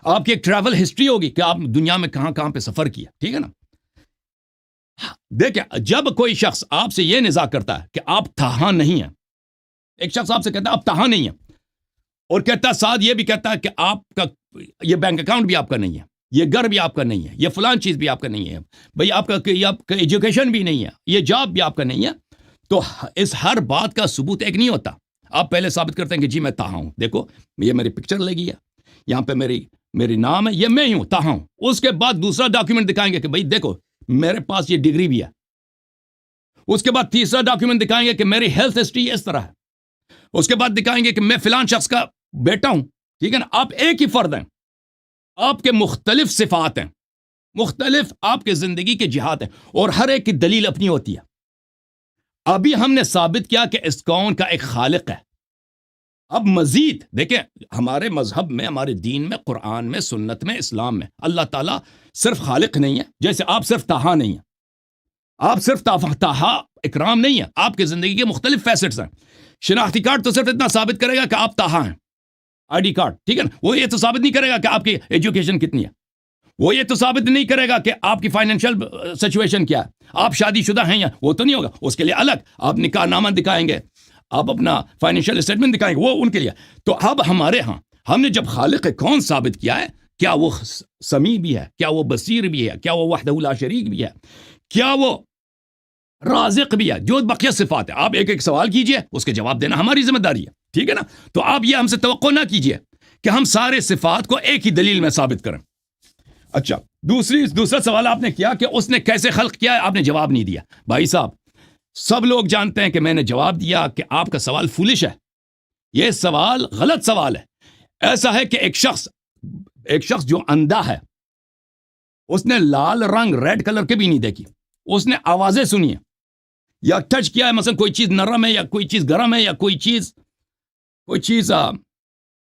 آپ کی ایک ٹریول ہسٹری ہوگی کہ آپ دنیا میں کہاں کہاں پہ سفر کیا. ٹھیک ہے نا؟ دیکھیں، جب کوئی شخص آپ سے یہ نزاع کرتا ہے کہ آپ تہا نہیں ہیں، ایک شخص آپ سے کہتا ہے آپ تہا نہیں ہیں، اور کہتا ہے ساتھ یہ بھی کہتا ہے کہ آپ کا یہ بینک اکاؤنٹ بھی آپ کا نہیں ہے، یہ گھر بھی آپ کا نہیں ہے، یہ فلان چیز بھی آپ کا نہیں ہے، بھئی آپ کا ایجوکیشن بھی نہیں ہے، یہ جاب بھی آپ کا نہیں ہے، تو اس ہر بات کا ثبوت ایک نہیں ہوتا. آپ پہلے ثابت کرتے ہیں کہ جی میں تہا ہوں، دیکھو یہ میری پکچر لگی ہے، یہاں پہ میری نام ہے، یہ میں ہی ہوں، تہا ہوں. اس کے بعد دوسرا ڈاکیومنٹ دکھائیں گے کہ بھئی دیکھو میرے پاس یہ ڈگری بھی ہے. اس کے بعد تیسرا ڈاکیومنٹ دکھائیں گے کہ میری ہیلتھ ہسٹری اس طرح ہے. اس کے بعد دکھائیں گے کہ میں فلان شخص کا بیٹا ہوں. ٹھیک ہے نا؟ آپ ایک ہی فرد ہیں، آپ کے مختلف صفات ہیں، مختلف آپ کے زندگی کے جہات ہیں، اور ہر ایک کی دلیل اپنی ہوتی ہے. ابھی ہم نے ثابت کیا کہ اس کون کا ایک خالق ہے. اب مزید دیکھیں، ہمارے مذہب میں، ہمارے دین میں، قرآن میں، سنت میں، اسلام میں اللہ تعالیٰ صرف خالق نہیں ہے. جیسے آپ صرف تہا نہیں ہیں، آپ صرف تہا اکرام نہیں ہے، آپ کے زندگی کے مختلف فیسٹس ہیں. شناختی کارڈ تو صرف اتنا ثابت کرے گا کہ آپ تہا ہیں، آئی ڈی کارڈ. ٹھیک ہے نا؟ وہ یہ تو ثابت نہیں کرے گا کہ آپ کی ایجوکیشن کتنی ہے، وہ یہ تو ثابت نہیں کرے گا کہ آپ کی فائنینشیل سچویشن کیا ہے، آپ شادی شدہ ہیں یا، وہ تو نہیں ہوگا. اس کے لیے الگ آپ نکاح نامہ دکھائیں گے، آپ اپنا فائنینشیل اسٹیٹمنٹ دکھائیں گے، وہ ان کے لیے. تو اب ہمارے ہاں ہم نے جب خالق کون ثابت کیا ہے، کیا وہ سمیع بھی ہے، کیا وہ بصیر بھی ہے، کیا وہ وحدہ لا شریک بھی ہے، کیا وہ رازق بھی ہے، جو بقیہ صفات ہے. آپ ایک ایک سوال کیجئے، اس کے جواب دینا ہماری ذمہ داری ہے. ٹھیک ہے نا؟ تو آپ یہ ہم سے توقع نہ کیجئے کہ ہم سارے صفات کو ایک ہی دلیل میں ثابت کریں. اچھا، دوسرا سوال آپ نے کیا کہ اس نے کیسے خلق کیا ہے، آپ نے جواب نہیں دیا. بھائی صاحب، سب لوگ جانتے ہیں کہ میں نے جواب دیا کہ آپ کا سوال فولش ہے، یہ سوال غلط سوال ہے. ایسا ہے کہ ایک شخص جو اندھا ہے، اس نے لال رنگ ریڈ کلر کے بھی نہیں دیکھی، اس نے آوازیں سنی ہیں یا ٹچ کیا ہے، مثلا کوئی چیز نرم ہے یا کوئی چیز گرم ہے یا کوئی چیز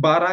12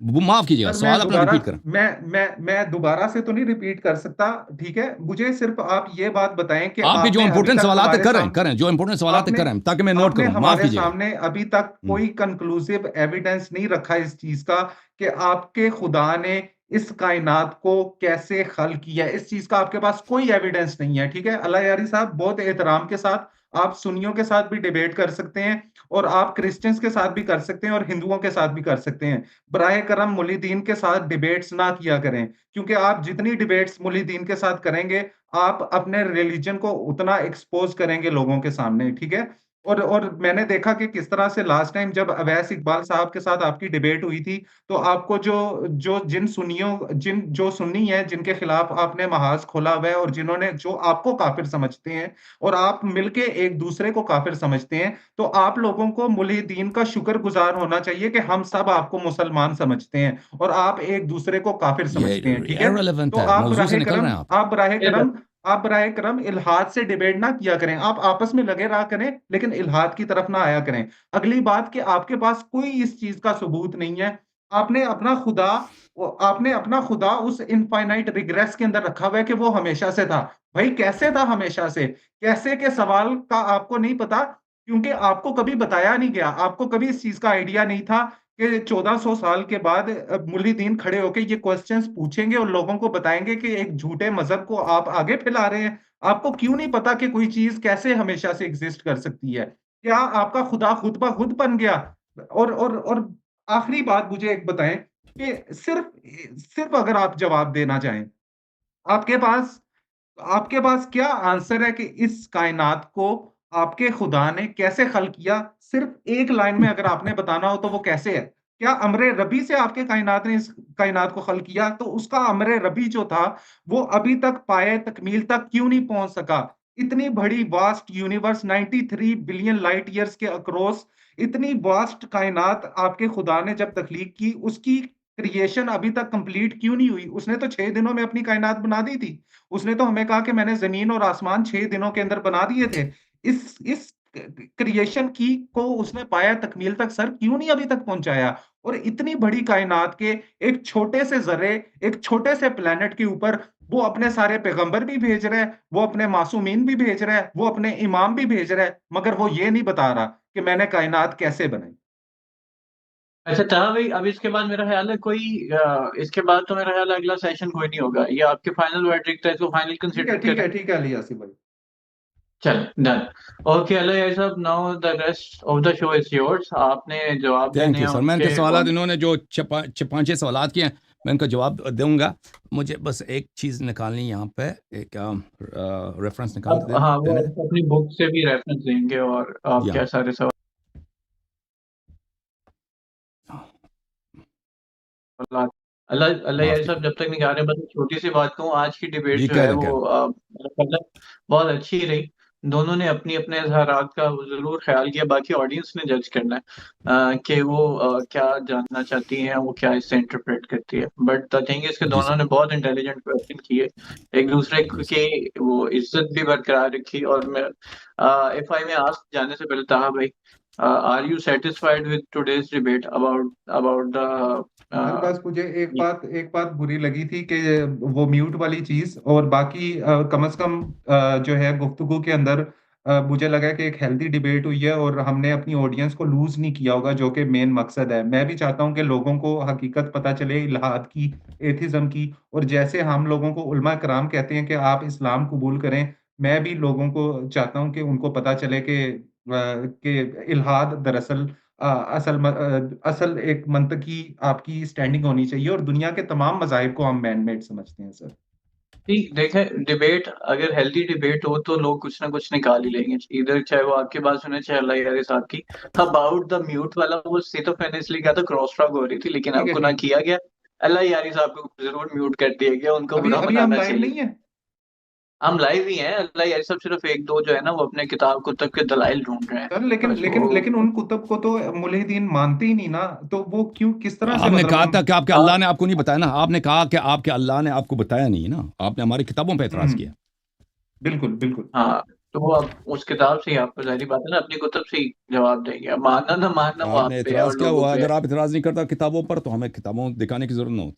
معاف کیجیے گا، سر میں سوال اپنا دوبارہ ریپیٹ کریں. میں دوبارہ سے تو نہیں ریپیٹ کر سکتا، ٹھیک ہے؟ مجھے صرف آپ یہ بات بتائیں کہ آپ کے آپ جو نے ابھی امپورٹنٹ تک سوالات ہمارے کریں سامنے کریں جو امپورٹنٹ سوالات آپ نے کریں تاکہ میں نوٹ آپ نے کروں. معاف ہمارے کیجیے گا. سامنے ابھی تک کوئی کنکلوسیو ایویڈنس نہیں رکھا اس چیز کا کہ آپ کے خدا نے اس کائنات کو کیسے خلق کیا ہے. اس چیز کا آپ کے پاس کوئی ایویڈنس نہیں ہے، ٹھیک ہے؟ اللہ یاری صاحب، بہت احترام کے ساتھ آپ سنیوں کے ساتھ بھی ڈیبیٹ کر سکتے ہیں، اور آپ کرسچنز کے ساتھ بھی کر سکتے ہیں، اور ہندوؤں کے ساتھ بھی کر سکتے ہیں. براہ کرم ملی دین کے ساتھ ڈیبیٹس نہ کیا کریں، کیونکہ آپ جتنی ڈیبیٹس ملی دین کے ساتھ کریں گے آپ اپنے ریلیجن کو اتنا ایکسپوز کریں گے لوگوں کے سامنے، ٹھیک ہے؟ اور میں نے دیکھا کہ کس طرح سے لاسٹ ٹائم جب اویس اقبال صاحب کے ساتھ آپ کی ڈیبیٹ ہوئی تھی، تو آپ کو جو سنی ہیں جن کے خلاف آپ نے محاذ کھولا ہوا ہے، اور جنہوں نے جو آپ کو کافر سمجھتے ہیں اور آپ مل کے ایک دوسرے کو کافر سمجھتے ہیں، تو آپ لوگوں کو ملی دین کا شکر گزار ہونا چاہیے کہ ہم سب آپ کو مسلمان سمجھتے ہیں اور آپ ایک دوسرے کو کافر یہ سمجھتے ہیں، ٹھیک ہے؟ irrelevant تو ہے، موضوع سے نکل رہے ہیں آپ. آپ براہ کرم الحاد سے ڈیبیٹ نہ کیا کریں، آپ آپس میں لگے رہا کریں لیکن الحاد کی طرف نہ آیا کریں. اگلی بات کہ آپ کے پاس کوئی اس چیز کا ثبوت نہیں ہے. آپ نے اپنا خدا اس انفائنائٹ ریگریس کے اندر رکھا ہوا ہے کہ وہ ہمیشہ سے تھا. بھائی کیسے تھا ہمیشہ سے؟ کیسے کے سوال کا آپ کو نہیں پتا، کیونکہ آپ کو کبھی بتایا نہیں گیا، آپ کو کبھی اس چیز کا آئیڈیا نہیں تھا کہ 1400 سال کے بعد ملی دین کھڑے ہو کے یہ کوسچنز پوچھیں گے اور لوگوں کو بتائیں گے کہ ایک جھوٹے مذہب کو آپ آگے پھیلا رہے ہیں. آپ کو کیوں نہیں پتا کہ کوئی چیز کیسے ہمیشہ سے ایگزسٹ کر سکتی ہے؟ کیا آپ کا خدا خود بخود بن گیا؟ اور آخری بات مجھے ایک بتائیں کہ صرف اگر آپ جواب دینا چاہیں، آپ کے پاس آپ کے پاس کیا آنسر ہے کہ اس کائنات کو آپ کے خدا نے کیسے خلق کیا؟ صرف ایک لائن میں اگر آپ نے بتانا ہو تو وہ کیسے ہے؟ کیا امر ربی سے آپ کے کائنات نے اس کائنات کو خلق کیا؟ تو اس کا امر ربی جو تھا وہ ابھی تک پائے تکمیل تک کیوں نہیں پہنچ سکا؟ اتنی بڑی vast universe 93 billion light years کے اکروس، اتنی واسٹ کائنات آپ کے خدا نے جب تخلیق کی، اس کی کریشن ابھی تک کمپلیٹ کیوں نہیں ہوئی؟ اس نے تو 6 دنوں میں اپنی کائنات بنا دی تھی. اس نے تو ہمیں کہا کہ میں نے زمین اور آسمان 6 دنوں کے اندر بنا دیے تھے. اس کریشن کی کو اس نے پایا تکمیل تک سر کیوں نہیں ابھی تک پہنچایا؟ اور اتنی بڑی کائنات کے ایک چھوٹے سے ذرے، ایک چھوٹے سے پلانٹ کے اوپر وہ اپنے سارے پیغمبر بھی بھیج رہا ہے، وہ اپنے معصومین بھی بھیج رہا ہے، وہ اپنے امام بھی بھیج رہا ہے، مگر وہ یہ نہیں بتا رہا کہ میں نے کائنات کیسے بنائی. اچھا طاہر بھائی، اب اس کے بعد میرا خیال ہے اس کے بعد تو میرا خیال ہے اگلا سیشن کوئی نہیں ہوگا. یہ آپ کے فائنل ورڈکٹ ہے، اس کو فائنل کنسیڈر کریں. ٹھیک ہے علی یاسر بھائی. چل ڈن. اوکے اللہ یار صاحب، now the rest of the show is yours. آپ نے جواب تھینک دینے یو ہیں سر. ان میں ان کے کے سوالات، انہوں نے جو 5-6 سوالات کیے ہیں میں ان کا جواب دوں گا. مجھے بس ایک چیز نکالنی یہاں پہ، ایک ریفرنس نکال اب ہاں وہ دینے. اپنی بک سے بھی ریفرنس دیں گے اور آپ یا کیا سارے سوالات. اللہ معاف یار صاحب کیجیے. جب تک نہیں آ رہے، بس ایک چھوٹی سی بات کہوں. آج کی ڈیبیٹ جی جو کہہ ہے دیں وہ بہت اچھی رہی. دونوں نے اپنی اپنے اظہارات کا ضرور خیال کیا. باقی آڈینس نے جج کرنا ہے کہ وہ کیا جاننا چاہتی ہیں، وہ کیا اس سے انٹرپریٹ کرتی ہے. بٹ دا تھنگ اس کے جی دونوں سر. نے بہت انٹیلیجنٹ کویسچن کیے، ایک دوسرے جی سر. کی وہ عزت بھی برقرار رکھی. اور میں اف آئی میں آسک جانے سے پہلے طاہر بھائی، are you satisfied with today's debate about sir بس مجھے ایک بات بری لگی تھی کہ وہ میوٹ والی چیز، اور باقی کم از کم جو ہے گفتگو کے اندر مجھے لگا کہ ایک ہیلدی ڈیبیٹ ہوئی ہے اور ہم نے اپنی آڈینس کو لوز نہیں کیا ہوگا، جو کہ مین مقصد ہے. میں بھی چاہتا ہوں کہ لوگوں کو حقیقت پتہ چلے الحاد کی، ایتھزم کی، اور جیسے ہم لوگوں کو علماء کرام کہتے ہیں کہ آپ اسلام قبول کریں، میں بھی لوگوں کو چاہتا ہوں کہ ان کو پتہ چلے کہ الحاد دراصل اصل ایک منطقی آپ کی سٹینڈنگ ہونی چاہیے، اور دنیا کے تمام مذاہب کو ہم مین میڈ سمجھتے ہیں سر. دیکھیں ڈیبیٹ اگر ہیلدی ڈیبیٹ ہو تو لوگ کچھ نہ کچھ نکال ہی لیں گے، ادھر چاہے وہ آپ کی بات سنے چاہے اللہ یاری صاحب کی. اباؤٹ دا میوٹ والا وہ صرف میں نے اس لیے کہا تھا کراس ٹاک ہو رہی تھی، لیکن ٹھیک اب ہے کو نہ ٹھیک. کیا گیا. اللہ یاری صاحب کو ضرور میوٹ کر دیا گیا، ان کو برا ابھی ہم منانا لائیو چاہیے. نہیں ہیں ہم لائیو ہی ہیں. اللہ یاری صاحب صرف ایک دو جو ہے نا وہ اپنے کتاب کتب کے دلائل ڈھونڈ رہے ہیں. سر، لیکن بس لیکن وہ لیکن ان کتب کو تو ملحدین مانتے ہی نہیں نا، تو وہ کیوں کس طرح سے آپ نے کہا ہم. تھا کہ آپ کے اللہ نے آپ کو نہیں بتایا نا. آپ نے کہا کہ آپ کے اللہ نے آپ کو بتایا نہیں نا. آپ نے ہماری کتابوں پہ اعتراض کیا. بالکل بالکل. ہاں تو وہ آپ اس کتاب سے ہی آپ کو ظاہری بات ہے نا اپنی کتب سے ہی جواب دیں گے. اب ماننا نہ ماننا وہ آپ آپ نے پہ ہے اور اعتراض کیا لوگوں ہوا؟ پہ ہے. اگر آپ اعتراض نہیں کرتا کتابوں پر تو ہمیں کتابوں دکھانے کی ضرورت نہ ہوتی.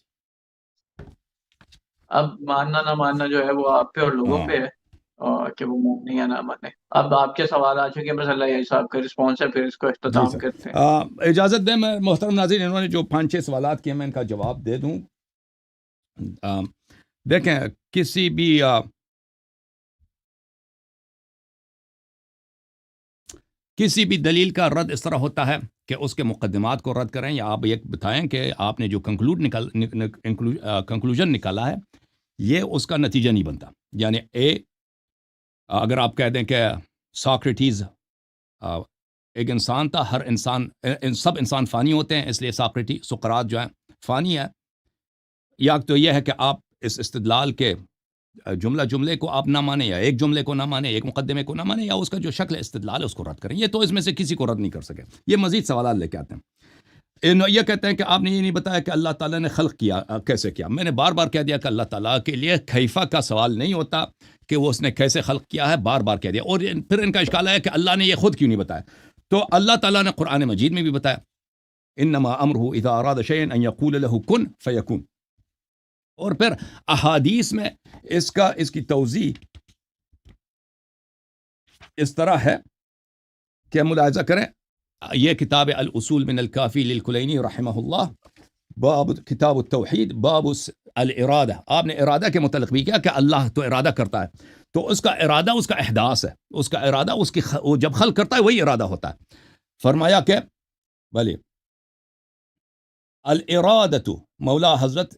اب ماننا نہ ماننا جو ہے وہ آپ پہ اور لوگوں ہاں پہ ہے اور کہ وہ مانے یا نہ مانے. اب آپ کے سوال آ چکے ہیں, بس اللہ یہ صاحب کا رسپانس ہے, پھر اس کو جی اختتام سر. کرتے ہیں. اجازت دیں میں محترم ناظرین, انہوں نے جو 5-6 سوالات کیے میں ان کا جواب دے دوں. دیکھیں کسی بھی دلیل کا رد اس طرح ہوتا ہے کہ اس کے مقدمات کو رد کریں, یا آپ یہ بتائیں کہ آپ نے جو کنکلوژن نکالا ہے یہ اس کا نتیجہ نہیں بنتا. یعنی اگر آپ کہہ دیں کہ ساکریٹیز ایک انسان تھا, ہر انسان سب انسان فانی ہوتے ہیں, اس لیے سقراط جو ہے فانی ہے, یا تو یہ ہے کہ آپ اس استدلال کے جملے کو آپ نہ مانیں, یا ایک جملے کو نہ مانیں, ایک مقدمے کو نہ مانیں, یا اس کا جو شکل استدلال ہے اس کو رد کریں. یہ تو اس میں سے کسی کو رد نہیں کر سکے. یہ مزید سوالات لے کے آتے ہیں. یہ کہتے ہیں کہ آپ نے یہ نہیں بتایا کہ اللہ تعالیٰ نے خلق کیا کیسے کیا. میں نے بار بار کہہ دیا کہ اللہ تعالیٰ کے لیے کیفہ کا سوال نہیں ہوتا کہ وہ اس نے کیسے خلق کیا ہے, بار بار کہہ دیا. اور پھر ان کا اشکال ہے کہ اللہ نے یہ خود کیوں نہیں بتایا. تو اللہ تعالیٰ نے قرآن مجید میں بھی بتایا, انما امرہ اذا اراد شیئا ان یقول له کن فیکون. اور پھر احادیث میں اس کی توضیح اس طرح ہے کہ ملاحظہ کریں. یہ کتاب الاصول من الکافی للکلینی رحمہ اللہ, باب کتاب التوحید, باب الارادہ. آپ نے ارادہ کے متعلق بھی کیا کہ اللہ تو ارادہ کرتا ہے, تو اس کا ارادہ اس کا احداث ہے, اس کا ارادہ اس کی وہ جب خلق کرتا ہے وہی ارادہ ہوتا ہے. فرمایا کہ بھلے الارادۃ, مولا حضرت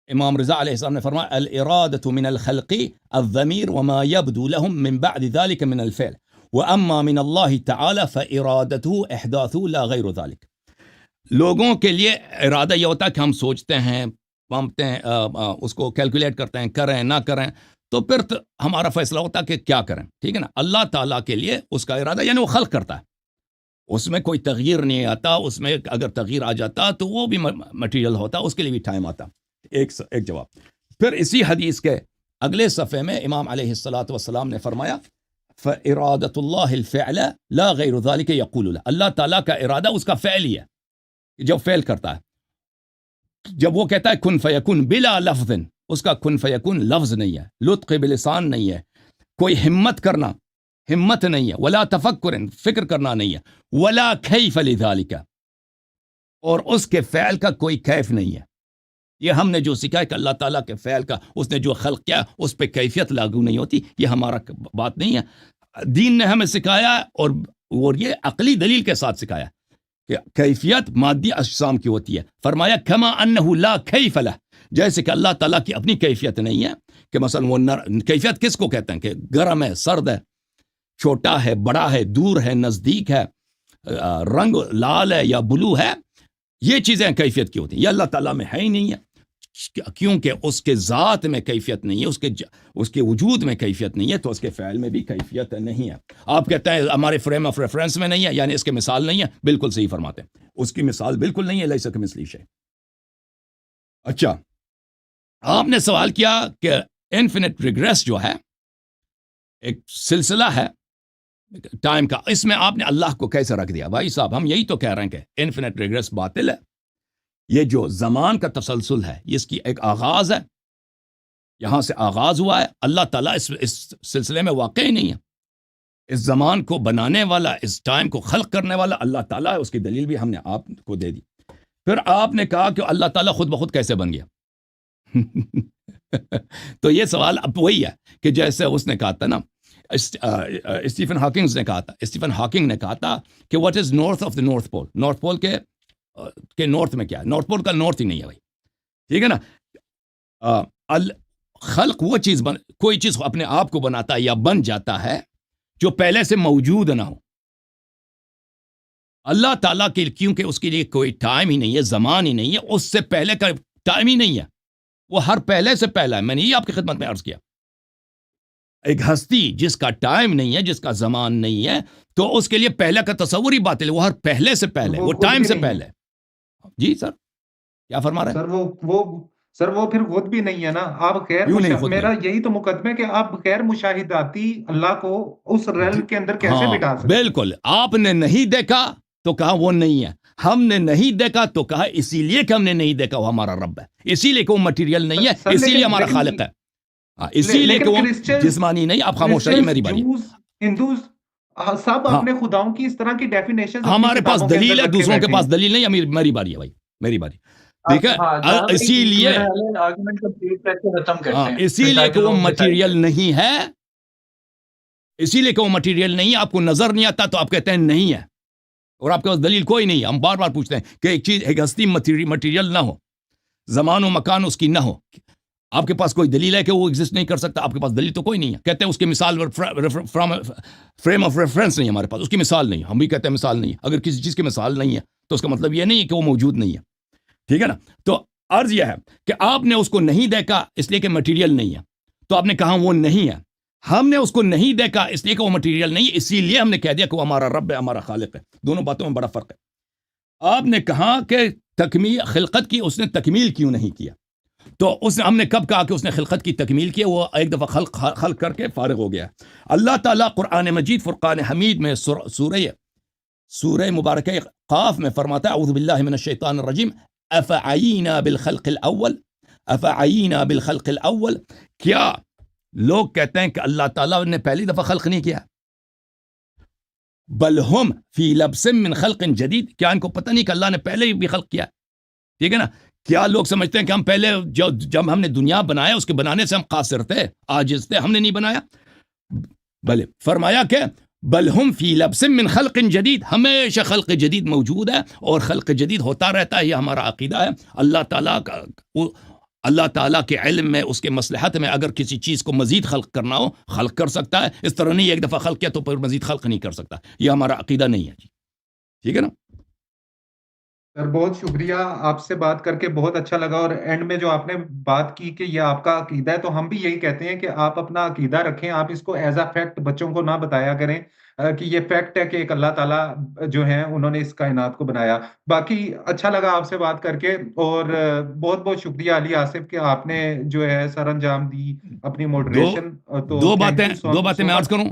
امام رضا علیہ السلام نے فرمایا الارادۃ من الخلق الضمیر وما يبدو لهم من بعد ذلك من الفعل واما من اللہ تعالی فارادته احداث لا غیر ذلك. لوگوں کے لیے ارادہ یہ ہوتا ہے کہ ہم سوچتے ہیں, پامپتے ہیں, اس کو کیلکولیٹ کرتے ہیں, کریں نہ کریں, تو پھر ہمارا فیصلہ ہوتا ہے کہ کیا کریں. ٹھیک ہے نا. اللہ تعالیٰ کے لیے اس کا ارادہ یعنی وہ خلق کرتا ہے, اس میں کوئی تغییر نہیں آتا. اس میں اگر تغییر آ جاتا تو وہ بھی مٹیریل ہوتا, اس کے لیے بھی ٹائم آتا. ایک جواب. پھر اسی حدیث کے اگلے صفحے میں امام علیہ الصلاۃ والسلام نے فرمایا فَإِرَادَةُ اللَّهِ الْفِعْلَ لَا غَيْرُ ذَلِكَ يَقُولُ لَهُ. اللہ تعالیٰ کا ارادہ اس کا فعل ہی ہے, جب فعل کرتا ہے. جب وہ کہتا ہے کن فیکون بلا لفظ, اس کا کن فیکون لفظ نہیں ہے, لطق بلسان نہیں ہے, کوئی ہمت نہیں ہے, ولا تفکر, فکر کرنا نہیں ہے, ولا کیف لذالک, اور اس کے فعل کا کوئی کیف نہیں ہے. یہ ہم نے جو سیکھا ہے کہ اللہ تعالیٰ کے فعل کا اس نے جو خلق کیا اس پہ کیفیت لاگو نہیں ہوتی, یہ ہمارا بات نہیں ہے. دین نے ہمیں سکھایا اور یہ عقلی دلیل کے ساتھ سکھایا کہ کیفیت مادی اجسام کی ہوتی ہے. فرمایا کما انہ لا کیف لہ, جیسے کہ اللہ تعالیٰ کی اپنی کیفیت نہیں ہے کہ مثلا وہ کیفیت کس کو کہتے ہیں کہ گرم ہے, سرد ہے, چھوٹا ہے, بڑا ہے, دور ہے, نزدیک ہے, رنگ لال ہے یا بلو ہے, یہ چیزیں کیفیت کی ہوتی ہیں. یہ اللہ تعالیٰ میں ہے ہی نہیں ہے, کیونکہ اس کے ذات میں کیفیت نہیں ہے, اس کے وجود میں کیفیت نہیں ہے, تو اس کے فعل میں بھی کیفیت نہیں ہے. آپ کہتے ہیں ہمارے فریم آف ریفرنس میں نہیں ہے, یعنی اس کے مثال نہیں ہے. بالکل صحیح فرماتے ہیں, اس کی مثال بالکل نہیں ہے. لیس کمثلہ شیء. اچھا, آپ نے سوال کیا کہ انفینٹ ریگریس جو ہے ایک سلسلہ ہے ٹائم کا, اس میں آپ نے اللہ کو کیسے رکھ دیا؟ بھائی صاحب, ہم یہی تو کہہ رہے ہیں کہ انفینٹ ریگریس باطل ہے. یہ جو زمان کا تسلسل ہے اس کی ایک آغاز ہے, یہاں سے آغاز ہوا ہے. اللہ تعالیٰ اس سلسلے میں واقع ہی نہیں ہے. اس زمان کو بنانے والا, اس ٹائم کو خلق کرنے والا اللہ تعالیٰ ہے. اس کی دلیل بھی ہم نے آپ کو دے دی. پھر آپ نے کہا کہ اللہ تعالیٰ خود بخود کیسے بن گیا؟ تو یہ سوال اب وہی ہے کہ جیسے اس نے کہا تھا نا, اسٹیفن ہاکنگ نے کہا تھا کہ what is north of the north pole. North pole کے نارتھ میں کیا ہے؟ نارتھ پول کا نارتھ ہی نہیں ہے بھائی. ٹھیک ہے نا. خلق وہ چیز کوئی چیز اپنے آپ کو بناتا ہے یا بن جاتا ہے جو پہلے سے موجود نہ ہو. اللہ تعالیٰ کے کیونکہ اس کے لیے کوئی ٹائم ہی نہیں ہے, زمان ہی نہیں ہے, اس سے پہلے کا ٹائم ہی نہیں ہے, وہ ہر پہلے سے پہلا ہے. میں نے یہ آپ کی خدمت میں عرض کیا. ایک ہستی جس کا ٹائم نہیں ہے, جس کا زمان نہیں ہے, تو اس کے لیے پہلے کا تصور ہی باطل ہے. وہ ہر پہلے سے پہلے, وہ ٹائم سے پہلے. جی سر, کیا فرما رہے ہیں؟ سر سر وہ پھر خود بھی نہیں ہے نا، آپ غیر کیوں نہیں خود میرا نہیں؟ یہی تو مقدمہ ہے کہ آپ غیر مشاہداتی اللہ کو اس ریلم کے اندر کیسے ہاں بٹھا سکتے ہیں؟ بالکل، آپ نے نہیں دیکھا تو کہا وہ نہیں ہے، ہم نے نہیں دیکھا تو کہا اسی لیے کہ ہم نے نہیں دیکھا وہ ہمارا رب ہے، اسی لیے کہ وہ مٹیریل نہیں ہے، سر اسی لیے ہمارا لیکن خالق ہے، اسی لیے کہ لیکن وہ کرسچنز جسمانی نہیں۔ آپ خاموش رہیے، کرسچنز میری باری جوز ہندوز سب ہاں، اپنے خداؤں کی اس طرح کی ڈیفینیشنز اپنی ہمارے پاس کتابوں کے دلیل اندر ہے، رکھے دوسروں کے بیٹھے ہیں۔ پاس دلیل نہیں ہے۔ میری باری ہے بھائی، میری باری، ٹھیک ہے؟ ہاں جہاں اسی لیے، میرا خیال ہے آرگومنٹ کمپلیٹ کر کے ختم ہاں کرتے ہیں اسی پھر لیے کہ تاکہ وہ لوگ ڈیسائیڈ مٹیریل کریں۔ نہیں ہے، اسی لیے کہ وہ مٹیریل نہیں ہے، آپ کو نظر نہیں آتا تو آپ کہتے ہیں نہیں ہے، اور آپ کے پاس دلیل کوئی نہیں ہے۔ ہم بار بار پوچھتے ہیں کہ ایک چیز، ایک ہستی مٹیریل نہ ہو، زمان و مکان اس کی نہ ہو، آپ کے پاس کوئی دلیل ہے کہ وہ ایگزسٹ نہیں کر سکتا؟ آپ کے پاس دلیل تو کوئی نہیں ہے۔ کہتے ہیں اس کی مثال، فریم آف ریفرنس نہیں ہے ہمارے پاس، اس کی مثال نہیں ہے۔ ہم بھی کہتے ہیں مثال نہیں ہے۔ اگر کسی چیز کی مثال نہیں ہے تو اس کا مطلب یہ نہیں ہے کہ وہ موجود نہیں ہے، ٹھیک ہے نا؟ تو عرض یہ ہے کہ آپ نے اس کو نہیں دیکھا اس لیے کہ مٹیریل نہیں ہے، تو آپ نے کہا وہ نہیں ہے۔ ہم نے اس کو نہیں دیکھا اس لیے کہ وہ مٹیریل نہیں ہے، اسی لیے ہم نے کہہ دیا کہ وہ ہمارا رب ہے، ہمارا خالق ہے۔ دونوں باتوں میں بڑا فرق ہے۔ آپ نے کہا کہ تکمیل خلقت کی اس نے تکمیل کیوں نہیں کیا؟ تو ہم نے کب کہا کہ اس نے خلقت کی تکمیل کی؟ وہ ایک دفعہ خلق کر کے فارغ ہو گیا۔ اللہ تعالیٰ قرآن مجید فرقان حمید میں سورہ مبارکہ قاف میں فرماتا ہے اعوذ باللہ من الشیطان الرجیم افعینا بالخلق الاول، افعینا بالخلق الاول، کیا لوگ کہتے ہیں کہ اللہ تعالیٰ نے پہلی دفعہ خلق نہیں کیا؟ بل ہم فی لبس من خلق جدید، کیا ان کو پتہ نہیں کہ اللہ نے پہلے بھی خلق کیا؟ ٹھیک ہے نا؟ کیا لوگ سمجھتے ہیں کہ ہم پہلے جب ہم نے دنیا بنایا اس کے بنانے سے ہم قاصر تھے، عاجز تھے، ہم نے نہیں بنایا؟ بلے فرمایا کہ بل ہم فی لبس من خلق جدید، ہمیشہ خلق جدید موجود ہے اور خلق جدید ہوتا رہتا ہے، یہ ہمارا عقیدہ ہے۔ اللہ تعالیٰ کے علم میں، اس کے مصلحت میں، اگر کسی چیز کو مزید خلق کرنا ہو خلق کر سکتا ہے، اس طرح نہیں ایک دفعہ خلق کیا تو پھر مزید خلق نہیں کر سکتا۔ یہ ہمارا عقیدہ نہیں ہے جی، ٹھیک ہے نا؟ سر بہت شکریہ، آپ سے بات کر کے بہت اچھا لگا، اور اینڈ میں جو آپ نے بات کی کہ یہ آپ کا عقیدہ ہے، تو ہم بھی یہی کہتے ہیں کہ آپ اپنا عقیدہ رکھیں، آپ اس کو ایز اے فیکٹ بچوں کو نہ بتایا کریں کہ یہ فیکٹ ہے کہ ایک اللہ تعالیٰ جو ہیں انہوں نے اس کائنات کو بنایا۔ باقی اچھا لگا آپ سے بات کر کے، اور بہت بہت شکریہ علی آصف کہ آپ نے جو ہے سر انجام دی اپنی دو موڈریشن، تو دو تھینک باتیں یو دو باتیں سو میں عرض مچ۔ کروں۔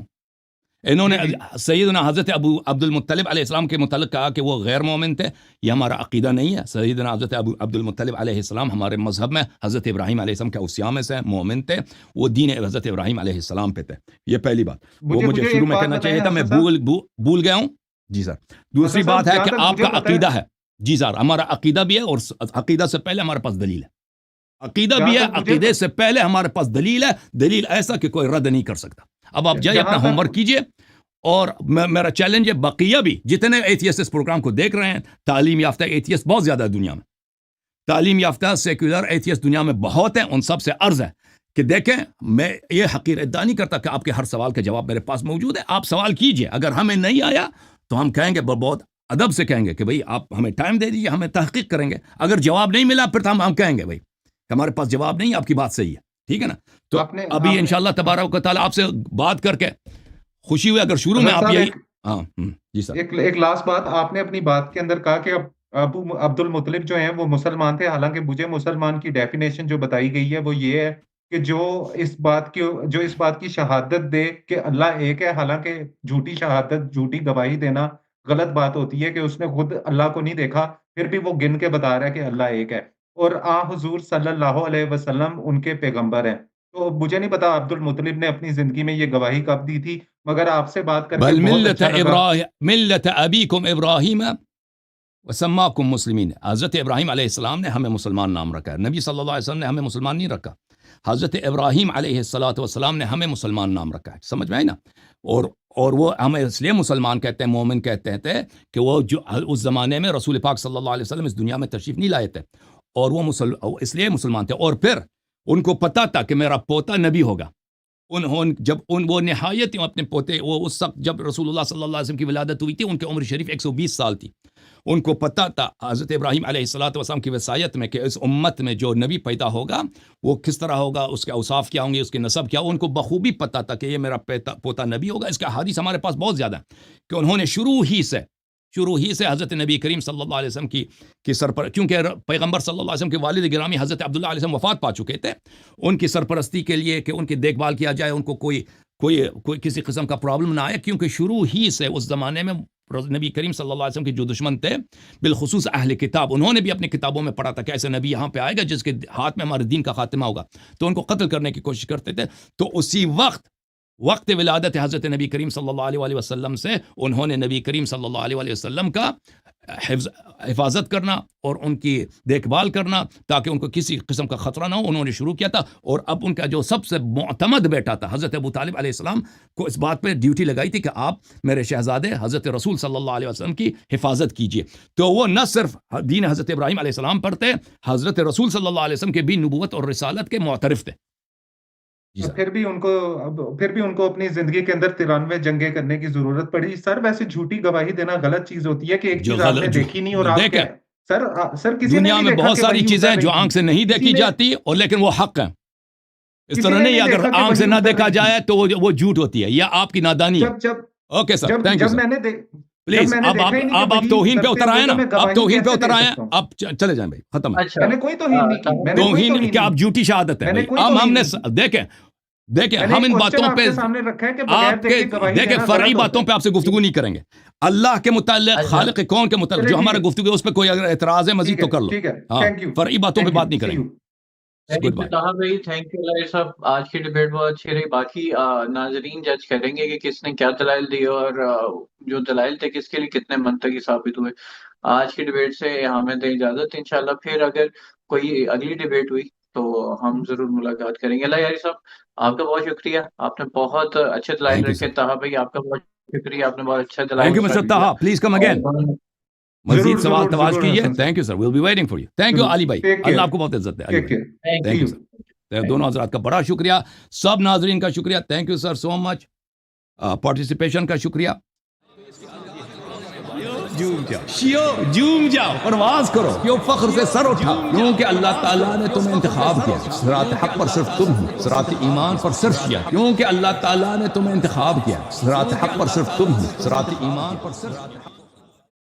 انہوں نے جی جی سیدنا حضرت عبد المطلب علیہ السلام کے متعلق کہا کہ وہ غیر مومن تھے، یہ ہمارا عقیدہ نہیں ہے۔ سیدنا حضرت عبد المطلب علیہ السلام ہمارے مذہب میں حضرت ابراہیم علیہ السلام کے اوصیاء میں سے مومن تھے، وہ دین حضرت ابراہیم علیہ السلام پہ تھے۔ یہ پہلی بات، وہ مجھے شروع ایک میں بات کہنا بتائیں چاہیے تھا، میں حسن صاحب، بھول گیا ہوں جی سر۔ دوسری حسن بات صاحب ہے جہاں کہ تک آپ مجھے کا پتہ ہے، عقیدہ ہے جی سر، ہمارا عقیدہ بھی ہے، اور عقیدہ سے پہلے ہمارے پاس دلیل ہے۔ عقیدہ جہاں بھی ہے، تک مجھے عقیدے سے پہلے ہمارے پاس دلیل ہے، دلیل ایسا کہ کوئی رد نہیں کر سکتا۔ اب آپ جائیے اپنا جہاں ہوم تک ورک کیجئے، اور میرا چیلنج ہے بقیہ بھی جتنے ایتھیسٹ اس پروگرام کو دیکھ رہے ہیں، تعلیم یافتہ ایتھیسٹ بہت زیادہ ہے دنیا میں، تعلیم یافتہ سیکولر ایتھیسٹ دنیا میں بہت ہیں، ان سب سے عرض ہے کہ دیکھیں، میں یہ حقیر ادعا نہیں کرتا کہ آپ کے ہر سوال کا جواب میرے پاس موجود ہے، آپ سوال کیجئے، اگر ہمیں نہیں آیا تو ہم کہیں گے، بہت ادب سے کہیں گے کہ بھئی آپ ہمیں ٹائم دے دیجئے، ہمیں تحقیق کریں گے۔ اگر جواب نہیں ملا پھر ہم کہیں گے بھئی کہ ہمارے پاس جواب نہیں، آپ کی بات صحیح ہے، ٹھیک ہے نا؟ تو ابھی انشاءاللہ تبارک و تعالیٰ آپ سے بات کر کے خوشی ہوئی۔ اگر شروع میں حسن آپ صاحب یہی جی سر، ایک لاسٹ بات، آپ نے اپنی بات کے اندر کہا کہ ابو عبد المطلب جو ہیں وہ مسلمان تھے، حالانکہ مجھے مسلمان کی ڈیفینیشن جو بتائی گئی ہے وہ یہ ہے کہ جو اس بات کی شہادت دے کہ اللہ ایک ہے، حالانکہ جھوٹی شہادت، جھوٹی گواہی دینا غلط بات ہوتی ہے، کہ اس نے خود اللہ کو نہیں دیکھا پھر بھی وہ گن کے بتا رہا ہے کہ اللہ ایک ہے، اور حضور صلی اللہ علیہ وسلم ان کے پیغمبر ہیں۔ تو مجھے نہیں پتا عبد المطلب نے اپنی زندگی میں یہ گواہی کب دی تھی، مگر آپ سے بات کر کے بل بہت اچھا لگا۔ ملت ابیکم ابراہیم وسماکم مسلمین، حضرت ابراہیم علیہ السلام نے ہمیں مسلمان نام رکھا ہے، نبی صلی اللہ علیہ وسلم نے ہمیں مسلمان نہیں رکھا، حضرت ابراہیم علیہ السلام نے ہمیں مسلمان نام رکھا ہے، سمجھ میں آئی نا؟ اور وہ ہمیں اس لیے مسلمان کہتے ہیں، مومن کہتے ہیں کہ وہ جو اس زمانے میں رسول پاک صلی اللہ علیہ وسلم اس دنیا میں تشریف نہیں لائے تھے، اور وہ اس لیے مسلمان تھے، اور پھر ان کو پتا تھا کہ میرا پوتا نبی ہوگا۔ جب وہ نہایت اپنے پوتے، وہ اس وقت جب رسول اللہ صلی اللہ علیہ وسلم کی ولادت ہوئی تھی، ان کی عمر شریف 120 سال تھی، ان کو پتہ تھا حضرت ابراہیم علیہ السلام کی وصیت میں کہ اس امت میں جو نبی پیدا ہوگا وہ کس طرح ہوگا، اس کے اوصاف کیا ہوں گے، اس کے نسب کیا، ان کو بخوبی پتہ تھا کہ یہ میرا پوتا نبی ہوگا۔ اس کا حدیث ہمارے پاس بہت زیادہ ہے کہ انہوں نے شروع ہی سے شروع ہی سے حضرت نبی کریم صلی اللہ علیہ وسلم کی سرپرستی، کیونکہ پیغمبر صلی اللہ علیہ وسلم کے والد گرامی حضرت عبداللہ علیہ وسلم وفات پا چکے تھے، ان کی سرپرستی کے لیے کہ ان کی دیکھ بھال کیا جائے، ان کو کوئی کسی قسم کا پرابلم نہ آئے، کیونکہ شروع ہی سے اس زمانے میں نبی کریم صلی اللہ علیہ وسلم کے جو دشمن تھے، بالخصوص اہل کتاب، انہوں نے بھی اپنی کتابوں میں پڑھا تھا کہ ایسے نبی یہاں پہ آئے گا جس کے ہاتھ میں ہمارے دین کا خاتمہ ہوگا، تو ان کو قتل کرنے کی کوشش کرتے تھے۔ تو اسی وقت ولادت حضرت نبی کریم صلی اللہ علیہ وسلم سے انہوں نے نبی کریم صلی اللہ علیہ وسلم کا حفاظت کرنا اور ان کی دیکھ بھال کرنا تاکہ ان کو کسی قسم کا خطرہ نہ ہو، انہوں نے شروع کیا تھا۔ اور اب ان کا جو سب سے معتمد بیٹا تھا حضرت ابو طالب علیہ السلام کو اس بات پہ ڈیوٹی لگائی تھی کہ آپ میرے شہزادے حضرت رسول صلی اللہ علیہ وسلم کی حفاظت کیجئے۔ تو وہ نہ صرف دین حضرت ابراہیم علیہ السلام پر تھے، حضرت رسول صلی اللہ علیہ وسلم کے بھی نبوت اور رسالت کے معترف تھے۔ پھر بھی ان کو اپنی زندگی کے اندر 93 جنگیں کرنے کی ضرورت پڑی۔ سر ویسے جھوٹی گواہی دینا غلط چیز ہوتی ہے کہ ایک چیز آپ نے دیکھی نہیں اور آپ دیکھیں، سر کسی نے دنیا میں بہت ساری چیزیں جو آنکھ سے نہیں دیکھی جاتی اور لیکن وہ حق ہیں، اس طرح نہیں اگر آنکھ سے نہ دیکھا جائے تو وہ جھوٹ ہوتی ہے یا آپ کی نادانی ہے۔ Okay sir, thank you sir, please اب آپ توہین پہ اتر آئے نا، آپ توہین پہ اتر آئے، اب چلے جائیں بھائی، ختم ہے۔ اچھا، میں نے کوئی توہین نہیں کی، میں نے کوئی توہین توہین کہ آپ جھوٹی شہادت ہے میں نے بھائی۔ کوئی اب ہم نے توہین دیکھیں ہم ان باتوں پہ آپ کے دیکھیں فرعی باتوں پہ آپ سے گفتگو نہیں کریں گے، اللہ کے متعلق، خالق کون کے متعلق جو ہمارا گفتگو ہے اس پہ کوئی اگر اعتراض ہے مزید تو کر لو، ہاں فرعی باتوں پہ بات نہیں کریں گے۔ Good bye. بھائی تھینک یو لائر صاحب، آج کی ڈیبیٹ بہت اچھی رہی۔ باقی ناظرین جج کریں گے کہ کس نے کیا دلائل دی اور جو دلائل تھے کس کے لیے کتنے منطقی ثابت ہوئے۔ آج کی ڈیبیٹ سے ہمیں دیں اجازت، انشاءاللہ پھر اگر کوئی اگلی ڈیبیٹ ہوئی تو ہم ضرور ملاقات کریں گے۔ اللہ یاری صاحب آپ کا بہت شکریہ، آپ نے بہت اچھے دلائل رکھے۔ طاہا بھائی آپ کا بہت شکریہ، آپ نے بہت اچھا دلائل thank you mister Taha, please come again, مزید سوال تواش کیجیے۔ Thank you sir, we'll be waiting for you. Thank you Ali بھائی، اللہ آپ کو بہت عزت دے علی بھائی، تھینک یو سر۔ دونوں حضرات کا بڑا شکریہ، سب ناظرین کا شکریہ، thank you sir so much, participation کا شکریہ۔ جوم جاؤ، پرواز کرو، کیوں فخر سے سر اٹھا، کیونکہ اللہ تعالیٰ نے تمہیں انتخاب کیا، صراط حق پر صرف تم ہو، صراط ایمان پر صرف کیا، کیونکہ اللہ تعالیٰ نے تمہیں انتخاب کیا، صراط حق پر صرف تم ہو، صراط ایمان پر صرف